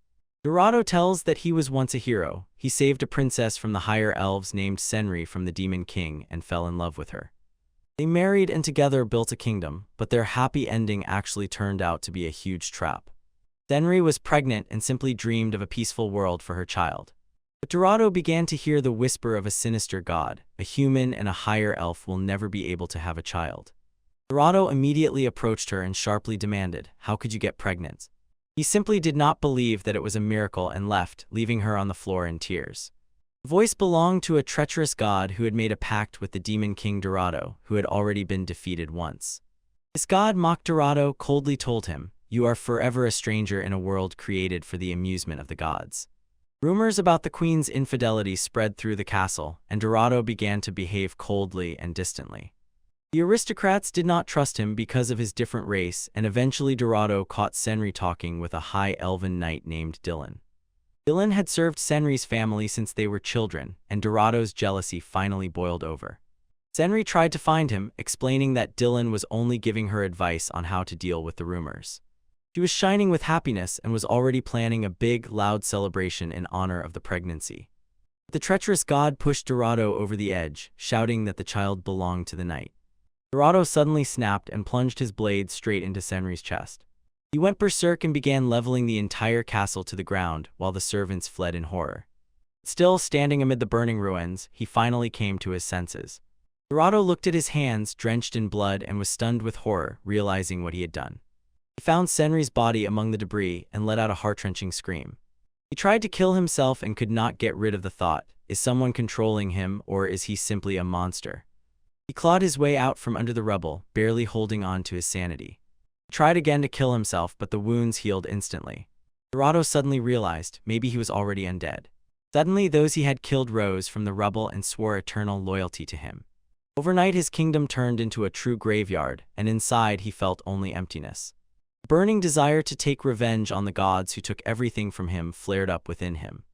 Dorado tells that he was once a hero. He saved a princess from the higher elves named Senri from the Demon King and fell in love with her. They married and together built a kingdom, but their happy ending actually turned out to be a huge trap. Senri was pregnant and simply dreamed of a peaceful world for her child. But Dorado began to hear the whisper of a sinister god. A human and a higher elf will never be able to have a child. Dorado immediately approached her and sharply demanded, "How could you get pregnant?" He simply did not believe that it was a miracle and left, leaving her on the floor in tears. The voice belonged to a treacherous god who had made a pact with the Demon King Dorado, who had already been defeated once. This god mocked Dorado, coldly told him, "You are forever a stranger in a world created for the amusement of the gods." Rumors about the queen's infidelity spread through the castle, and Dorado began to behave coldly and distantly. The aristocrats did not trust him because of his different race, and eventually Dorado caught Senri talking with a high elven knight named Dylan. Dylan had served Senri's family since they were children, and Dorado's jealousy finally boiled over. Senri tried to find him, explaining that Dylan was only giving her advice on how to deal with the rumors. She was shining with happiness and was already planning a big, loud celebration in honor of the pregnancy. The treacherous god pushed Dorado over the edge, shouting that the child belonged to the knight. Dorado suddenly snapped and plunged his blade straight into Senri's chest. He went berserk and began leveling the entire castle to the ground, while the servants fled in horror. Still standing amid the burning ruins, he finally came to his senses. Dorado looked at his hands, drenched in blood, and was stunned with horror, realizing what he had done. He found Senri's body among the debris and let out a heart-wrenching scream. He tried to kill himself and could not get rid of the thought, is someone controlling him, or is he simply a monster? He clawed his way out from under the rubble, barely holding on to his sanity. He tried again to kill himself, but the wounds healed instantly. Dorado suddenly realized maybe he was already undead. Suddenly, those he had killed rose from the rubble and swore eternal loyalty to him. Overnight, his kingdom turned into a true graveyard, and inside he felt only emptiness. A burning desire to take revenge on the gods who took everything from him flared up within him.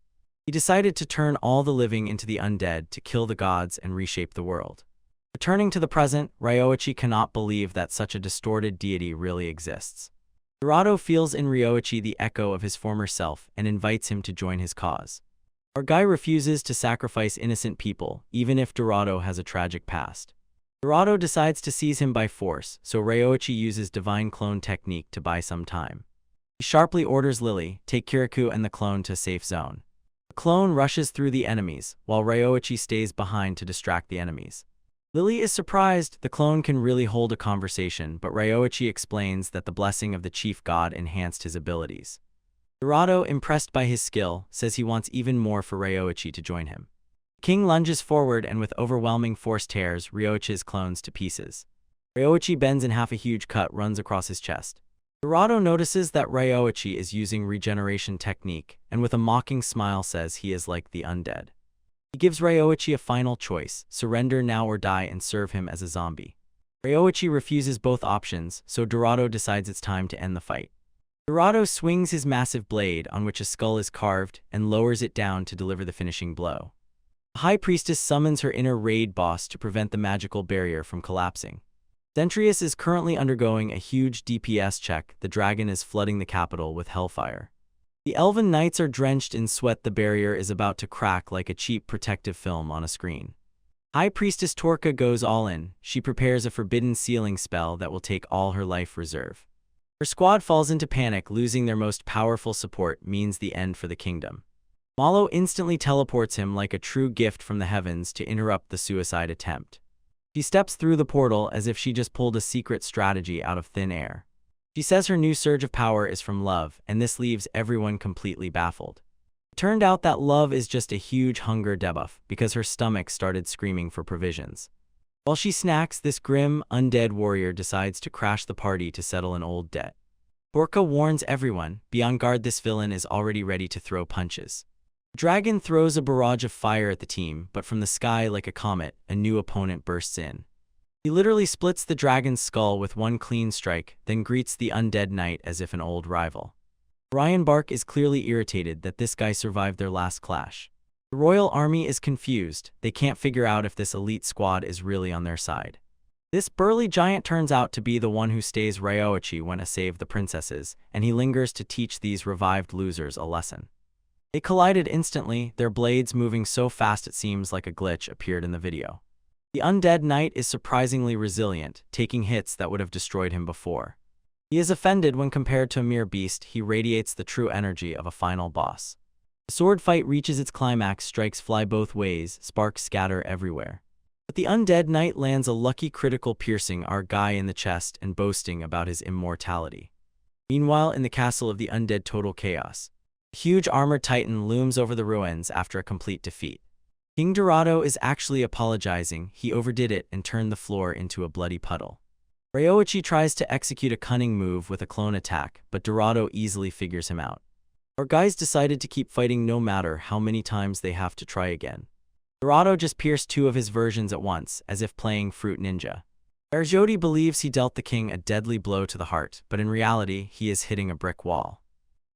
He decided to turn all the living into the undead, to kill the gods and reshape the world. Returning to the present, Ryoichi cannot believe that such a distorted deity really exists. Dorado feels in Ryoichi the echo of his former self and invites him to join his cause. Our guy refuses to sacrifice innocent people, even if Dorado has a tragic past. Dorado decides to seize him by force, so Ryoichi uses divine clone technique to buy some time. He sharply orders Lily, take Kirikou and the clone to a safe zone. The clone rushes through the enemies, while Ryoichi stays behind to distract the enemies. Lily is surprised the clone can really hold a conversation, but Ryoichi explains that the blessing of the chief god enhanced his abilities. Dorado, impressed by his skill, says he wants even more for Ryoichi to join him. King lunges forward and with overwhelming force tears Ryoichi's clones to pieces. Ryoichi bends in half, a huge cut runs across his chest. Dorado notices that Ryoichi is using regeneration technique, and with a mocking smile says he is like the undead. He gives Ryoichi a final choice, surrender now or die and serve him as a zombie. Ryoichi refuses both options, so Dorado decides it's time to end the fight. Dorado swings his massive blade, on which a skull is carved, and lowers it down to deliver the finishing blow. The High Priestess summons her inner raid boss to prevent the magical barrier from collapsing. Zentrius is currently undergoing a huge DPS check. The dragon is flooding the capital with hellfire. The elven knights are drenched in sweat. The barrier is about to crack like a cheap protective film on a screen. High Priestess Torka goes all in. She prepares a forbidden sealing spell that will take all her life reserve. Her squad falls into panic. Losing their most powerful support means the end for the kingdom. Malo instantly teleports him like a true gift from the heavens to interrupt the suicide attempt. She steps through the portal as if she just pulled a secret strategy out of thin air. She says her new surge of power is from love, and this leaves everyone completely baffled. It turned out that love is just a huge hunger debuff because her stomach started screaming for provisions. While she snacks, this grim, undead warrior decides to crash the party to settle an old debt. Borka warns everyone, be on guard, this villain is already ready to throw punches. The dragon throws a barrage of fire at the team, but from the sky like a comet, a new opponent bursts in. He literally splits the dragon's skull with one clean strike, then greets the undead knight as if an old rival. Ryan Bark is clearly irritated that this guy survived their last clash. The royal army is confused. They can't figure out if this elite squad is really on their side. This burly giant turns out to be the one who stays Ryoichi when to save the princesses, and he lingers to teach these revived losers a lesson. They collided instantly, their blades moving so fast it seems like a glitch appeared in the video. The undead knight is surprisingly resilient, taking hits that would have destroyed him before. He is offended when compared to a mere beast. He radiates the true energy of a final boss. The sword fight reaches its climax, strikes fly both ways, sparks scatter everywhere. But the undead knight lands a lucky critical, piercing our guy in the chest and boasting about his immortality. Meanwhile, in the castle of the undead, total chaos. A huge armored titan looms over the ruins after a complete defeat. King Dorado is actually apologizing. He overdid it and turned the floor into a bloody puddle. Ryoichi tries to execute a cunning move with a clone attack, but Dorado easily figures him out. Our guys decided to keep fighting no matter how many times they have to try again. Dorado just pierced two of his versions at once, as if playing Fruit Ninja. Arjodi believes he dealt the king a deadly blow to the heart, but in reality, he is hitting a brick wall.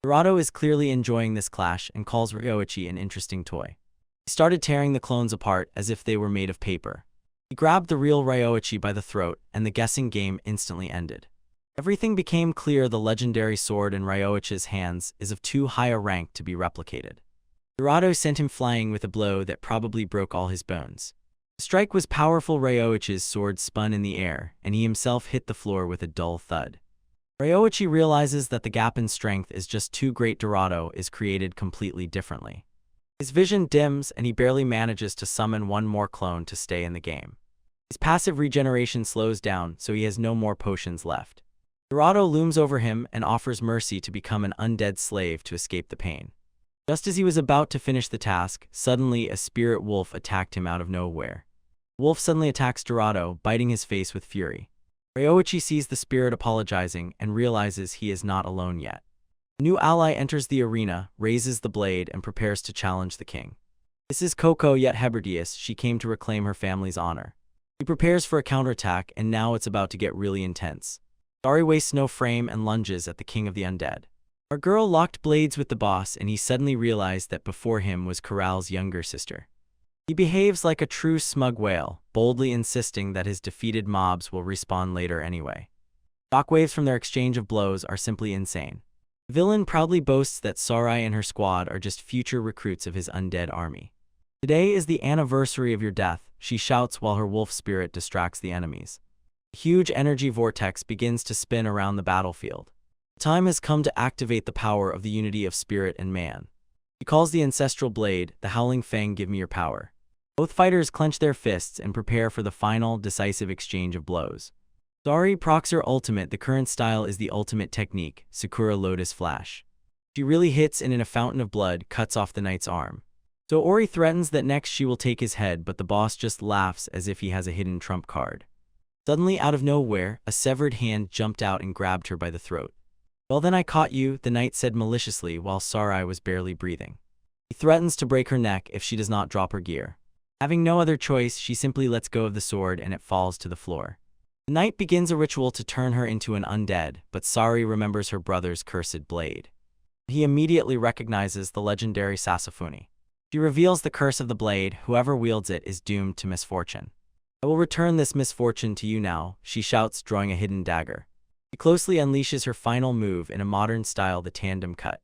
Dorado is clearly enjoying this clash and calls Ryoichi an interesting toy. He started tearing the clones apart as if they were made of paper. He grabbed the real Ryoichi by the throat, and the guessing game instantly ended. Everything became clear. The legendary sword in Ryoichi's hands is of too high a rank to be replicated. Dorado sent him flying with a blow that probably broke all his bones. The strike was powerful. Ryoichi's sword spun in the air, and he himself hit the floor with a dull thud. Ryoichi realizes that the gap in strength is just too great. Dorado is created completely differently. His vision dims, and he barely manages to summon one more clone to stay in the game. His passive regeneration slows down, so he has no more potions left. Dorado looms over him and offers mercy to become an undead slave to escape the pain. Just as he was about to finish the task, suddenly a spirit wolf attacked him out of nowhere. Wolf suddenly attacks Dorado, biting his face with fury. Ryoichi sees the spirit apologizing and realizes he is not alone yet. A new ally enters the arena, raises the blade, and prepares to challenge the king. This is Coco, yet Hebrideus. She came to reclaim her family's honor. He prepares for a counterattack, and now it's about to get really intense. Dari wastes no frame and lunges at the king of the undead. Our girl locked blades with the boss, and he suddenly realized that before him was Corral's younger sister. He behaves like a true smug whale, boldly insisting that his defeated mobs will respawn later anyway. Shockwaves from their exchange of blows are simply insane. The villain proudly boasts that Sarai and her squad are just future recruits of his undead army. Today is the anniversary of your death, she shouts while her wolf spirit distracts the enemies. A huge energy vortex begins to spin around the battlefield. The time has come to activate the power of the unity of spirit and man. He calls the ancestral blade, the howling fang, give me your power. Both fighters clench their fists and prepare for the final, decisive exchange of blows. Sarai procs her ultimate. The current style is the ultimate technique, Sakura Lotus Flash. She really hits and in a fountain of blood cuts off the knight's arm. So Ori threatens that next she will take his head, but the boss just laughs as if he has a hidden trump card. Suddenly, out of nowhere, a severed hand jumped out and grabbed her by the throat. Well then, I caught you, the knight said maliciously while Sarai was barely breathing. He threatens to break her neck if she does not drop her gear. Having no other choice, she simply lets go of the sword and it falls to the floor. The knight begins a ritual to turn her into an undead, but Sarai remembers her brother's cursed blade. He immediately recognizes the legendary Sasafuni. She reveals the curse of the blade. Whoever wields it is doomed to misfortune. I will return this misfortune to you now, she shouts, drawing a hidden dagger. She closely unleashes her final move in a modern style, the tandem cut.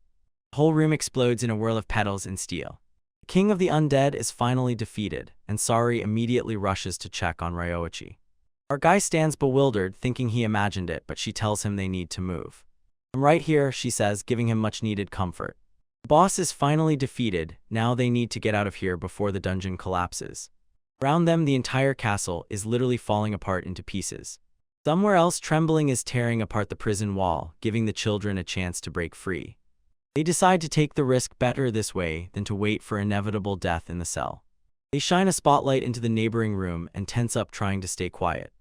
The whole room explodes in a whirl of petals and steel. The king of the undead is finally defeated, and Sarai immediately rushes to check on Ryoichi. Our guy stands bewildered, thinking he imagined it, but she tells him they need to move. "I'm right here," she says, giving him much-needed comfort. The boss is finally defeated. Now they need to get out of here before the dungeon collapses. Around them, the entire castle is literally falling apart into pieces. Somewhere else, trembling is tearing apart the prison wall, giving the children a chance to break free. They decide to take the risk better this way than to wait for inevitable death in the cell. They shine a spotlight into the neighboring room and tense up, trying to stay quiet.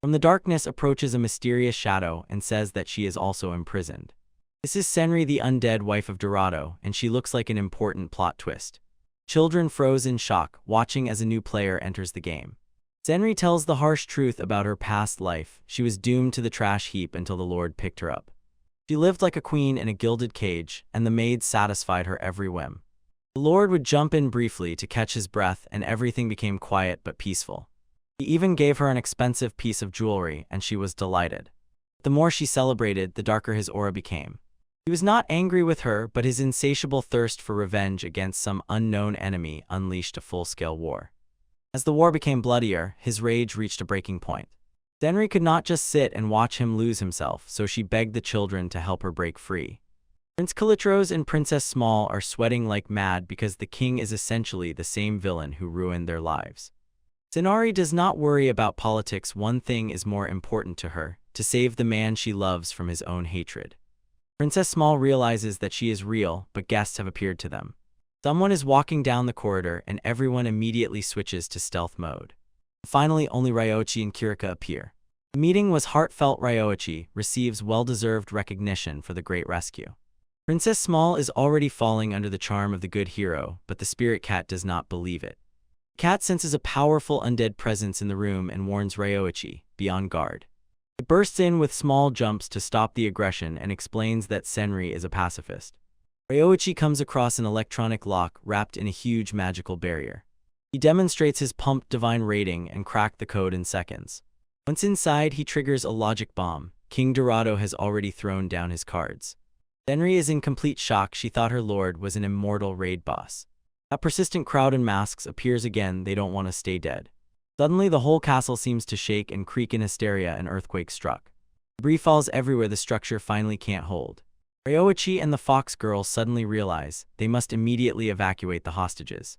From the darkness approaches a mysterious shadow and says that she is also imprisoned. This is Senri, the undead wife of Dorado, and she looks like an important plot twist. Children froze in shock, watching as a new player enters the game. Senri tells the harsh truth about her past life. She was doomed to the trash heap until the Lord picked her up. She lived like a queen in a gilded cage, and the maids satisfied her every whim. The Lord would jump in briefly to catch his breath, and everything became quiet but peaceful. He even gave her an expensive piece of jewelry, and she was delighted. The more she celebrated, the darker his aura became. He was not angry with her, but his insatiable thirst for revenge against some unknown enemy unleashed a full-scale war. As the war became bloodier, his rage reached a breaking point. Senri could not just sit and watch him lose himself, so she begged the children to help her break free. Prince Kalitros and Princess Small are sweating like mad because the king is essentially the same villain who ruined their lives. Senari does not worry about politics. One thing is more important to her: to save the man she loves from his own hatred. Princess Small realizes that she is real, but guests have appeared to them. Someone is walking down the corridor, and everyone immediately switches to stealth mode. Finally, only Ryoichi and Kirika appear. The meeting was heartfelt. Ryoichi receives well-deserved recognition for the great rescue. Princess Small is already falling under the charm of the good hero, but the spirit cat does not believe it. The cat senses a powerful undead presence in the room and warns Ryoichi, "Be on guard." It bursts in with small jumps to stop the aggression and explains that Senri is a pacifist. Ryoichi comes across an electronic lock wrapped in a huge magical barrier. He demonstrates his pumped divine rating and cracked the code in seconds. Once inside, he triggers a logic bomb. King Dorado has already thrown down his cards. Senri is in complete shock. She thought her lord was an immortal raid boss. That persistent crowd in masks appears again. They don't want to stay dead. Suddenly, the whole castle seems to shake and creak in hysteria. An earthquake struck. Debris falls everywhere. The structure finally can't hold. Ryoichi and the fox girl suddenly realize they must immediately evacuate the hostages.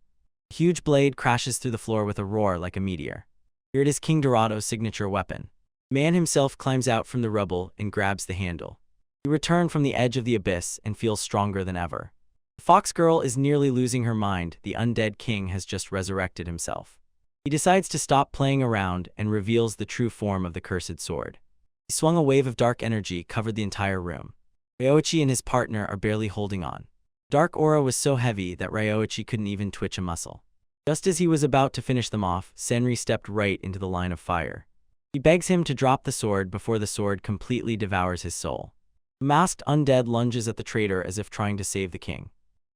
A huge blade crashes through the floor with a roar like a meteor. Here it is, King Dorado's signature weapon. The man himself climbs out from the rubble and grabs the handle. He returned from the edge of the abyss and feels stronger than ever. The fox girl is nearly losing her mind. The undead king has just resurrected himself. He decides to stop playing around and reveals the true form of the cursed sword. He swung a wave of dark energy, covered the entire room. Ryoichi and his partner are barely holding on. Dark aura was so heavy that Ryoichi couldn't even twitch a muscle. Just as he was about to finish them off, Senri stepped right into the line of fire. He begs him to drop the sword before the sword completely devours his soul. The masked undead lunges at the traitor as if trying to save the king.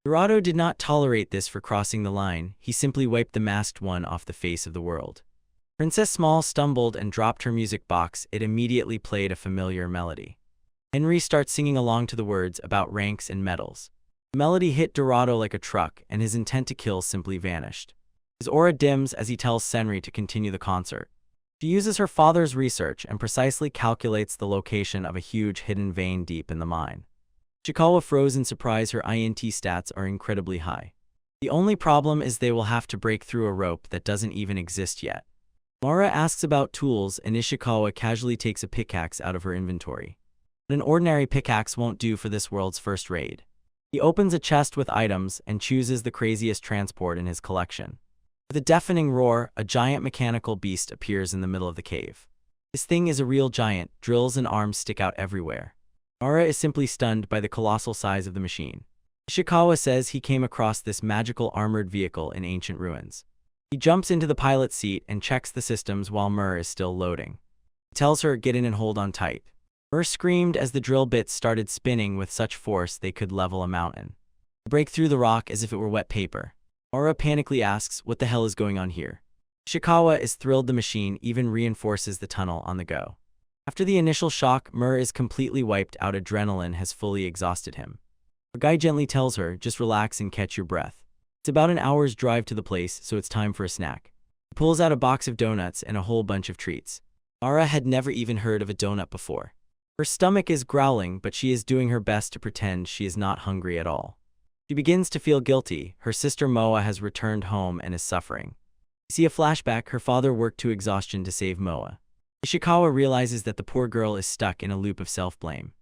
Dorado did not tolerate this for crossing the line. He simply wiped the masked one off the face of the world. Princess Small stumbled and dropped her music box. It immediately played a familiar melody. Henry starts singing along to the words about ranks and medals. The melody hit Dorado like a truck, and his intent to kill simply vanished. His aura dims as he tells Senri to continue the concert. She uses her father's research and precisely calculates the location of a huge hidden vein deep in the mine. Ishikawa froze in surprise. Her INT stats are incredibly high. The only problem is they will have to break through a rope that doesn't even exist yet. Mara asks about tools, and Ishikawa casually takes a pickaxe out of her inventory. But an ordinary pickaxe won't do for this world's first raid. He opens a chest with items and chooses the craziest transport in his collection. With a deafening roar, a giant mechanical beast appears in the middle of the cave. This thing is a real giant. Drills and arms stick out everywhere. Mara is simply stunned by the colossal size of the machine. Ishikawa says he came across this magical armored vehicle in ancient ruins. He jumps into the pilot seat and checks the systems while Mur is still loading. He tells her, "Get in and hold on tight." Mur screamed as the drill bits started spinning with such force they could level a mountain. They break through the rock as if it were wet paper. Mara panically asks, "What the hell is going on here?" Ishikawa is thrilled. The machine even reinforces the tunnel on the go. After the initial shock, Mur is completely wiped out. Adrenaline has fully exhausted him. A guy gently tells her, "Just relax and catch your breath. It's about an hour's drive to the place, so it's time for a snack." He pulls out a box of donuts and a whole bunch of treats. Mara had never even heard of a donut before. Her stomach is growling, but she is doing her best to pretend she is not hungry at all. She begins to feel guilty. Her sister Moa has returned home and is suffering. You see a flashback. Her father worked to exhaustion to save Moa. Ishikawa realizes that the poor girl is stuck in a loop of self-blame.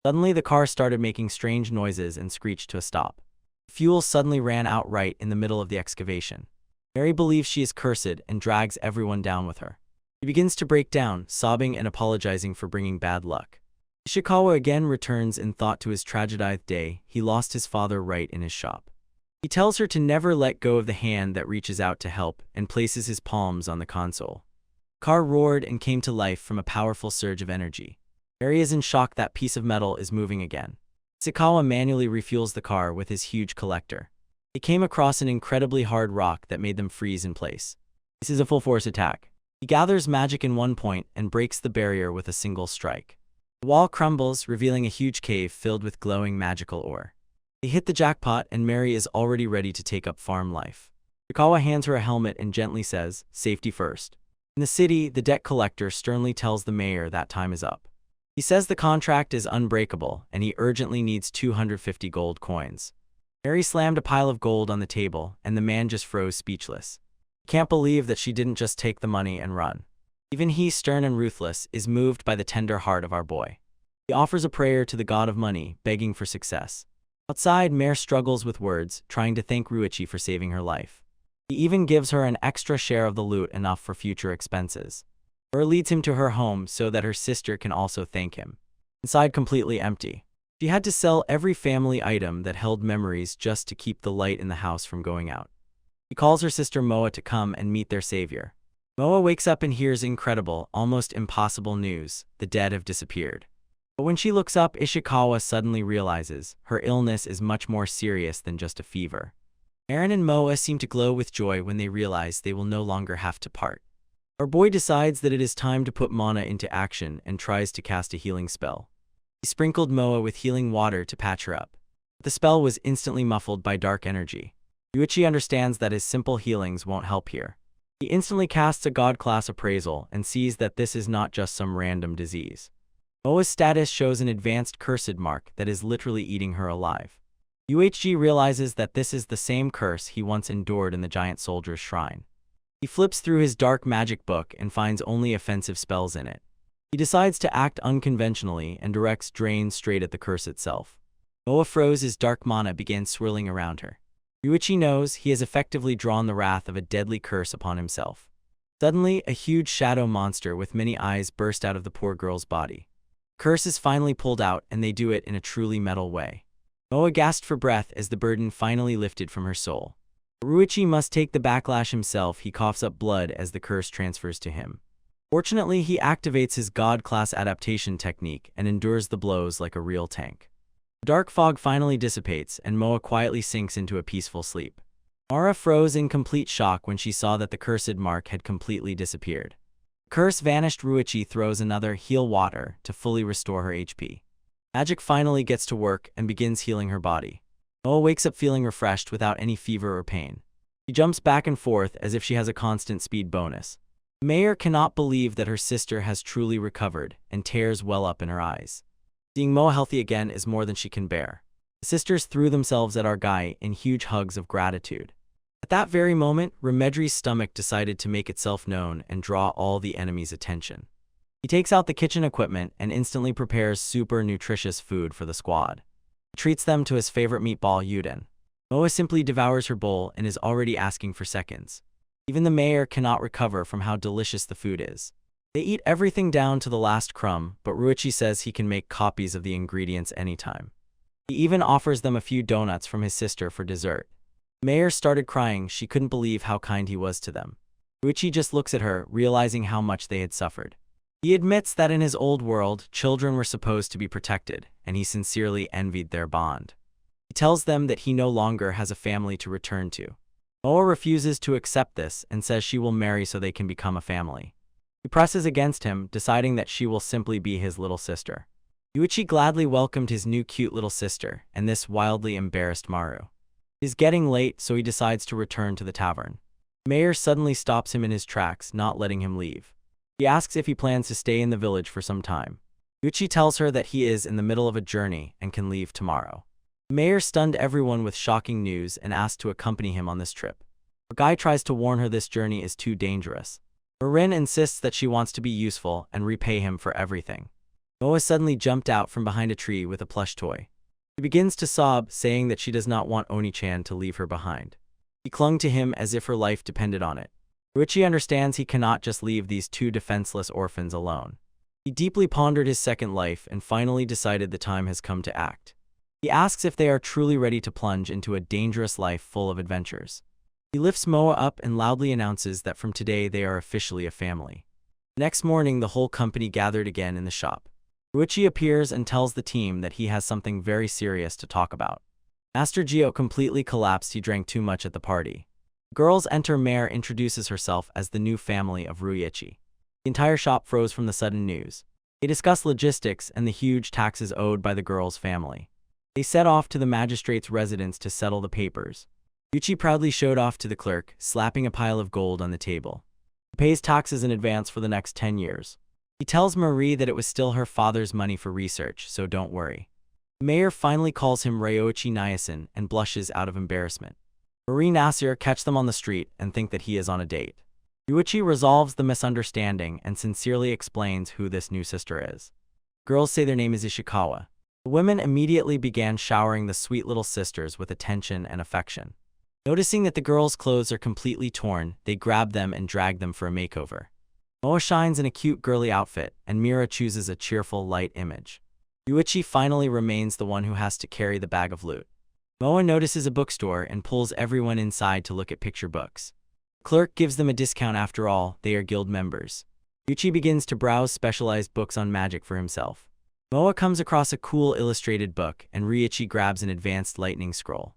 Suddenly, the car started making strange noises and screeched to a stop. Fuel suddenly ran out right in the middle of the excavation. Mary believes she is cursed and drags everyone down with her. She begins to break down, sobbing and apologizing for bringing bad luck. Ishikawa again returns in thought to his tragedied day. He lost his father right in his shop. He tells her to never let go of the hand that reaches out to help and places his palms on the console. The car roared and came to life from a powerful surge of energy. Mary is in shock that piece of metal is moving again. Ishikawa manually refuels the car with his huge collector. They came across an incredibly hard rock that made them freeze in place. This is a full-force attack. He gathers magic in one point and breaks the barrier with a single strike. The wall crumbles, revealing a huge cave filled with glowing magical ore. They hit the jackpot and Mary is already ready to take up farm life. Ishikawa hands her a helmet and gently says, "Safety first." In the city, the debt collector sternly tells the mayor that time is up. He says the contract is unbreakable and he urgently needs 250 gold coins. Mary slammed a pile of gold on the table and the man just froze speechless. He can't believe that she didn't just take the money and run. Even he, stern and ruthless, is moved by the tender heart of our boy. He offers a prayer to the god of money, begging for success. Outside, Mare struggles with words, trying to thank Ruichi for saving her life. He even gives her an extra share of the loot, enough for future expenses. Or leads him to her home so that her sister can also thank him. Inside, completely empty. She had to sell every family item that held memories just to keep the light in the house from going out. He calls her sister Moa to come and meet their savior. Moa wakes up and hears incredible, almost impossible news: the dead have disappeared. But when she looks up, Ishikawa suddenly realizes her illness is much more serious than just a fever. Eren and Moa seem to glow with joy when they realize they will no longer have to part. Our boy decides that it is time to put mana into action and tries to cast a healing spell. He sprinkled Moa with healing water to patch her up. But the spell was instantly muffled by dark energy. Yuichi understands that his simple healings won't help here. He instantly casts a god class appraisal and sees that this is not just some random disease. Moa's status shows an advanced cursed mark that is literally eating her alive. UHG realizes that this is the same curse he once endured in the giant soldier's shrine. He flips through his dark magic book and finds only offensive spells in it. He decides to act unconventionally and directs Drain straight at the curse itself. Moa froze as dark mana began swirling around her. Yuichi knows he has effectively drawn the wrath of a deadly curse upon himself. Suddenly, a huge shadow monster with many eyes burst out of the poor girl's body. The curse is finally pulled out, and they do it in a truly metal way. Moa gasped for breath as the burden finally lifted from her soul. Ruichi must take the backlash himself. He coughs up blood as the curse transfers to him. Fortunately, he activates his god-class adaptation technique and endures the blows like a real tank. The dark fog finally dissipates, and Moa quietly sinks into a peaceful sleep. Mara froze in complete shock when she saw that the cursed mark had completely disappeared. The curse vanished. Ruichi throws another heal water to fully restore her HP. Magic finally gets to work and begins healing her body. Moa wakes up feeling refreshed without any fever or pain. She jumps back and forth as if she has a constant speed bonus. The mayor cannot believe that her sister has truly recovered, and tears well up in her eyes. Seeing Moa healthy again is more than she can bear. The sisters threw themselves at our guy in huge hugs of gratitude. At that very moment, Remedri's stomach decided to make itself known and draw all the enemy's attention. He takes out the kitchen equipment and instantly prepares super nutritious food for the squad. He treats them to his favorite meatball, Yuden. Moa simply devours her bowl and is already asking for seconds. Even the mayor cannot recover from how delicious the food is. They eat everything down to the last crumb, but Ruichi says he can make copies of the ingredients anytime. He even offers them a few donuts from his sister for dessert. The mayor started crying. She couldn't believe how kind he was to them. Ruichi just looks at her, realizing how much they had suffered. He admits that in his old world, children were supposed to be protected, and he sincerely envied their bond. He tells them that he no longer has a family to return to. Moa refuses to accept this and says she will marry so they can become a family. He presses against him, deciding that she will simply be his little sister. Yuichi gladly welcomed his new cute little sister, and this wildly embarrassed Maru. It is getting late, so he decides to return to the tavern. The mayor suddenly stops him in his tracks, not letting him leave. He asks if he plans to stay in the village for some time. Yuichi tells her that he is in the middle of a journey and can leave tomorrow. The mayor stunned everyone with shocking news and asked to accompany him on this trip. Guy tries to warn her this journey is too dangerous. Marin insists that she wants to be useful and repay him for everything. Moa suddenly jumped out from behind a tree with a plush toy. She begins to sob, saying that she does not want Oni-chan to leave her behind. He clung to him as if her life depended on it. Yuichi understands he cannot just leave these two defenseless orphans alone. He deeply pondered his second life and finally decided the time has come to act. He asks if they are truly ready to plunge into a dangerous life full of adventures. He lifts Moa up and loudly announces that from today they are officially a family. Next morning, the whole company gathered again in the shop. Yuichi appears and tells the team that he has something very serious to talk about. Master Gio completely collapsed. He drank too much at the party. Girls enter. Mare introduces herself as the new family of Ruichi. The entire shop froze from the sudden news. They discuss logistics and the huge taxes owed by the girl's family. They set off to the magistrate's residence to settle the papers. Yuichi proudly showed off to the clerk, slapping a pile of gold on the table. He pays taxes in advance for the next 10 years. He tells Marie that it was still her father's money for research, so don't worry. The mayor finally calls him Ryoichi Nyasin and blushes out of embarrassment. Marie and Nasir catch them on the street and think that he is on a date. Yuichi resolves the misunderstanding and sincerely explains who this new sister is. Girls say their name is Ishikawa. The women immediately began showering the sweet little sisters with attention and affection. Noticing that the girls' clothes are completely torn, they grab them and drag them for a makeover. Moa shines in a cute girly outfit, and Mira chooses a cheerful, light image. Yuichi finally remains the one who has to carry the bag of loot. Moa notices a bookstore and pulls everyone inside to look at picture books. The clerk gives them a discount. After all, they are guild members. Yuichi begins to browse specialized books on magic for himself. Moa comes across a cool illustrated book, and Ryoichi grabs an advanced lightning scroll.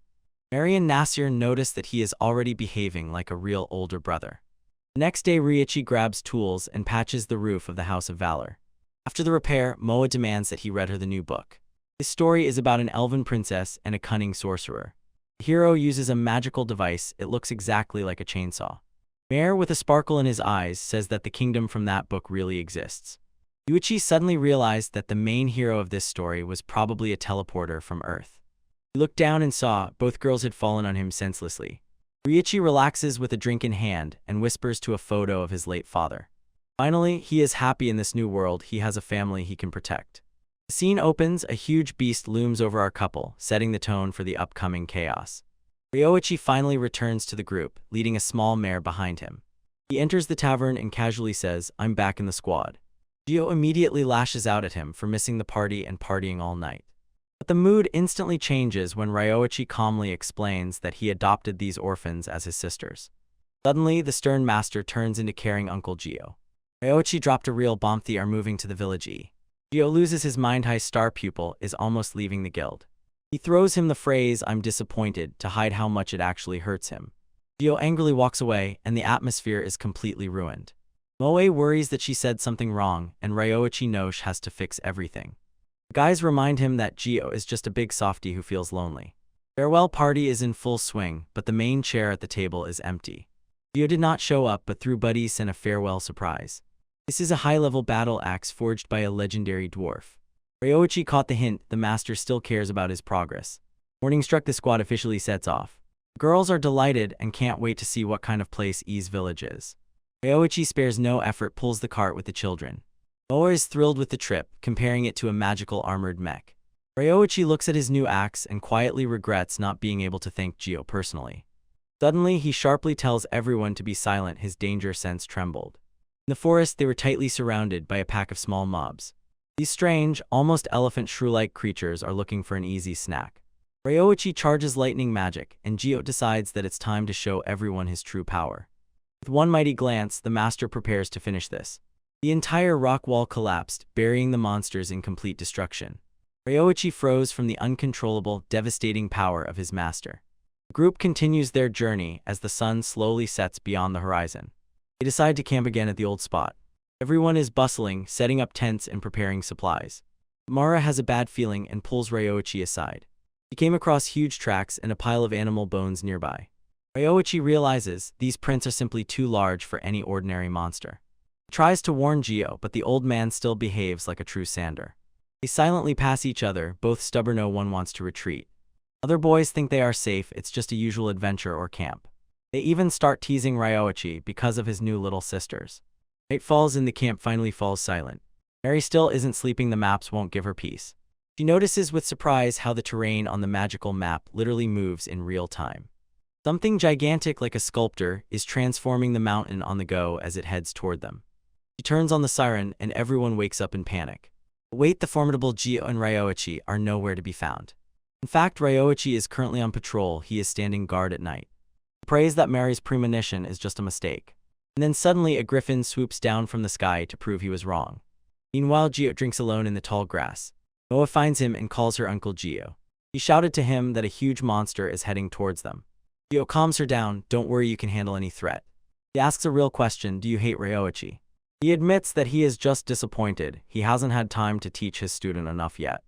Mary and Nasir notice that he is already behaving like a real older brother. The next day, Ryoichi grabs tools and patches the roof of the House of Valor. After the repair, Moa demands that he read her the new book. This story is about an elven princess and a cunning sorcerer. The hero uses a magical device. It looks exactly like a chainsaw. Mare, with a sparkle in his eyes, says that the kingdom from that book really exists. Yuichi suddenly realized that the main hero of this story was probably a teleporter from Earth. He looked down and saw both girls had fallen on him senselessly. Ryoichi relaxes with a drink in hand and whispers to a photo of his late father. Finally, he is happy in this new world. He has a family he can protect. The scene opens. A huge beast looms over our couple, setting the tone for the upcoming chaos. Ryoichi finally returns to the group, leading a small mare behind him. He enters the tavern and casually says, "I'm back in the squad." Gio immediately lashes out at him for missing the party and partying all night. But the mood instantly changes when Ryoichi calmly explains that he adopted these orphans as his sisters. Suddenly, the stern master turns into caring Uncle Gio. Ryoichi dropped a real bomb. They are moving to the village. Gio loses his mind. High star pupil is almost leaving the guild. He throws him the phrase, "I'm disappointed," to hide how much it actually hurts him. Gio angrily walks away, and the atmosphere is completely ruined. Moe worries that she said something wrong, and Ryoichi Nosh has to fix everything. The guys remind him that Gio is just a big softie who feels lonely. Farewell party is in full swing, but the main chair at the table is empty. Gio did not show up, but threw buddies and a farewell surprise. This is a high-level battle axe forged by a legendary dwarf. Ryoichi caught the hint. The master still cares about his progress. Morning struck. The squad officially sets off. The girls are delighted and can't wait to see what kind of place E's village is. Ryoichi spares no effort, pulls the cart with the children. Moa is thrilled with the trip, comparing it to a magical armored mech. Ryoichi looks at his new axe and quietly regrets not being able to thank Gio personally. Suddenly, he sharply tells everyone to be silent. His danger sense trembled. In the forest, they were tightly surrounded by a pack of small mobs. These strange, almost elephant shrew-like creatures are looking for an easy snack. Ryoichi charges lightning magic, and Gio decides that it's time to show everyone his true power. With one mighty glance, the master prepares to finish this. The entire rock wall collapsed, burying the monsters in complete destruction. Ryoichi froze from the uncontrollable, devastating power of his master. The group continues their journey as the sun slowly sets beyond the horizon. They decide to camp again at the old spot. Everyone is bustling, setting up tents and preparing supplies. Mara has a bad feeling and pulls Ryoichi aside. He came across huge tracks and a pile of animal bones nearby. Ryoichi realizes these prints are simply too large for any ordinary monster. Tries to warn Gio, but the old man still behaves like a true sander. They silently pass each other, both stubborn. No one wants to retreat. Other boys think they are safe, it's just a usual adventure or camp. They even start teasing Ryoichi because of his new little sisters. Night falls and the camp finally falls silent. Mary still isn't sleeping, the maps won't give her peace. She notices with surprise how the terrain on the magical map literally moves in real time. Something gigantic like a sculptor is transforming the mountain on the go as it heads toward them. She turns on the siren and everyone wakes up in panic. But wait, the formidable Gio and Ryoichi are nowhere to be found. In fact, Ryoichi is currently on patrol, he is standing guard at night. He prays that Mary's premonition is just a mistake. And then suddenly a griffin swoops down from the sky to prove he was wrong. Meanwhile, Gio drinks alone in the tall grass. Moa finds him and calls her Uncle Gio. He shouted to him that a huge monster is heading towards them. Gio calms her down, don't worry, you can handle any threat. He asks a real question, do you hate Ryoichi? He admits that he is just disappointed, he hasn't had time to teach his student enough yet.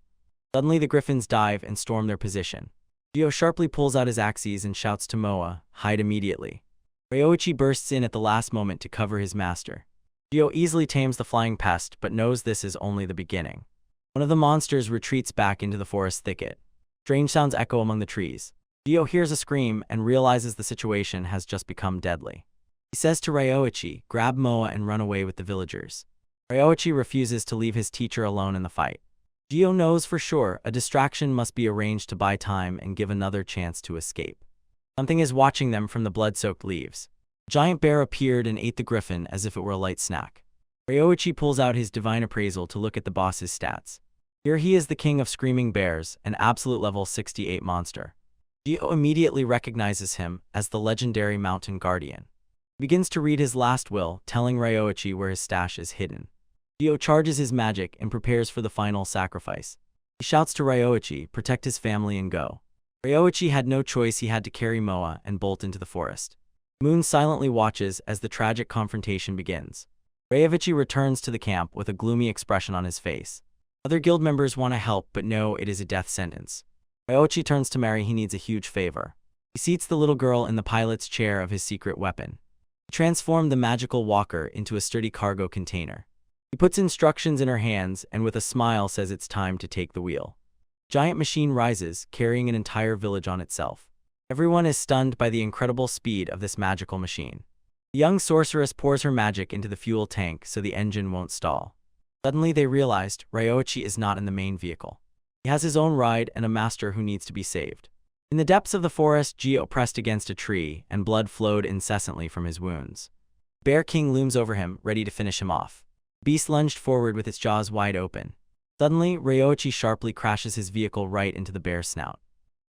Suddenly the griffins dive and storm their position. Gio sharply pulls out his axes and shouts to Moa, hide immediately. Ryoichi bursts in at the last moment to cover his master. Gio easily tames the flying pest but knows this is only the beginning. One of the monsters retreats back into the forest thicket. Strange sounds echo among the trees. Gio hears a scream and realizes the situation has just become deadly. He says to Ryoichi, grab Moa and run away with the villagers. Ryoichi refuses to leave his teacher alone in the fight. Gio knows for sure a distraction must be arranged to buy time and give another chance to escape. Something is watching them from the blood-soaked leaves. A giant bear appeared and ate the griffin as if it were a light snack. Ryoichi pulls out his divine appraisal to look at the boss's stats. Here he is, the king of screaming bears, an absolute level 68 monster. Gio immediately recognizes him as the legendary mountain guardian. He begins to read his last will, telling Ryoichi where his stash is hidden. Gio charges his magic and prepares for the final sacrifice. He shouts to Ryoichi, protect his family and go. Ryoichi had no choice, he had to carry Moa and bolt into the forest. Moon silently watches as the tragic confrontation begins. Ryoichi returns to the camp with a gloomy expression on his face. Other guild members want to help but know it is a death sentence. Ryoichi turns to Mary, he needs a huge favor. He seats the little girl in the pilot's chair of his secret weapon. He transformed the magical walker into a sturdy cargo container. He puts instructions in her hands and with a smile says it's time to take the wheel. The giant machine rises, carrying an entire village on itself. Everyone is stunned by the incredible speed of this magical machine. The young sorceress pours her magic into the fuel tank so the engine won't stall. Suddenly they realized Ryoichi is not in the main vehicle. He has his own ride and a master who needs to be saved. In the depths of the forest, Gio pressed against a tree and blood flowed incessantly from his wounds. Bear King looms over him, ready to finish him off. The beast lunged forward with its jaws wide open. Suddenly, Ryoichi sharply crashes his vehicle right into the bear's snout.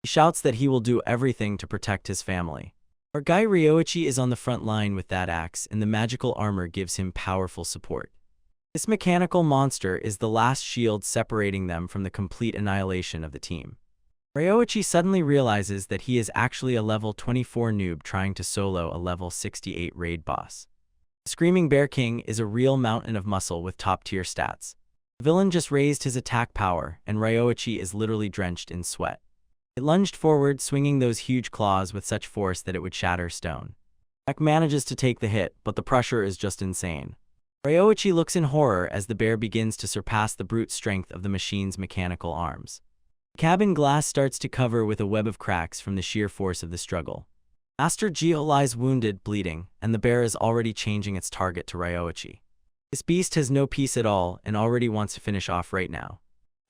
He shouts that he will do everything to protect his family. Our guy Ryoichi is on the front line with that axe and the magical armor gives him powerful support. This mechanical monster is the last shield separating them from the complete annihilation of the team. Ryoichi suddenly realizes that he is actually a level 24 noob trying to solo a level 68 raid boss. The Screaming Bear King is a real mountain of muscle with top-tier stats. The villain just raised his attack power, and Ryoichi is literally drenched in sweat. It lunged forward, swinging those huge claws with such force that it would shatter stone. Beck manages to take the hit, but the pressure is just insane. Ryoichi looks in horror as the bear begins to surpass the brute strength of the machine's mechanical arms. The cabin glass starts to cover with a web of cracks from the sheer force of the struggle. Master Gio lies wounded, bleeding, and the bear is already changing its target to Ryoichi. This beast has no peace at all and already wants to finish off right now.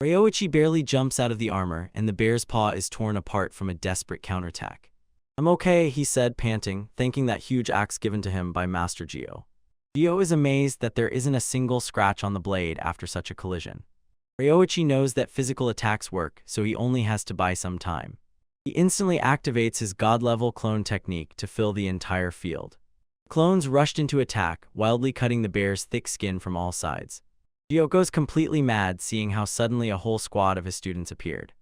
Ryoichi barely jumps out of the armor and the bear's paw is torn apart from a desperate counterattack. I'm okay, he said, panting, thanking that huge axe given to him by Master Gio. Gio is amazed that there isn't a single scratch on the blade after such a collision. Ryoichi knows that physical attacks work, so he only has to buy some time. He instantly activates his god-level clone technique to fill the entire field. Clones rushed into attack, wildly cutting the bear's thick skin from all sides. Gio goes completely mad seeing how suddenly a whole squad of his students appeared.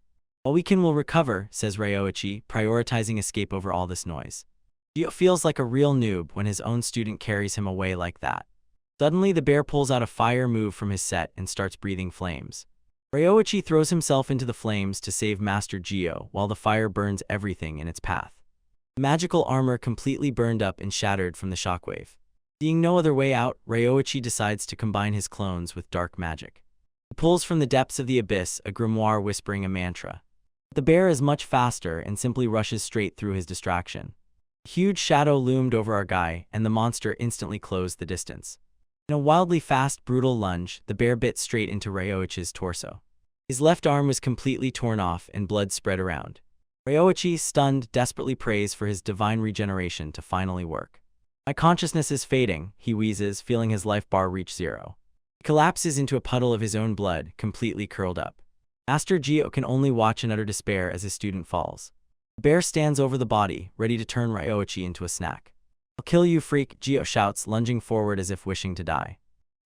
All we can will recover, says Ryoichi, prioritizing escape over all this noise. Gio feels like a real noob when his own student carries him away like that. Suddenly the bear pulls out a fire move from his set and starts breathing flames. Ryoichi throws himself into the flames to save Master Gio while the fire burns everything in its path. The magical armor completely burned up and shattered from the shockwave. Seeing no other way out, Ryoichi decides to combine his clones with dark magic. He pulls from the depths of the abyss a grimoire whispering a mantra. The bear is much faster and simply rushes straight through his distraction. A huge shadow loomed over our guy, and the monster instantly closed the distance. In a wildly fast, brutal lunge, the bear bit straight into Ryoichi's torso. His left arm was completely torn off and blood spread around. Ryoichi, stunned, desperately prays for his divine regeneration to finally work. "My consciousness is fading," he wheezes, feeling his life bar reach zero. He collapses into a puddle of his own blood, completely curled up. Master Gyo can only watch in utter despair as his student falls. The bear stands over the body, ready to turn Ryoichi into a snack. "I'll kill you, freak," Gyo shouts, lunging forward as if wishing to die.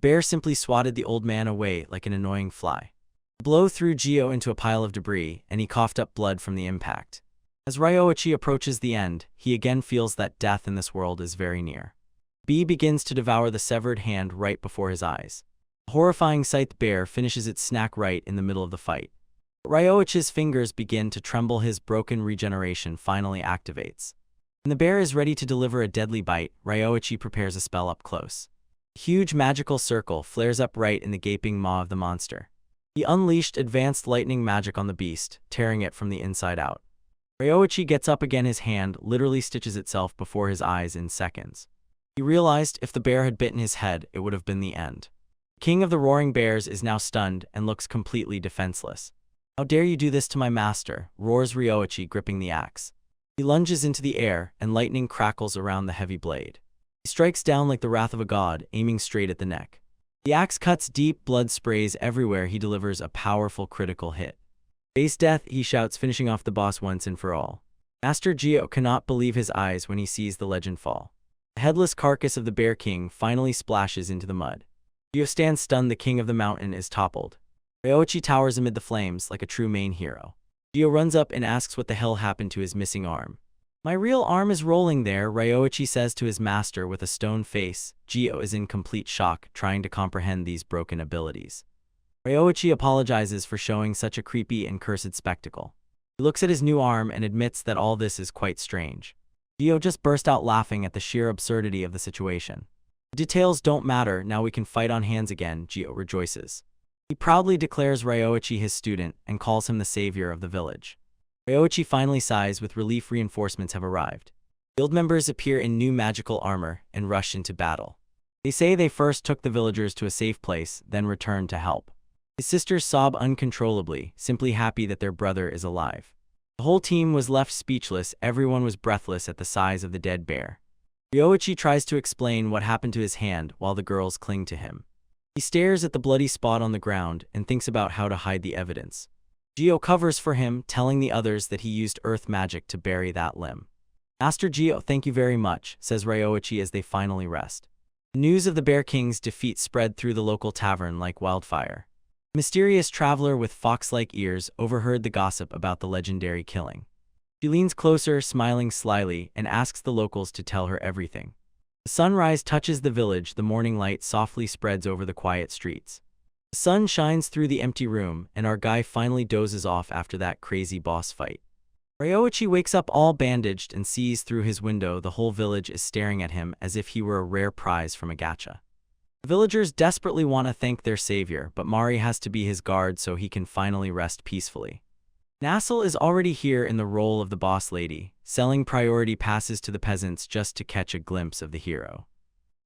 The bear simply swatted the old man away like an annoying fly. The blow threw Gyo into a pile of debris, and he coughed up blood from the impact. As Ryoichi approaches the end, he again feels that death in this world is very near. B begins to devour the severed hand right before his eyes. The horrifying sight, the bear finishes its snack right in the middle of the fight. Ryoichi's fingers begin to tremble, his broken regeneration finally activates. When the bear is ready to deliver a deadly bite, Ryoichi prepares a spell up close. A huge magical circle flares up right in the gaping maw of the monster. He unleashed advanced lightning magic on the beast, tearing it from the inside out. Ryoichi gets up again, his hand literally stitches itself before his eyes in seconds. He realized if the bear had bitten his head, it would have been the end. The king of the roaring bears is now stunned and looks completely defenseless. "How dare you do this to my master?" roars Ryoichi, gripping the axe. He lunges into the air, and lightning crackles around the heavy blade. He strikes down like the wrath of a god, aiming straight at the neck. The axe cuts deep, blood sprays everywhere. He delivers a powerful critical hit. "Face death," he shouts, finishing off the boss once and for all. Master Gyo cannot believe his eyes when he sees the legend fall. The headless carcass of the Bear King finally splashes into the mud. Gyo stands stunned. The king of the mountain is toppled. Ryoichi towers amid the flames like a true main hero. Gyo runs up and asks what the hell happened to his missing arm. "My real arm is rolling there," Ryoichi says to his master with a stone face. Gyo is in complete shock, trying to comprehend these broken abilities. Ryoichi apologizes for showing such a creepy and cursed spectacle. He looks at his new arm and admits that all this is quite strange. Gyo just burst out laughing at the sheer absurdity of the situation. "The details don't matter, now we can fight on hands again," Gyo rejoices. He proudly declares Ryoichi his student and calls him the savior of the village. Ryoichi finally sighs with relief. Reinforcements have arrived. Guild members appear in new magical armor and rush into battle. They say they first took the villagers to a safe place, then returned to help. His sisters sob uncontrollably, simply happy that their brother is alive. The whole team was left speechless. Everyone was breathless at the size of the dead bear. Ryoichi tries to explain what happened to his hand while the girls cling to him. He stares at the bloody spot on the ground and thinks about how to hide the evidence. Gyo covers for him, telling the others that he used earth magic to bury that limb. "Master Gyo, thank you very much," says Ryoichi as they finally rest. The news of the Bear King's defeat spread through the local tavern like wildfire. A mysterious traveler with fox-like ears overheard the gossip about the legendary killing. She leans closer, smiling slyly, and asks the locals to tell her everything. The sunrise touches the village. The morning light softly spreads over the quiet streets. The sun shines through the empty room, and our guy finally dozes off after that crazy boss fight. Ryoichi wakes up all bandaged and sees through his window the whole village is staring at him as if he were a rare prize from a gacha. The villagers desperately want to thank their savior, but Mari has to be his guard so he can finally rest peacefully. Nassel is already here in the role of the boss lady, selling priority passes to the peasants just to catch a glimpse of the hero.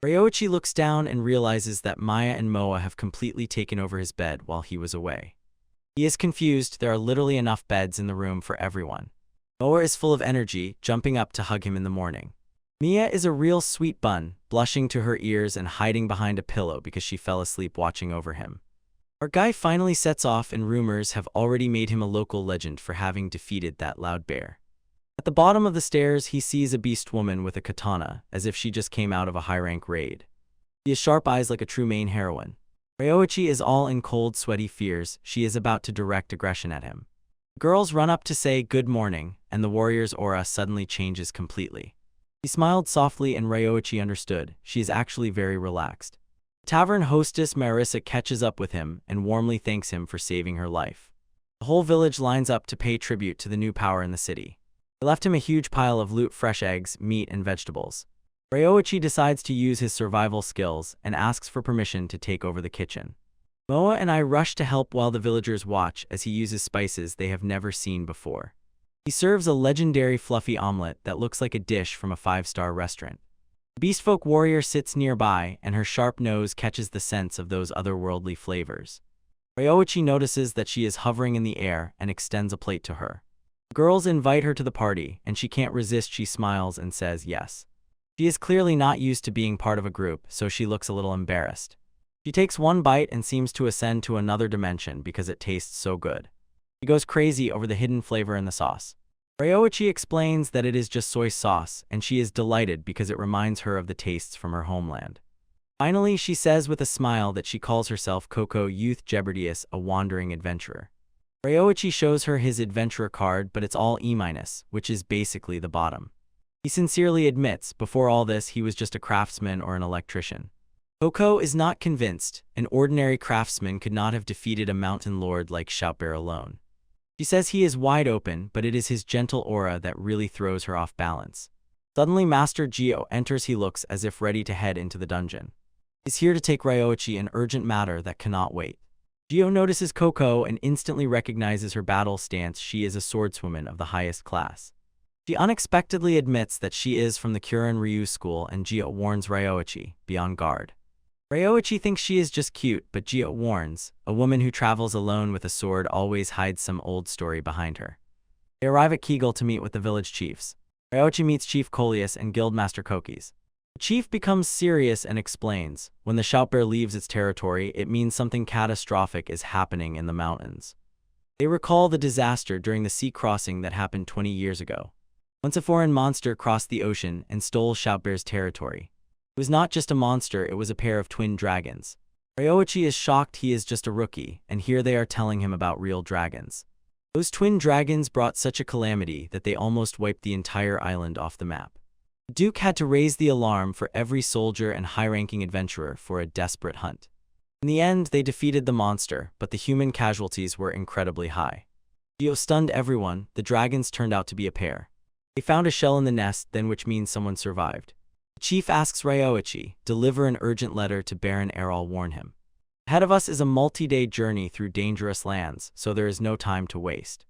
Ryoichi looks down and realizes that Maya and Moa have completely taken over his bed while he was away. He is confused. There are literally enough beds in the room for everyone. Moa is full of energy, jumping up to hug him in the morning. Mia is a real sweet bun, blushing to her ears and hiding behind a pillow because she fell asleep watching over him. Our guy finally sets off, and rumors have already made him a local legend for having defeated that loud bear. At the bottom of the stairs, he sees a beast woman with a katana, as if she just came out of a high-rank raid. She has sharp eyes like a true main heroine. Ryoichi is all in cold, sweaty fears. She is about to direct aggression at him. The girls run up to say good morning, and the warrior's aura suddenly changes completely. He smiled softly, and Ryoichi understood. She is actually very relaxed. Tavern hostess Marissa catches up with him and warmly thanks him for saving her life. The whole village lines up to pay tribute to the new power in the city. They left him a huge pile of loot: fresh eggs, meat, and vegetables. Ryoichi decides to use his survival skills and asks for permission to take over the kitchen. Moa and I rush to help while the villagers watch as he uses spices they have never seen before. He serves a legendary fluffy omelet that looks like a dish from a 5-star restaurant. The Beastfolk warrior sits nearby, and her sharp nose catches the scents of those otherworldly flavors. Ryoichi notices that she is hovering in the air and extends a plate to her. The girls invite her to the party, and she can't resist. She smiles and says yes. She is clearly not used to being part of a group, so she looks a little embarrassed. She takes one bite and seems to ascend to another dimension because it tastes so good. She goes crazy over the hidden flavor in the sauce. Ryoichi explains that it is just soy sauce, and she is delighted because it reminds her of the tastes from her homeland. Finally, she says with a smile that she calls herself Coco Youth Jeopardius, a wandering adventurer. Ryoichi shows her his adventurer card, but it's all E-, which is basically the bottom. He sincerely admits, before all this, he was just a craftsman or an electrician. Coco is not convinced. An ordinary craftsman could not have defeated a mountain lord like Shoutbear alone. She says he is wide open, but it is his gentle aura that really throws her off balance. Suddenly, Master Gio enters. He looks as if ready to head into the dungeon. He's here to take Ryoichi, an urgent matter that cannot wait. Gio notices Coco and instantly recognizes her battle stance. She is a swordswoman of the highest class. She unexpectedly admits that she is from the Kuren Ryu school, and Gio warns Ryoichi, be on guard. Ryoichi thinks she is just cute, but Gio warns, a woman who travels alone with a sword always hides some old story behind her. They arrive at Kegel to meet with the village chiefs. Ryoichi meets Chief Coleus and Guildmaster Kokis. The chief becomes serious and explains, when the Shoutbear leaves its territory, it means something catastrophic is happening in the mountains. They recall the disaster during the sea crossing that happened 20 years ago. Once a foreign monster crossed the ocean and stole Shoutbear's territory. It was not just a monster, it was a pair of twin dragons. Ryoichi is shocked. He is just a rookie, and here they are telling him about real dragons. Those twin dragons brought such a calamity that they almost wiped the entire island off the map. The Duke had to raise the alarm for every soldier and high-ranking adventurer for a desperate hunt. In the end, they defeated the monster, but the human casualties were incredibly high. Gio stunned everyone. The dragons turned out to be a pair. They found a shell in the nest, then, which means someone survived. The chief asks Ryoichi, deliver an urgent letter to Baron Errol, warn him. Ahead of us is a multi-day journey through dangerous lands, so there is no time to waste.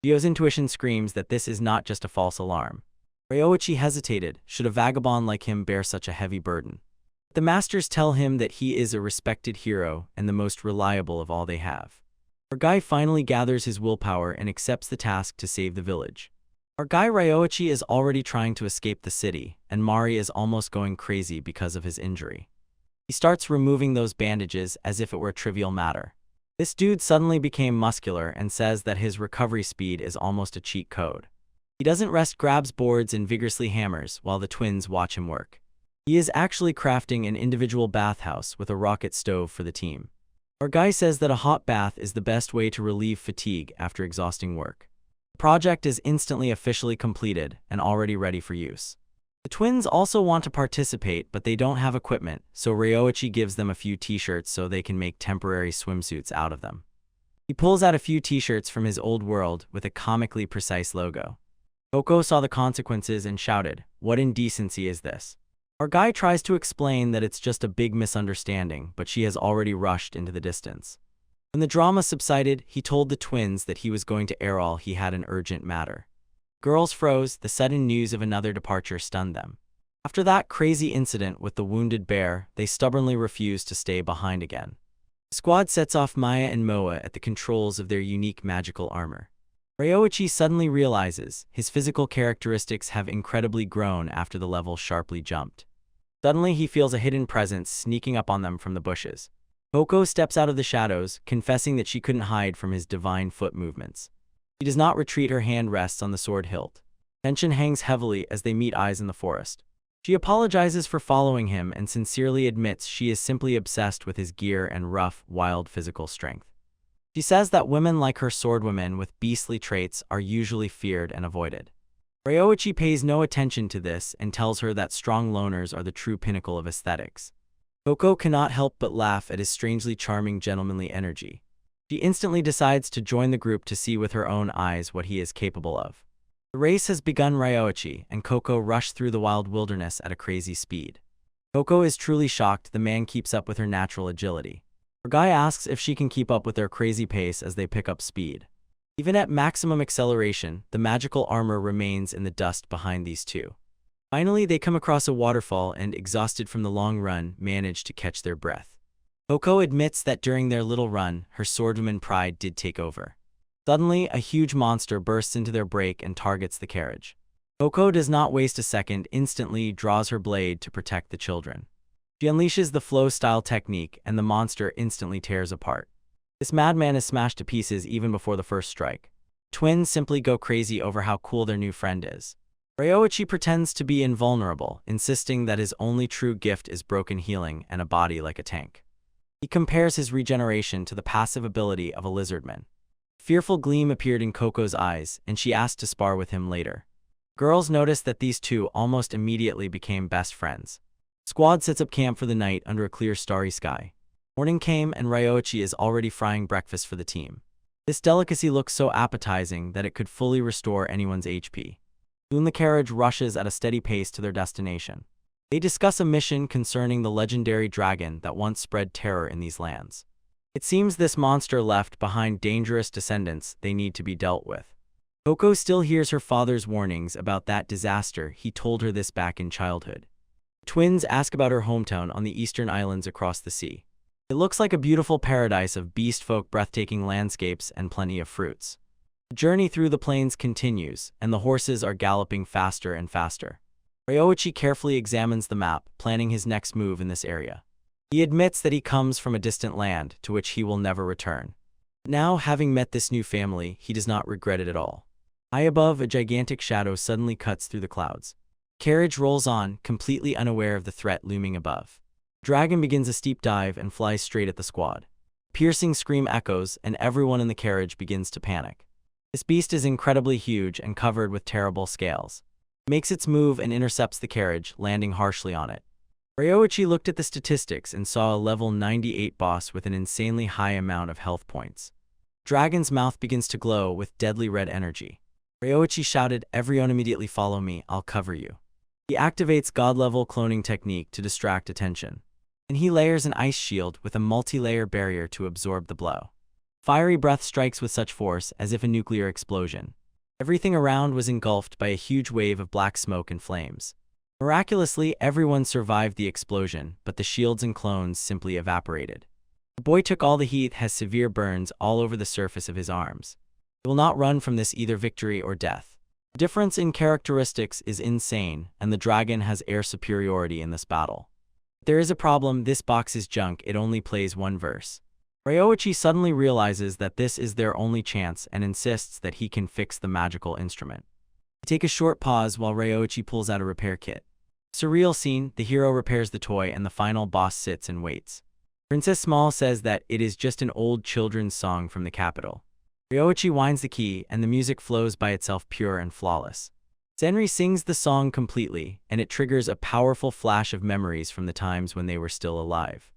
Gio's intuition screams that this is not just a false alarm. Ryoichi hesitated. Should a vagabond like him bear such a heavy burden? The masters tell him that he is a respected hero and the most reliable of all they have. Our guy finally gathers his willpower and accepts the task to save the village. Our guy Ryoichi is already trying to escape the city, and Mari is almost going crazy because of his injury. He starts removing those bandages as if it were a trivial matter. This dude suddenly became muscular and says that his recovery speed is almost a cheat code. He doesn't rest, grabs boards and vigorously hammers while the twins watch him work. He is actually crafting an individual bathhouse with a rocket stove for the team. Our guy says that a hot bath is the best way to relieve fatigue after exhausting work. The project is instantly officially completed and already ready for use. The twins also want to participate, but they don't have equipment, so Ryoichi gives them a few t-shirts so they can make temporary swimsuits out of them. He pulls out a few t-shirts from his old world with a comically precise logo. Coco saw the consequences and shouted, "What indecency is this?" Our guy tries to explain that it's just a big misunderstanding, but she has already rushed into the distance. When the drama subsided, he told the twins that he was going to Errol. He had an urgent matter. Girls froze. The sudden news of another departure stunned them. After that crazy incident with the wounded bear, they stubbornly refused to stay behind again. The squad sets off Maya and Moa at the controls of their unique magical armor. Ryoichi suddenly realizes his physical characteristics have incredibly grown after the level sharply jumped. Suddenly, he feels a hidden presence sneaking up on them from the bushes. Coco steps out of the shadows, confessing that she couldn't hide from his divine foot movements. She does not retreat. Her hand rests on the sword hilt. Tension hangs heavily as they meet eyes in the forest. She apologizes for following him and sincerely admits she is simply obsessed with his gear and rough, wild physical strength. She says that women like her, swordwomen with beastly traits, are usually feared and avoided. Ryoichi pays no attention to this and tells her that strong loners are the true pinnacle of aesthetics. Coco cannot help but laugh at his strangely charming, gentlemanly energy. She instantly decides to join the group to see with her own eyes what he is capable of. The race has begun. Ryoichi and Coco rush through the wild wilderness at a crazy speed. Coco is truly shocked the man keeps up with her natural agility. Her guy asks if she can keep up with their crazy pace as they pick up speed. Even at maximum acceleration, the magical armor remains in the dust behind these two. Finally, they come across a waterfall and, exhausted from the long run, manage to catch their breath. Coco admits that during their little run, her swordwoman pride did take over. Suddenly, a huge monster bursts into their break and targets the carriage. Coco does not waste a second, instantly draws her blade to protect the children. She unleashes the flow-style technique, and the monster instantly tears apart. This madman is smashed to pieces even before the first strike. Twins simply go crazy over how cool their new friend is. Ryoichi pretends to be invulnerable, insisting that his only true gift is broken healing and a body like a tank. He compares his regeneration to the passive ability of a lizardman. A fearful gleam appeared in Coco's eyes, and she asked to spar with him later. Girls noticed that these two almost immediately became best friends. Squad sets up camp for the night under a clear starry sky. Morning came and Ryoichi is already frying breakfast for the team. This delicacy looks so appetizing that it could fully restore anyone's HP. Soon the carriage rushes at a steady pace to their destination. They discuss a mission concerning the legendary dragon that once spread terror in these lands. It seems this monster left behind dangerous descendants they need to be dealt with. Coco still hears her father's warnings about that disaster. He told her this back in childhood. Twins ask about her hometown on the eastern islands across the sea. It looks like a beautiful paradise of beast folk, breathtaking landscapes, and plenty of fruits. The journey through the plains continues, and the horses are galloping faster and faster. Ryoichi carefully examines the map, planning his next move in this area. He admits that he comes from a distant land to which he will never return. Now, having met this new family, he does not regret it at all. High above, a gigantic shadow suddenly cuts through the clouds. The carriage rolls on, completely unaware of the threat looming above. The dragon begins a steep dive and flies straight at the squad. A piercing scream echoes, and everyone in the carriage begins to panic. This beast is incredibly huge and covered with terrible scales. It makes its move and intercepts the carriage, landing harshly on it. Ryoichi looked at the statistics and saw a level 98 boss with an insanely high amount of health points. The dragon's mouth begins to glow with deadly red energy. Ryoichi shouted, "Everyone immediately follow me, I'll cover you." He activates god-level cloning technique to distract attention. And he layers an ice shield with a multi-layer barrier to absorb the blow. Fiery breath strikes with such force as if a nuclear explosion. Everything around was engulfed by a huge wave of black smoke and flames. Miraculously, everyone survived the explosion, but the shields and clones simply evaporated. The boy took all the heat, has severe burns all over the surface of his arms. He will not run from this, either victory or death. The difference in characteristics is insane, and the dragon has air superiority in this battle. There is a problem. This box is junk. It only plays one verse. Ryoichi suddenly realizes that this is their only chance and insists that he can fix the magical instrument. They take a short pause while Ryoichi pulls out a repair kit. Surreal scene, the hero repairs the toy and the final boss sits and waits. Princess Small says that it is just an old children's song from the capital. Ryoichi winds the key and the music flows by itself, pure and flawless. Senri sings the song completely, and it triggers a powerful flash of memories from the times when they were still alive.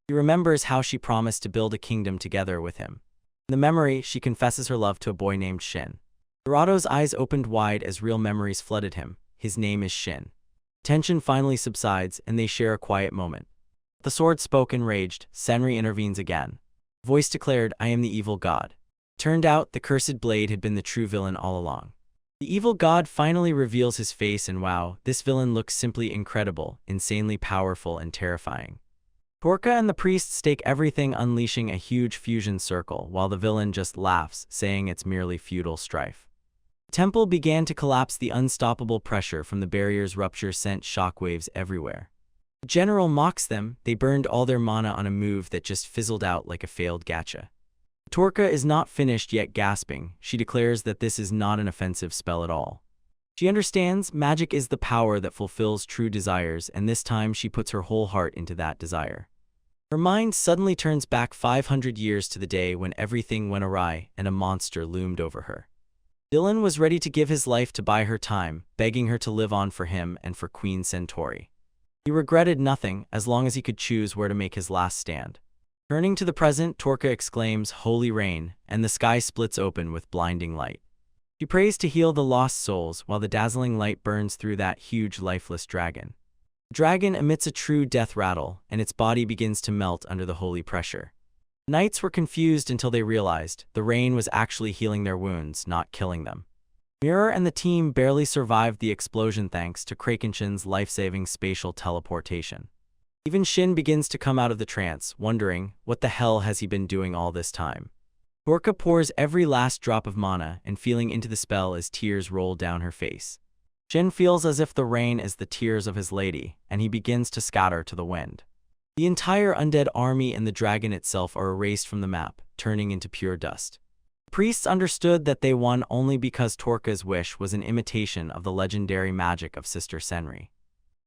He remembers how she promised to build a kingdom together with him. In the memory, she confesses her love to a boy named Shin. Dorato's eyes opened wide as real memories flooded him. His name is Shin. Tension finally subsides, and they share a quiet moment. The sword spoke enraged. Senri intervenes again. The voice declared, "I am the evil god." Turned out, the cursed blade had been the true villain all along. The evil god finally reveals his face, and wow, this villain looks simply incredible, insanely powerful and terrifying. Torka and the priest stake everything, unleashing a huge fusion circle, while the villain just laughs, saying it's merely feudal strife. The temple began to collapse. The unstoppable pressure from the barrier's rupture sent shockwaves everywhere. The general mocks them. They burned all their mana on a move that just fizzled out like a failed gacha. Torka is not finished yet, gasping. She declares that this is not an offensive spell at all. She understands magic is the power that fulfills true desires, and this time she puts her whole heart into that desire. Her mind suddenly turns back 500 years to the day when everything went awry and a monster loomed over her. Dylan was ready to give his life to buy her time, begging her to live on for him and for Queen Centauri. He regretted nothing as long as he could choose where to make his last stand. Turning to the present, Torka exclaims, "Holy rain," and the sky splits open with blinding light. She prays to heal the lost souls while the dazzling light burns through that huge lifeless dragon. The dragon emits a true death rattle, and its body begins to melt under the holy pressure. The knights were confused until they realized the rain was actually healing their wounds, not killing them. Mirror and the team barely survived the explosion thanks to Krakenshin's life-saving spatial teleportation. Even Shin begins to come out of the trance, wondering, what the hell has he been doing all this time? Torka pours every last drop of mana and feeling into the spell as tears roll down her face. Shin feels as if the rain is the tears of his lady, and he begins to scatter to the wind. The entire undead army and the dragon itself are erased from the map, turning into pure dust. Priests understood that they won only because Torka's wish was an imitation of the legendary magic of Sister Senri.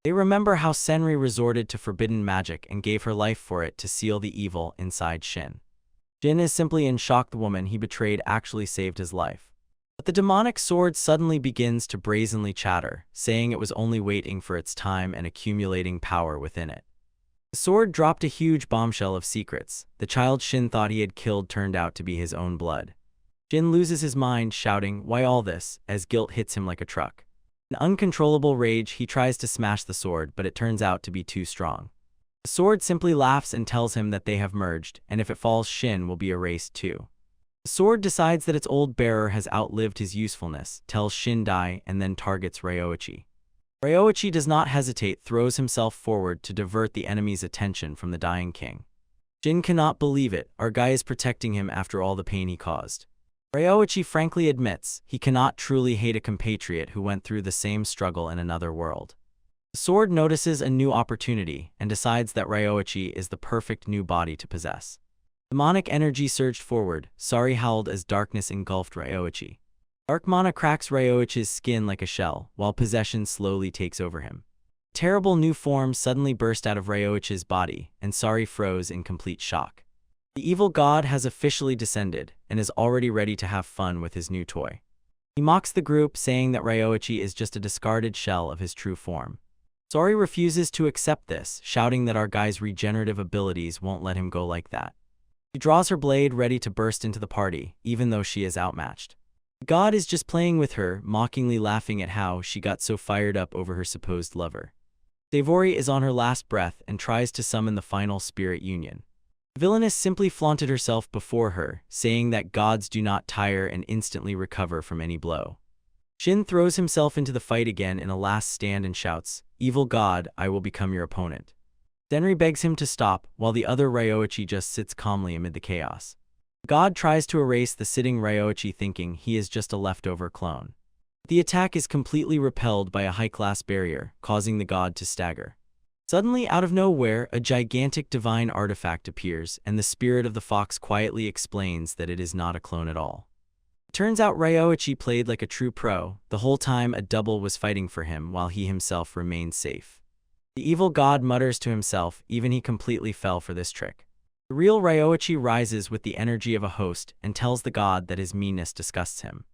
They remember how Senri resorted to forbidden magic and gave her life for it to seal the evil inside Shin. Shin is simply in shock the woman he betrayed actually saved his life. But the demonic sword suddenly begins to brazenly chatter, saying it was only waiting for its time and accumulating power within it. The sword dropped a huge bombshell of secrets. The child Shin thought he had killed turned out to be his own blood. Shin loses his mind, shouting, "Why all this?" as guilt hits him like a truck. In uncontrollable rage, he tries to smash the sword, but it turns out to be too strong. The sword simply laughs and tells him that they have merged, and if it falls, Shin will be erased too. The sword decides that its old bearer has outlived his usefulness, tells Shin die, and then targets Ryoichi. Ryoichi does not hesitate, throws himself forward to divert the enemy's attention from the dying king. Shin cannot believe it, our guy is protecting him after all the pain he caused. Ryoichi frankly admits he cannot truly hate a compatriot who went through the same struggle in another world. The sword notices a new opportunity and decides that Ryoichi is the perfect new body to possess. Demonic energy surged forward. Sari howled as darkness engulfed Ryoichi. Dark mana cracks Ryoichi's skin like a shell, while possession slowly takes over him. Terrible new form suddenly burst out of Ryoichi's body, and Sari froze in complete shock. The evil god has officially descended, and is already ready to have fun with his new toy. He mocks the group, saying that Ryoichi is just a discarded shell of his true form. Sari refuses to accept this, shouting that our guy's regenerative abilities won't let him go like that. She draws her blade, ready to burst into the party, even though she is outmatched. The god is just playing with her, mockingly laughing at how she got so fired up over her supposed lover. Savori is on her last breath and tries to summon the final spirit union. The villainess simply flaunted herself before her, saying that gods do not tire and instantly recover from any blow. Shin throws himself into the fight again in a last stand and shouts, "Evil god, I will become your opponent." Senri begs him to stop, while the other Ryoichi just sits calmly amid the chaos. The god tries to erase the sitting Ryoichi, thinking he is just a leftover clone. The attack is completely repelled by a high-class barrier, causing the god to stagger. Suddenly, out of nowhere, a gigantic divine artifact appears, and the spirit of the fox quietly explains that it is not a clone at all. It turns out Ryoichi played like a true pro. The whole time a double was fighting for him while he himself remained safe. The evil god mutters to himself, even he completely fell for this trick. The real Ryoichi rises with the energy of a host and tells the god that his meanness disgusts him.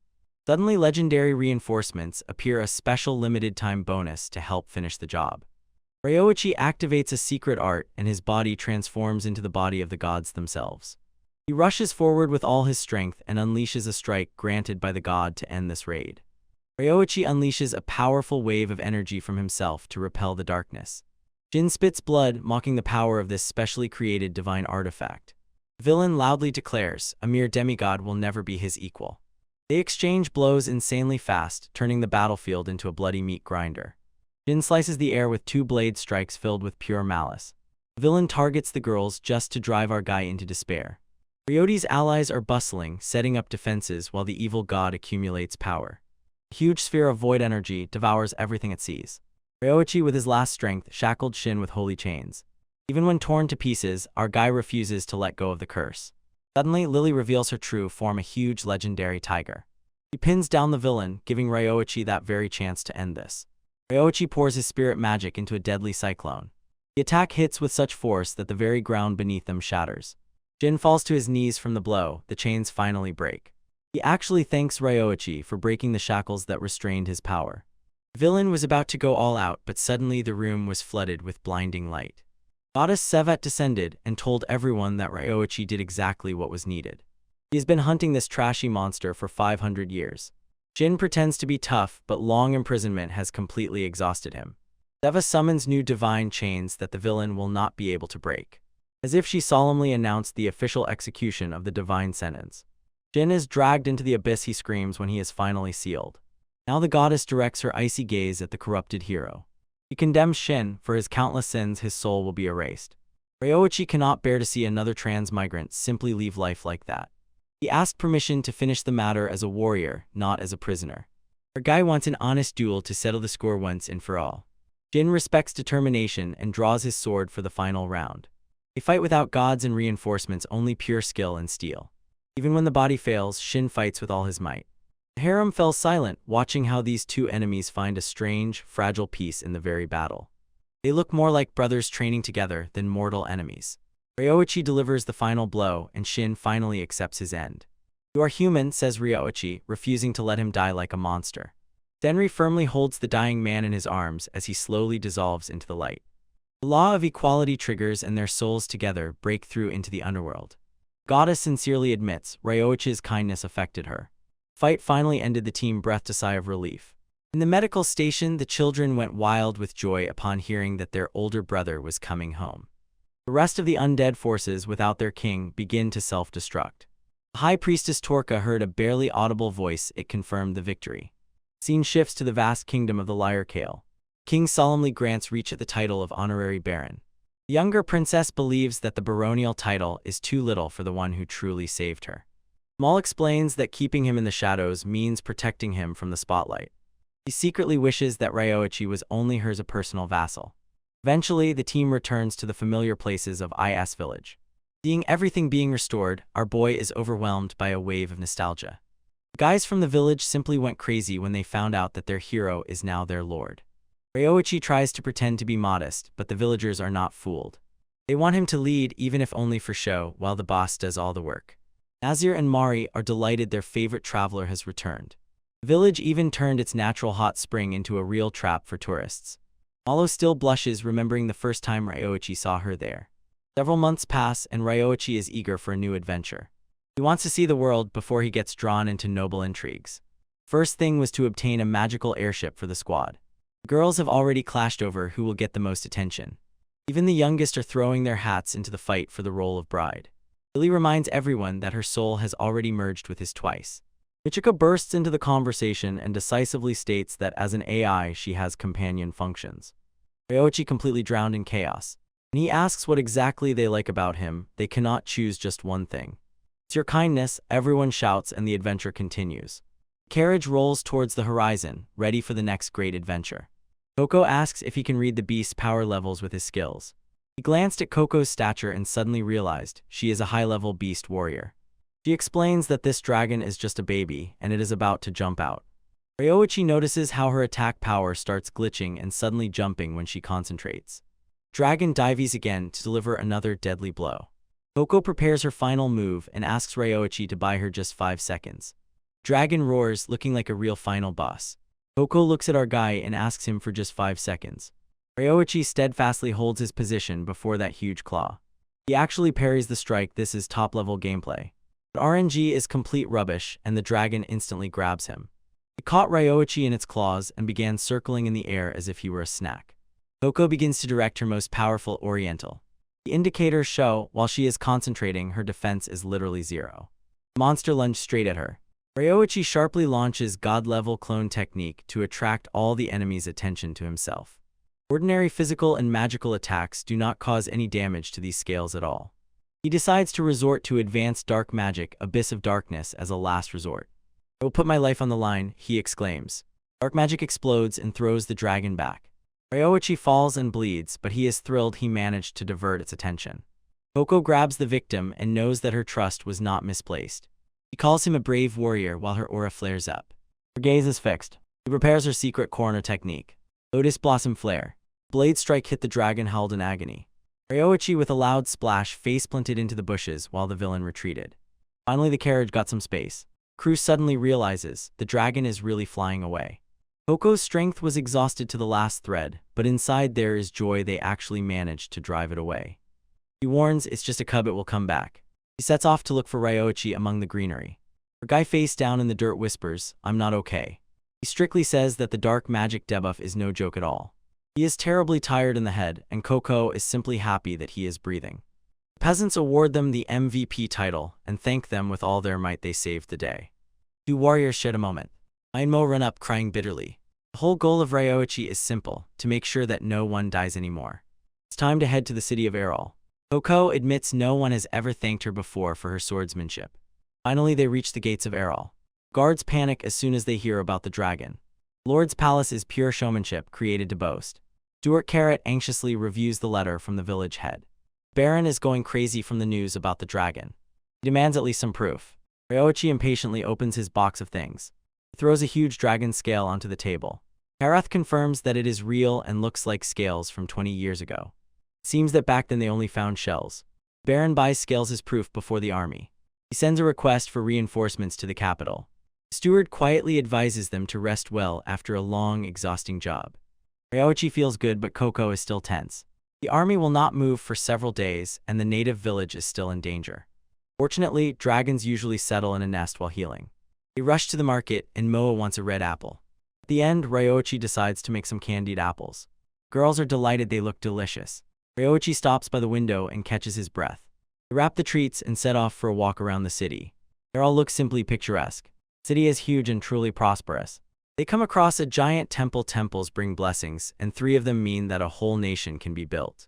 Suddenly, legendary reinforcements appear, a special limited-time bonus to help finish the job. Ryoichi activates a secret art and his body transforms into the body of the gods themselves. He rushes forward with all his strength and unleashes a strike granted by the god to end this raid. Ryoichi unleashes a powerful wave of energy from himself to repel the darkness. Jin spits blood, mocking the power of this specially created divine artifact. The villain loudly declares, a mere demigod will never be his equal. They exchange blows insanely fast, turning the battlefield into a bloody meat grinder. Jin slices the air with two blade strikes filled with pure malice. The villain targets the girls just to drive our guy into despair. Ryoti's allies are bustling, setting up defenses while the evil god accumulates power. A huge sphere of void energy devours everything it sees. Ryoichi, with his last strength, shackled Shin with holy chains. Even when torn to pieces, our guy refuses to let go of the curse. Suddenly, Lily reveals her true form, a huge legendary tiger. He pins down the villain, giving Ryoichi that very chance to end this. Ryoichi pours his spirit magic into a deadly cyclone. The attack hits with such force that the very ground beneath them shatters. Jin falls to his knees from the blow. The chains finally break. He actually thanks Ryoichi for breaking the shackles that restrained his power. The villain was about to go all out, but suddenly the room was flooded with blinding light. Goddess Sevat descended and told everyone that Ryoichi did exactly what was needed. He has been hunting this trashy monster for 500 years. Jin pretends to be tough, but long imprisonment has completely exhausted him. Deva summons new divine chains that the villain will not be able to break, as if she solemnly announced the official execution of the divine sentence. Jin is dragged into the abyss. He screams when he is finally sealed. Now the goddess directs her icy gaze at the corrupted hero. He condemns Shin. For his countless sins, his soul will be erased. Ryoichi cannot bear to see another trans-migrant simply leave life like that. He asked permission to finish the matter as a warrior, not as a prisoner. Our guy wants an honest duel to settle the score once and for all. Jin respects determination and draws his sword for the final round. They fight without gods and reinforcements, only pure skill and steel. Even when the body fails, Shin fights with all his might. The harem fell silent, watching how these two enemies find a strange, fragile peace in the very battle. They look more like brothers training together than mortal enemies. Ryoichi delivers the final blow, and Shin finally accepts his end. "You are human," says Ryoichi, refusing to let him die like a monster. Denri firmly holds the dying man in his arms as he slowly dissolves into the light. The law of equality triggers, and their souls together break through into the underworld. Goddess sincerely admits Ryoichi's kindness affected her. Fight finally ended. The team breathed a sigh of relief. In the medical station, the children went wild with joy upon hearing that their older brother was coming home. The rest of the undead forces, without their king, begin to self-destruct. The High Priestess Torka heard a barely audible voice. It confirmed the victory. Scene shifts to the vast kingdom of the Lyre Kale. King solemnly grants Reach the title of honorary baron. The younger princess believes that the baronial title is too little for the one who truly saved her. Maul explains that keeping him in the shadows means protecting him from the spotlight. He secretly wishes that Ryoichi was only hers, a personal vassal. Eventually, the team returns to the familiar places of IS Village. Seeing everything being restored, our boy is overwhelmed by a wave of nostalgia. The guys from the village simply went crazy when they found out that their hero is now their lord. Ryoichi tries to pretend to be modest, but the villagers are not fooled. They want him to lead, even if only for show, while the boss does all the work. Nazir and Mari are delighted their favorite traveler has returned. The village even turned its natural hot spring into a real trap for tourists. Malo still blushes, remembering the first time Ryoichi saw her there. Several months pass, and Ryoichi is eager for a new adventure. He wants to see the world before he gets drawn into noble intrigues. First thing was to obtain a magical airship for the squad. The girls have already clashed over who will get the most attention. Even the youngest are throwing their hats into the fight for the role of bride. Lily reminds everyone that her soul has already merged with his twice. Michika bursts into the conversation and decisively states that as an AI she has companion functions. Ryoichi completely drowned in chaos. When he asks what exactly they like about him, they cannot choose just one thing. "It's your kindness," everyone shouts, and the adventure continues. The carriage rolls towards the horizon, ready for the next great adventure. Coco asks if he can read the beast's power levels with his skills. He glanced at Coco's stature and suddenly realized she is a high-level beast warrior. She explains that this dragon is just a baby, and it is about to jump out. Ryoichi notices how her attack power starts glitching and suddenly jumping when she concentrates. Dragon dives again to deliver another deadly blow. Coco prepares her final move and asks Ryoichi to buy her just 5 seconds. Dragon roars, looking like a real final boss. Coco looks at our guy and asks him for just 5 seconds. Ryoichi steadfastly holds his position before that huge claw. He actually parries the strike. This is top-level gameplay. But RNG is complete rubbish, and the dragon instantly grabs him. It caught Ryoichi in its claws and began circling in the air as if he were a snack. Coco begins to direct her most powerful Oriental. The indicators show, while she is concentrating, her defense is literally 0. The monster lunged straight at her. Ryoichi sharply launches God-level clone technique to attract all the enemy's attention to himself. Ordinary physical and magical attacks do not cause any damage to these scales at all. He decides to resort to advanced dark magic, Abyss of Darkness, as a last resort. "I will put my life on the line," he exclaims. Dark magic explodes and throws the dragon back. Ryoichi falls and bleeds, but he is thrilled he managed to divert its attention. Coco grabs the victim and knows that her trust was not misplaced. He calls him a brave warrior while her aura flares up. Her gaze is fixed. He prepares her secret corner technique. Lotus Blossom Flare. Blade strike hit the dragon, howled in agony. Ryoichi, with a loud splash, face-planted into the bushes while the villain retreated. Finally, the carriage got some space. Crew suddenly realizes the dragon is really flying away. Coco's strength was exhausted to the last thread, but inside there is joy. They actually managed to drive it away. He warns it's just a cub, it will come back. He sets off to look for Ryoichi among the greenery. Her guy face down in the dirt whispers, "I'm not okay." He strictly says that the dark magic debuff is no joke at all. He is terribly tired in the head, and Coco is simply happy that he is breathing. The peasants award them the MVP title and thank them with all their might they saved the day. Two warriors shed a moment. Mo run up crying bitterly. The whole goal of Ryoichi is simple, to make sure that no one dies anymore. It's time to head to the city of Errol. Coco admits no one has ever thanked her before for her swordsmanship. Finally, they reach the gates of Errol. Guards panic as soon as they hear about the dragon. Lord's palace is pure showmanship, created to boast. Stuart Carrot anxiously reviews the letter from the village head. Baron is going crazy from the news about the dragon. He demands at least some proof. Ryoichi impatiently opens his box of things. He throws a huge dragon scale onto the table. Harath confirms that it is real and looks like scales from 20 years ago. It seems that back then they only found shells. Baron buys scales as proof before the army. He sends a request for reinforcements to the capital. The steward quietly advises them to rest well after a long, exhausting job. Ryoichi feels good, but Coco is still tense. The army will not move for several days, and the native village is still in danger. Fortunately, dragons usually settle in a nest while healing. They rush to the market, and Moa wants a red apple. At the end, Ryoichi decides to make some candied apples. Girls are delighted, they look delicious. Ryoichi stops by the window and catches his breath. They wrap the treats and set off for a walk around the city. They all look simply picturesque. The city is huge and truly prosperous. They come across a giant temple. Temples bring blessings, and 3 of them mean that a whole nation can be built.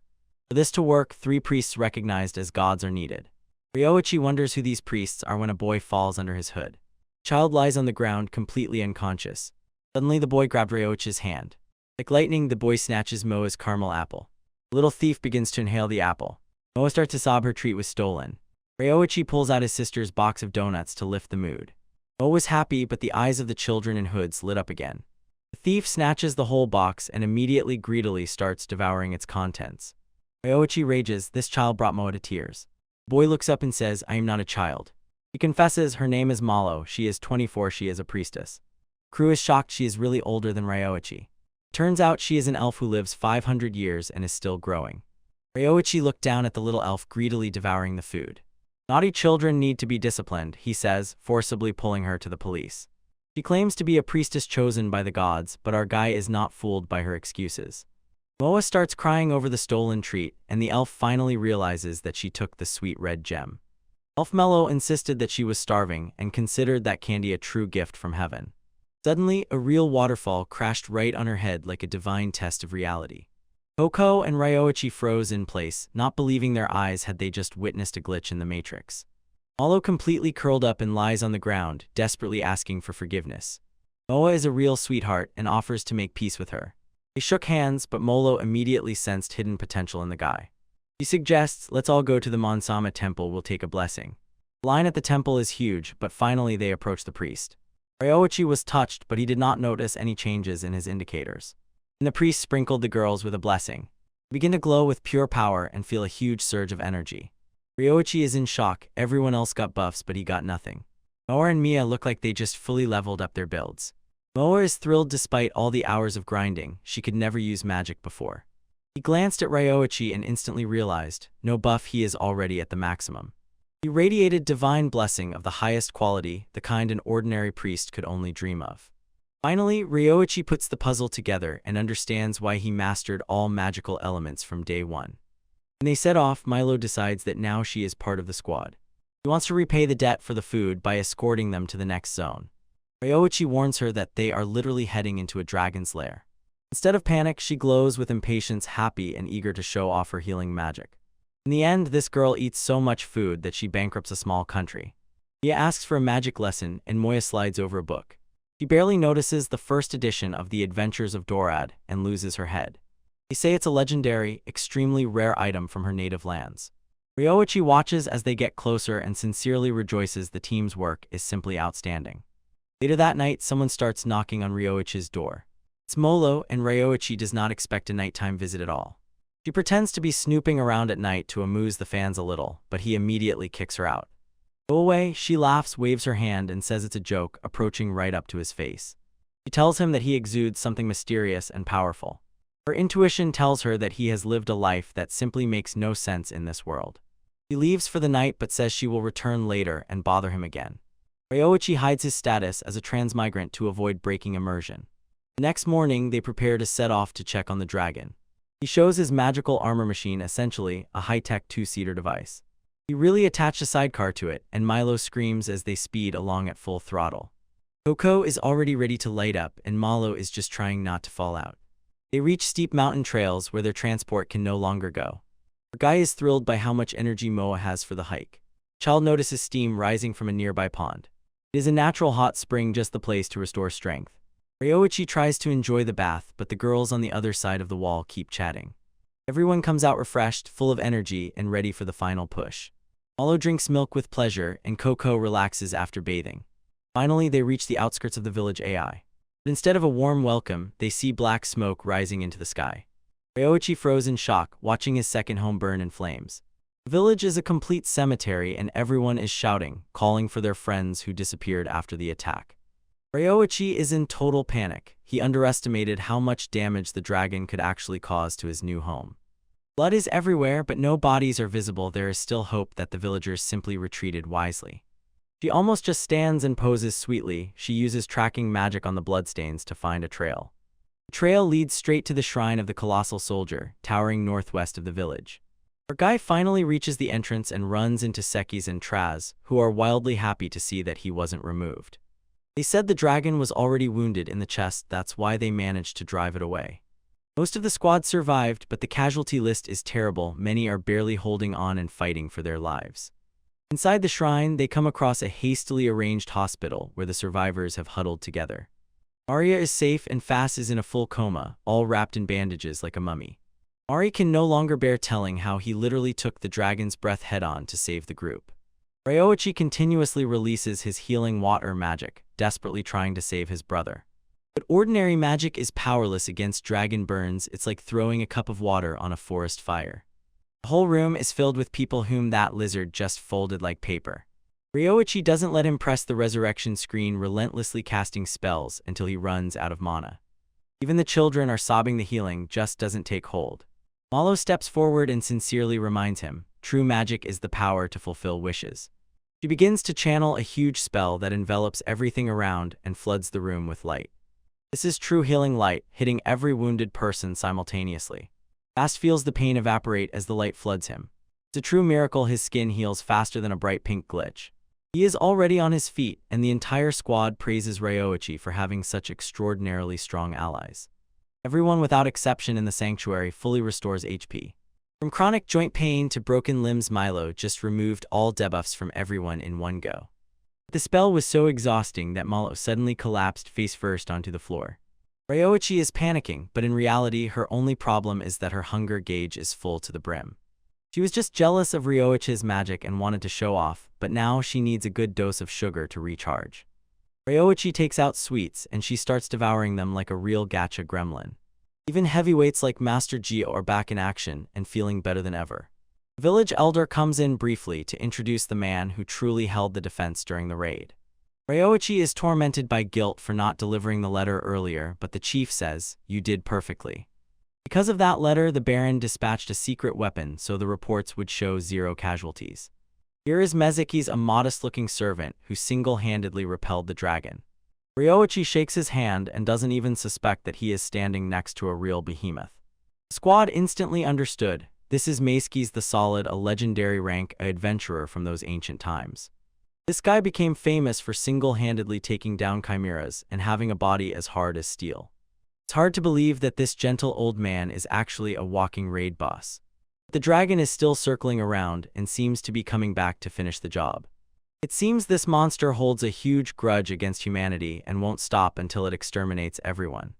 For this to work, 3 priests recognized as gods are needed. Ryoichi wonders who these priests are when a boy falls under his hood. The child lies on the ground, completely unconscious. Suddenly, the boy grabbed Ryoichi's hand. Like lightning, the boy snatches Moa's caramel apple. The little thief begins to inhale the apple. Moa starts to sob, her treat was stolen. Ryoichi pulls out his sister's box of donuts to lift the mood. Moa was happy, but the eyes of the children in hoods lit up again. The thief snatches the whole box and immediately greedily starts devouring its contents. Ryoichi rages, this child brought Moa to tears. The boy looks up and says, "I am not a child." He confesses her name is Malo, she is 24, she is a priestess. Crew is shocked, she is really older than Ryoichi. Turns out she is an elf who lives 500 years and is still growing. Ryoichi looked down at the little elf greedily devouring the food. Naughty children need to be disciplined, he says, forcibly pulling her to the police. She claims to be a priestess chosen by the gods, but our guy is not fooled by her excuses. Moa starts crying over the stolen treat, and the elf finally realizes that she took the sweet red gem. Elf Mello insisted that she was starving and considered that candy a true gift from heaven. Suddenly, a real waterfall crashed right on her head like a divine test of reality. Coco and Ryoichi froze in place, not believing their eyes had they just witnessed a glitch in the Matrix. Malo completely curled up and lies on the ground, desperately asking for forgiveness. Moa is a real sweetheart and offers to make peace with her. They shook hands, but Molo immediately sensed hidden potential in the guy. He suggests, let's all go to the Monsama temple, we'll take a blessing. The line at the temple is huge, but finally they approach the priest. Ryoichi was touched, but he did not notice any changes in his indicators. And the priest sprinkled the girls with a blessing. They begin to glow with pure power and feel a huge surge of energy. Ryoichi is in shock, everyone else got buffs but he got nothing. Moa and Mia look like they just fully leveled up their builds. Moa is thrilled despite all the hours of grinding, she could never use magic before. He glanced at Ryoichi and instantly realized, no buff, he is already at the maximum. He radiated divine blessing of the highest quality, the kind an ordinary priest could only dream of. Finally, Ryoichi puts the puzzle together and understands why he mastered all magical elements from day one. When they set off, Milo decides that now she is part of the squad. He wants to repay the debt for the food by escorting them to the next zone. Ryoichi warns her that they are literally heading into a dragon's lair. Instead of panic, she glows with impatience, happy and eager to show off her healing magic. In the end, this girl eats so much food that she bankrupts a small country. Mia asks for a magic lesson, and Moya slides over a book. She barely notices the first edition of The Adventures of Dorad and loses her head. They say it's a legendary, extremely rare item from her native lands. Ryoichi watches as they get closer and sincerely rejoices the team's work is simply outstanding. Later that night, someone starts knocking on Ryoichi's door. It's Molo, and Ryoichi does not expect a nighttime visit at all. She pretends to be snooping around at night to amuse the fans a little, but he immediately kicks her out. Go away, she laughs, waves her hand, and says it's a joke, approaching right up to his face. She tells him that he exudes something mysterious and powerful. Her intuition tells her that he has lived a life that simply makes no sense in this world. She leaves for the night but says she will return later and bother him again. Ryoichi hides his status as a transmigrant to avoid breaking immersion. The next morning, they prepare to set off to check on the dragon. He shows his magical armor machine, essentially a high-tech two-seater device. He really attached a sidecar to it, and Milo screams as they speed along at full throttle. Coco is already ready to light up, and Malo is just trying not to fall out. They reach steep mountain trails where their transport can no longer go. Guy is thrilled by how much energy Moa has for the hike. Child notices steam rising from a nearby pond. It is a natural hot spring, just the place to restore strength. Ryoichi tries to enjoy the bath, but the girls on the other side of the wall keep chatting. Everyone comes out refreshed, full of energy, and ready for the final push. Malo drinks milk with pleasure, and Coco relaxes after bathing. Finally, they reach the outskirts of the village AI. But instead of a warm welcome, they see black smoke rising into the sky. Ryoichi froze in shock, watching his second home burn in flames. The village is a complete cemetery, and everyone is shouting, calling for their friends who disappeared after the attack. Ryoichi is in total panic. He underestimated how much damage the dragon could actually cause to his new home. Blood is everywhere, but no bodies are visible. There is still hope that the villagers simply retreated wisely. She almost just stands and poses sweetly. She uses tracking magic on the bloodstains to find a trail. The trail leads straight to the shrine of the colossal soldier, towering northwest of the village. Our guy finally reaches the entrance and runs into Sekis and Traz, who are wildly happy to see that he wasn't removed. They said the dragon was already wounded in the chest, that's why they managed to drive it away. Most of the squad survived, but the casualty list is terrible. Many are barely holding on and fighting for their lives. Inside the shrine, they come across a hastily arranged hospital where the survivors have huddled together. Arya is safe and Fass is in a full coma, all wrapped in bandages like a mummy. Ari can no longer bear telling how he literally took the dragon's breath head-on to save the group. Ryoichi continuously releases his healing water magic, desperately trying to save his brother. But ordinary magic is powerless against dragon burns. It's like throwing a cup of water on a forest fire. The whole room is filled with people whom that lizard just folded like paper. Ryoichi doesn't let him press the resurrection screen, relentlessly casting spells until he runs out of mana. Even the children are sobbing. The healing just doesn't take hold. Malo steps forward and sincerely reminds him, true magic is the power to fulfill wishes. She begins to channel a huge spell that envelops everything around and floods the room with light. This is true healing light, hitting every wounded person simultaneously. Fast feels the pain evaporate as the light floods him. It's a true miracle. His skin heals faster than a bright pink glitch. He is already on his feet, and the entire squad praises Ryoichi for having such extraordinarily strong allies. Everyone without exception in the sanctuary fully restores HP. From chronic joint pain to broken limbs, Milo just removed all debuffs from everyone in one go. The spell was so exhausting that Milo suddenly collapsed face first onto the floor. Ryoichi is panicking, but in reality her only problem is that her hunger gauge is full to the brim. She was just jealous of Ryoichi's magic and wanted to show off, but now she needs a good dose of sugar to recharge. Ryoichi takes out sweets and she starts devouring them like a real gacha gremlin. Even heavyweights like Master Gio are back in action and feeling better than ever. The village elder comes in briefly to introduce the man who truly held the defense during the raid. Ryoichi is tormented by guilt for not delivering the letter earlier, but the chief says, "You did perfectly." Because of that letter, the Baron dispatched a secret weapon so the reports would show 0 casualties. Here is Mezuki's, a modest-looking servant who single-handedly repelled the dragon. Ryoichi shakes his hand and doesn't even suspect that he is standing next to a real behemoth. The squad instantly understood. This is Mezuki's the Solid, a legendary rank, an adventurer from those ancient times. This guy became famous for single-handedly taking down chimeras and having a body as hard as steel. It's hard to believe that this gentle old man is actually a walking raid boss. The dragon is still circling around and seems to be coming back to finish the job. It seems this monster holds a huge grudge against humanity and won't stop until it exterminates everyone.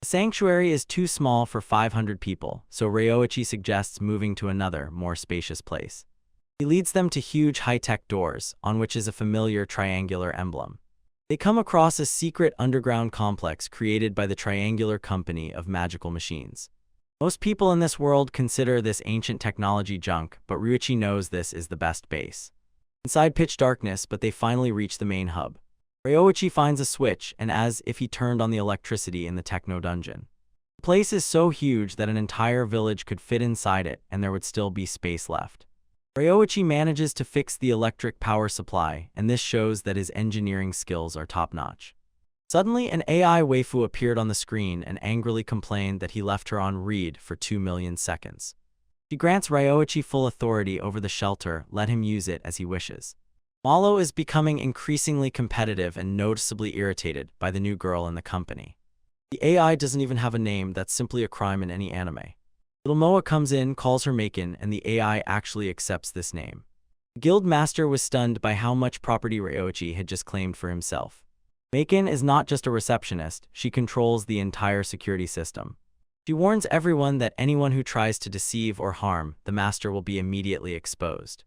The sanctuary is too small for 500 people, so Ryoichi suggests moving to another, more spacious place. He leads them to huge high-tech doors, on which is a familiar triangular emblem. They come across a secret underground complex created by the Triangular Company of Magical Machines. Most people in this world consider this ancient technology junk, but Ryoichi knows this is the best base. Inside pitch darkness, but they finally reach the main hub. Ryoichi finds a switch, and as if he turned on the electricity in the techno dungeon. The place is so huge that an entire village could fit inside it, and there would still be space left. Ryoichi manages to fix the electric power supply, and this shows that his engineering skills are top-notch. Suddenly, an AI waifu appeared on the screen and angrily complained that he left her on read for 2 million seconds. She grants Ryoichi full authority over the shelter, let him use it as he wishes. Malo is becoming increasingly competitive and noticeably irritated by the new girl in the company. The AI doesn't even have a name, that's simply a crime in any anime. Little Moa comes in, calls her Maken, and the AI actually accepts this name. The guild master was stunned by how much property Ryoichi had just claimed for himself. Maken is not just a receptionist, she controls the entire security system. She warns everyone that anyone who tries to deceive or harm the master will be immediately exposed.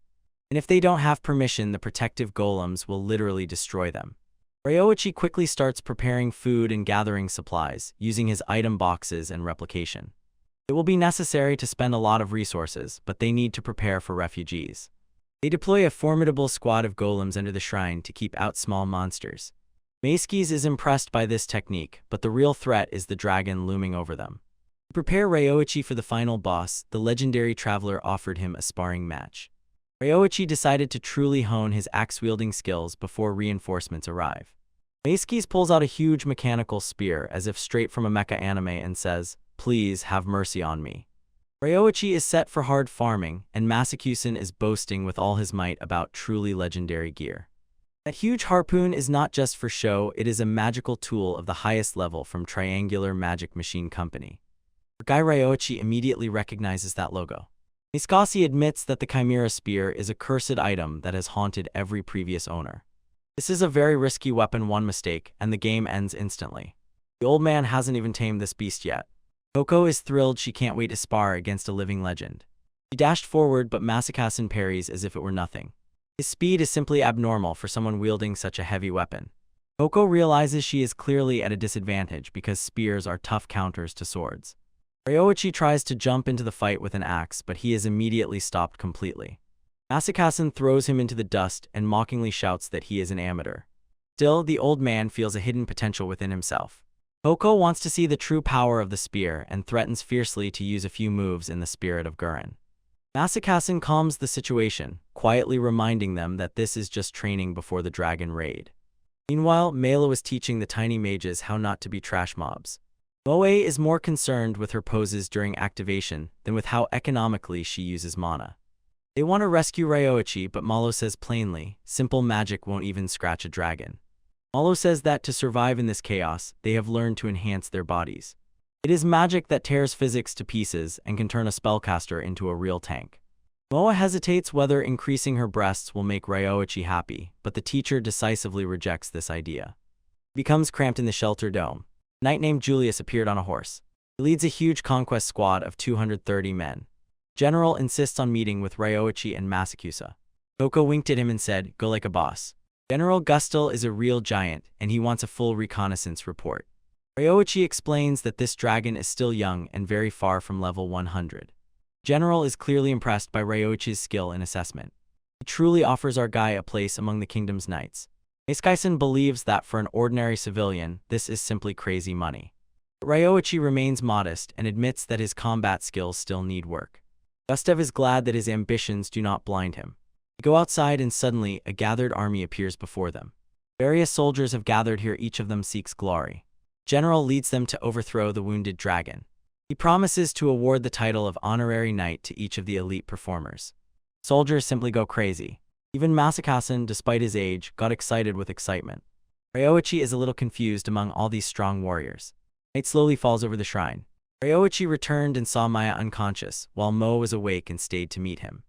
And if they don't have permission, the protective golems will literally destroy them. Ryoichi quickly starts preparing food and gathering supplies, using his item boxes and replication. It will be necessary to spend a lot of resources, but they need to prepare for refugees. They deploy a formidable squad of golems under the shrine to keep out small monsters. Maeskis is impressed by this technique, but the real threat is the dragon looming over them. To prepare Ryoichi for the final boss, the legendary traveler offered him a sparring match. Ryoichi decided to truly hone his axe-wielding skills before reinforcements arrive. Maeskis pulls out a huge mechanical spear as if straight from a mecha anime and says, "Please have mercy on me." Ryoichi is set for hard farming, and Masakuzan is boasting with all his might about truly legendary gear. That huge harpoon is not just for show, it is a magical tool of the highest level from Triangular Magic Machine Company. Guy Ryoichi immediately recognizes that logo. Miskasi admits that the Chimera Spear is a cursed item that has haunted every previous owner. This is a very risky weapon, one mistake, and the game ends instantly. The old man hasn't even tamed this beast yet. Coco is thrilled, she can't wait to spar against a living legend. She dashed forward, but Masakuzan parries as if it were nothing. His speed is simply abnormal for someone wielding such a heavy weapon. Coco realizes she is clearly at a disadvantage because spears are tough counters to swords. Ryoichi tries to jump into the fight with an axe, but he is immediately stopped completely. Masakuzan throws him into the dust and mockingly shouts that he is an amateur. Still, the old man feels a hidden potential within himself. Coco wants to see the true power of the spear and threatens fiercely to use a few moves in the spirit of Gurren. Masakuzan calms the situation, quietly reminding them that this is just training before the dragon raid. Meanwhile, Mela is teaching the tiny mages how not to be trash mobs. Moe is more concerned with her poses during activation than with how economically she uses mana. They want to rescue Ryoichi, but Malo says plainly, simple magic won't even scratch a dragon. Malo says that to survive in this chaos, they have learned to enhance their bodies. It is magic that tears physics to pieces and can turn a spellcaster into a real tank. Moa hesitates whether increasing her breasts will make Ryoichi happy, but the teacher decisively rejects this idea. He becomes cramped in the shelter dome. A knight named Julius appeared on a horse. He leads a huge conquest squad of 230 men. General insists on meeting with Ryoichi and Masakuzan. Coco winked at him and said, "Go like a boss." General Gustel is a real giant, and he wants a full reconnaissance report. Ryoichi explains that this dragon is still young and very far from level 100. General is clearly impressed by Ryoichi's skill in assessment. He truly offers our guy a place among the kingdom's knights. Maeskisen believes that for an ordinary civilian, this is simply crazy money. But Ryoichi remains modest and admits that his combat skills still need work. Gustav is glad that his ambitions do not blind him. They go outside and suddenly a gathered army appears before them. Various soldiers have gathered here, each of them seeks glory. General leads them to overthrow the wounded dragon. He promises to award the title of honorary knight to each of the elite performers. Soldiers simply go crazy. Even Masakuzan, despite his age, got excited with excitement. Ryoichi is a little confused among all these strong warriors. Night slowly falls over the shrine. Ryoichi returned and saw Maya unconscious, while Mo was awake and stayed to meet him.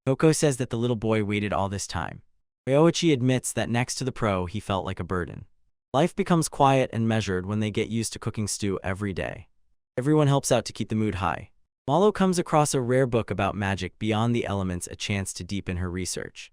Coco says that the little boy waited all this time. Ryoichi admits that next to the pro, he felt like a burden. Life becomes quiet and measured when they get used to cooking stew every day. Everyone helps out to keep the mood high. Malo comes across a rare book about magic beyond the elements, a chance to deepen her research.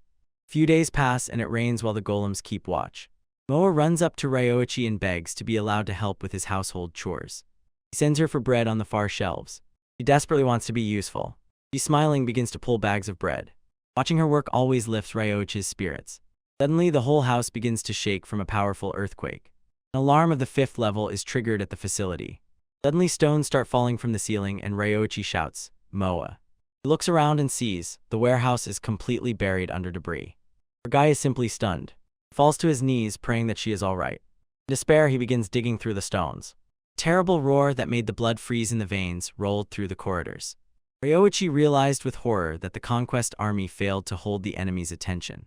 A few days pass and it rains while the golems keep watch. Moa runs up to Ryoichi and begs to be allowed to help with his household chores. He sends her for bread on the far shelves. She desperately wants to be useful. She, smiling, begins to pull bags of bread. Watching her work always lifts Ryoichi's spirits. Suddenly, the whole house begins to shake from a powerful earthquake. An alarm of the 5th level is triggered at the facility. Suddenly, stones start falling from the ceiling and Ryoichi shouts, "Moa." He looks around and sees the warehouse is completely buried under debris. Our guy is simply stunned. He falls to his knees, praying that she is all right. In despair, he begins digging through the stones. A terrible roar that made the blood freeze in the veins rolled through the corridors. Ryoichi realized with horror that the conquest army failed to hold the enemy's attention.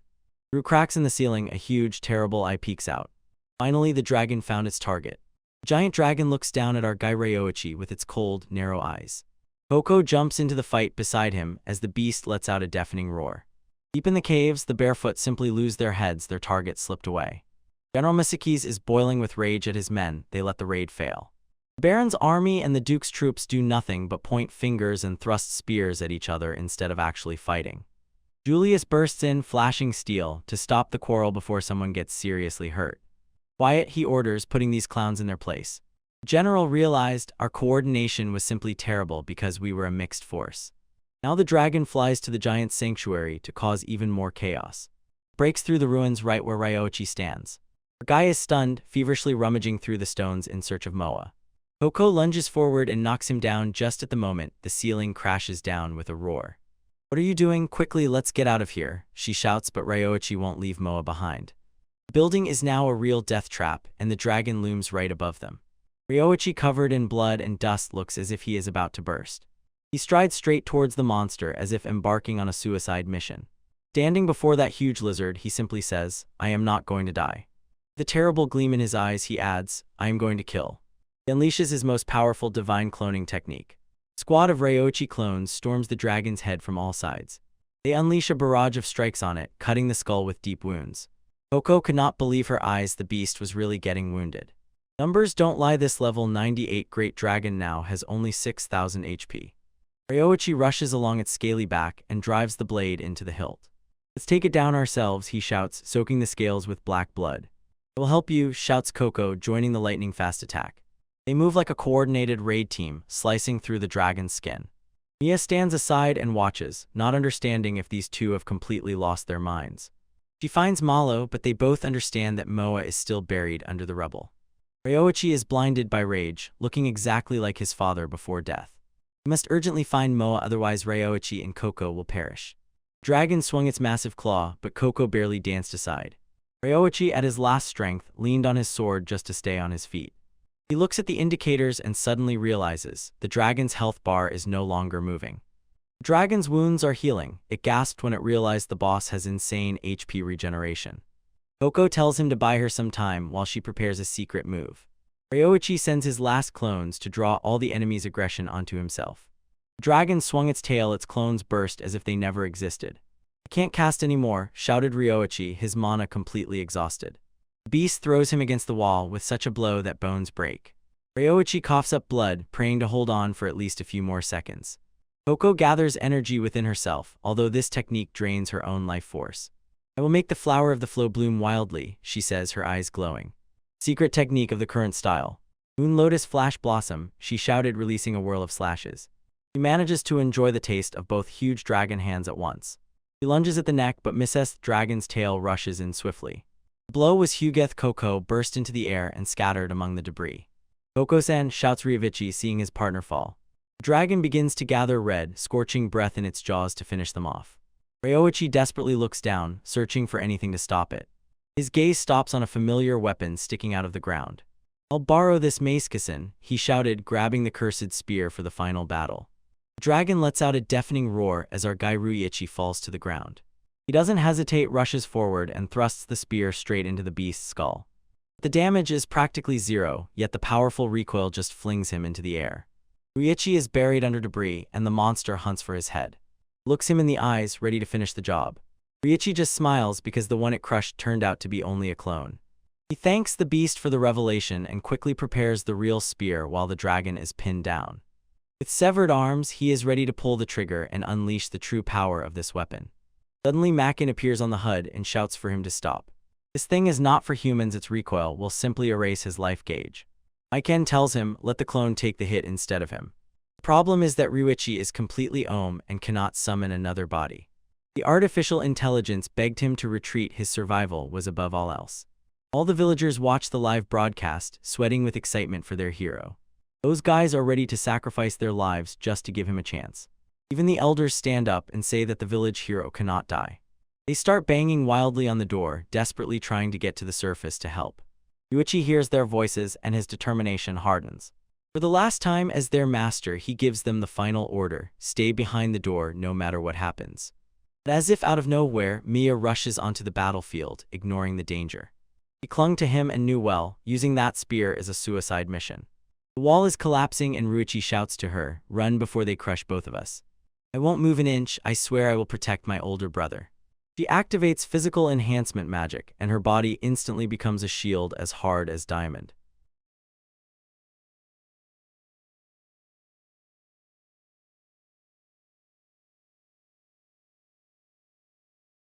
Through cracks in the ceiling, a huge, terrible eye peeks out. Finally, the dragon found its target. The giant dragon looks down at our guy Ryoichi with its cold, narrow eyes. Coco jumps into the fight beside him as the beast lets out a deafening roar. Deep in the caves, the barefoot simply lose their heads, their target slipped away. General Misakis is boiling with rage at his men, they let the raid fail. The Baron's army and the Duke's troops do nothing but point fingers and thrust spears at each other instead of actually fighting. Julius bursts in, flashing steel, to stop the quarrel before someone gets seriously hurt. Quiet, he orders, putting these clowns in their place. The general realized our coordination was simply terrible because we were a mixed force. Now the dragon flies to the giant sanctuary to cause even more chaos. It breaks through the ruins right where Ryoichi stands. Our guy is stunned, feverishly rummaging through the stones in search of Moa. Coco lunges forward and knocks him down just at the moment the ceiling crashes down with a roar. "What are you doing? Quickly, let's get out of here," she shouts, but Ryoichi won't leave Moa behind. The building is now a real death trap, and the dragon looms right above them. Ryoichi, covered in blood and dust, looks as if he is about to burst. He strides straight towards the monster as if embarking on a suicide mission. Standing before that huge lizard, he simply says, "I am not going to die." With a terrible gleam in his eyes, he adds, "I am going to kill." He unleashes his most powerful divine cloning technique. A squad of Ryoichi clones storms the dragon's head from all sides. They unleash a barrage of strikes on it, cutting the skull with deep wounds. Coco could not believe her eyes, the beast was really getting wounded. Numbers don't lie, this level 98 great dragon now has only 6,000 HP. Ryoichi rushes along its scaly back and drives the blade into the hilt. "Let's take it down ourselves," he shouts, soaking the scales with black blood. "I will help you," shouts Coco, joining the lightning-fast attack. They move like a coordinated raid team, slicing through the dragon's skin. Mia stands aside and watches, not understanding if these two have completely lost their minds. She finds Malo, but they both understand that Moa is still buried under the rubble. Ryoichi is blinded by rage, looking exactly like his father before death. He must urgently find Moa, otherwise Ryoichi and Coco will perish. The dragon swung its massive claw, but Coco barely danced aside. Ryoichi, at his last strength, leaned on his sword just to stay on his feet. He looks at the indicators and suddenly realizes the dragon's health bar is no longer moving. The dragon's wounds are healing. It gasped when it realized the boss has insane HP regeneration. Coco tells him to buy her some time while she prepares a secret move. Ryoichi sends his last clones to draw all the enemy's aggression onto himself. The dragon swung its tail, its clones burst as if they never existed. "I can't cast anymore," shouted Ryoichi, his mana completely exhausted. The beast throws him against the wall with such a blow that bones break. Ryoichi coughs up blood, praying to hold on for at least a few more seconds. Coco gathers energy within herself, although this technique drains her own life force. "I will make the flower of the flow bloom wildly," she says, her eyes glowing. Secret technique of the current style. "Moon Lotus Flash Blossom," she shouted, releasing a whirl of slashes. She manages to enjoy the taste of both huge dragon hands at once. He lunges at the neck, but misses. The dragon's tail rushes in swiftly. The blow was Hugeth. Coco burst into the air and scattered among the debris. "Coco-san," shouts Ryoichi, seeing his partner fall. The dragon begins to gather red, scorching breath in its jaws to finish them off. Ryoichi desperately looks down, searching for anything to stop it. His gaze stops on a familiar weapon sticking out of the ground. "I'll borrow this Mace-kasen," he shouted, grabbing the cursed spear for the final battle. The dragon lets out a deafening roar as our guy Ryoichi falls to the ground. He doesn't hesitate, rushes forward, and thrusts the spear straight into the beast's skull. The damage is practically zero, yet the powerful recoil just flings him into the air. Ryoichi is buried under debris, and the monster hunts for his head. Looks him in the eyes, ready to finish the job. Ryoichi just smiles because the one it crushed turned out to be only a clone. He thanks the beast for the revelation and quickly prepares the real spear while the dragon is pinned down. With severed arms, he is ready to pull the trigger and unleash the true power of this weapon. Suddenly, Makin appears on the HUD and shouts for him to stop. "This thing is not for humans, its recoil will simply erase his life gauge." Iken tells him, "Let the clone take the hit instead of him." The problem is that Ryoichi is completely ohm and cannot summon another body. The artificial intelligence begged him to retreat, his survival was above all else. All the villagers watch the live broadcast, sweating with excitement for their hero. Those guys are ready to sacrifice their lives just to give him a chance. Even the elders stand up and say that the village hero cannot die. They start banging wildly on the door, desperately trying to get to the surface to help. Yuichi hears their voices and his determination hardens. For the last time as their master, he gives them the final order: stay behind the door no matter what happens. But as if out of nowhere, Mia rushes onto the battlefield, ignoring the danger. She clung to him and knew well, using that spear is a suicide mission. The wall is collapsing and Ruichi shouts to her, "Run before they crush both of us." "I won't move an inch, I swear I will protect my older brother." She activates physical enhancement magic, and her body instantly becomes a shield as hard as diamond.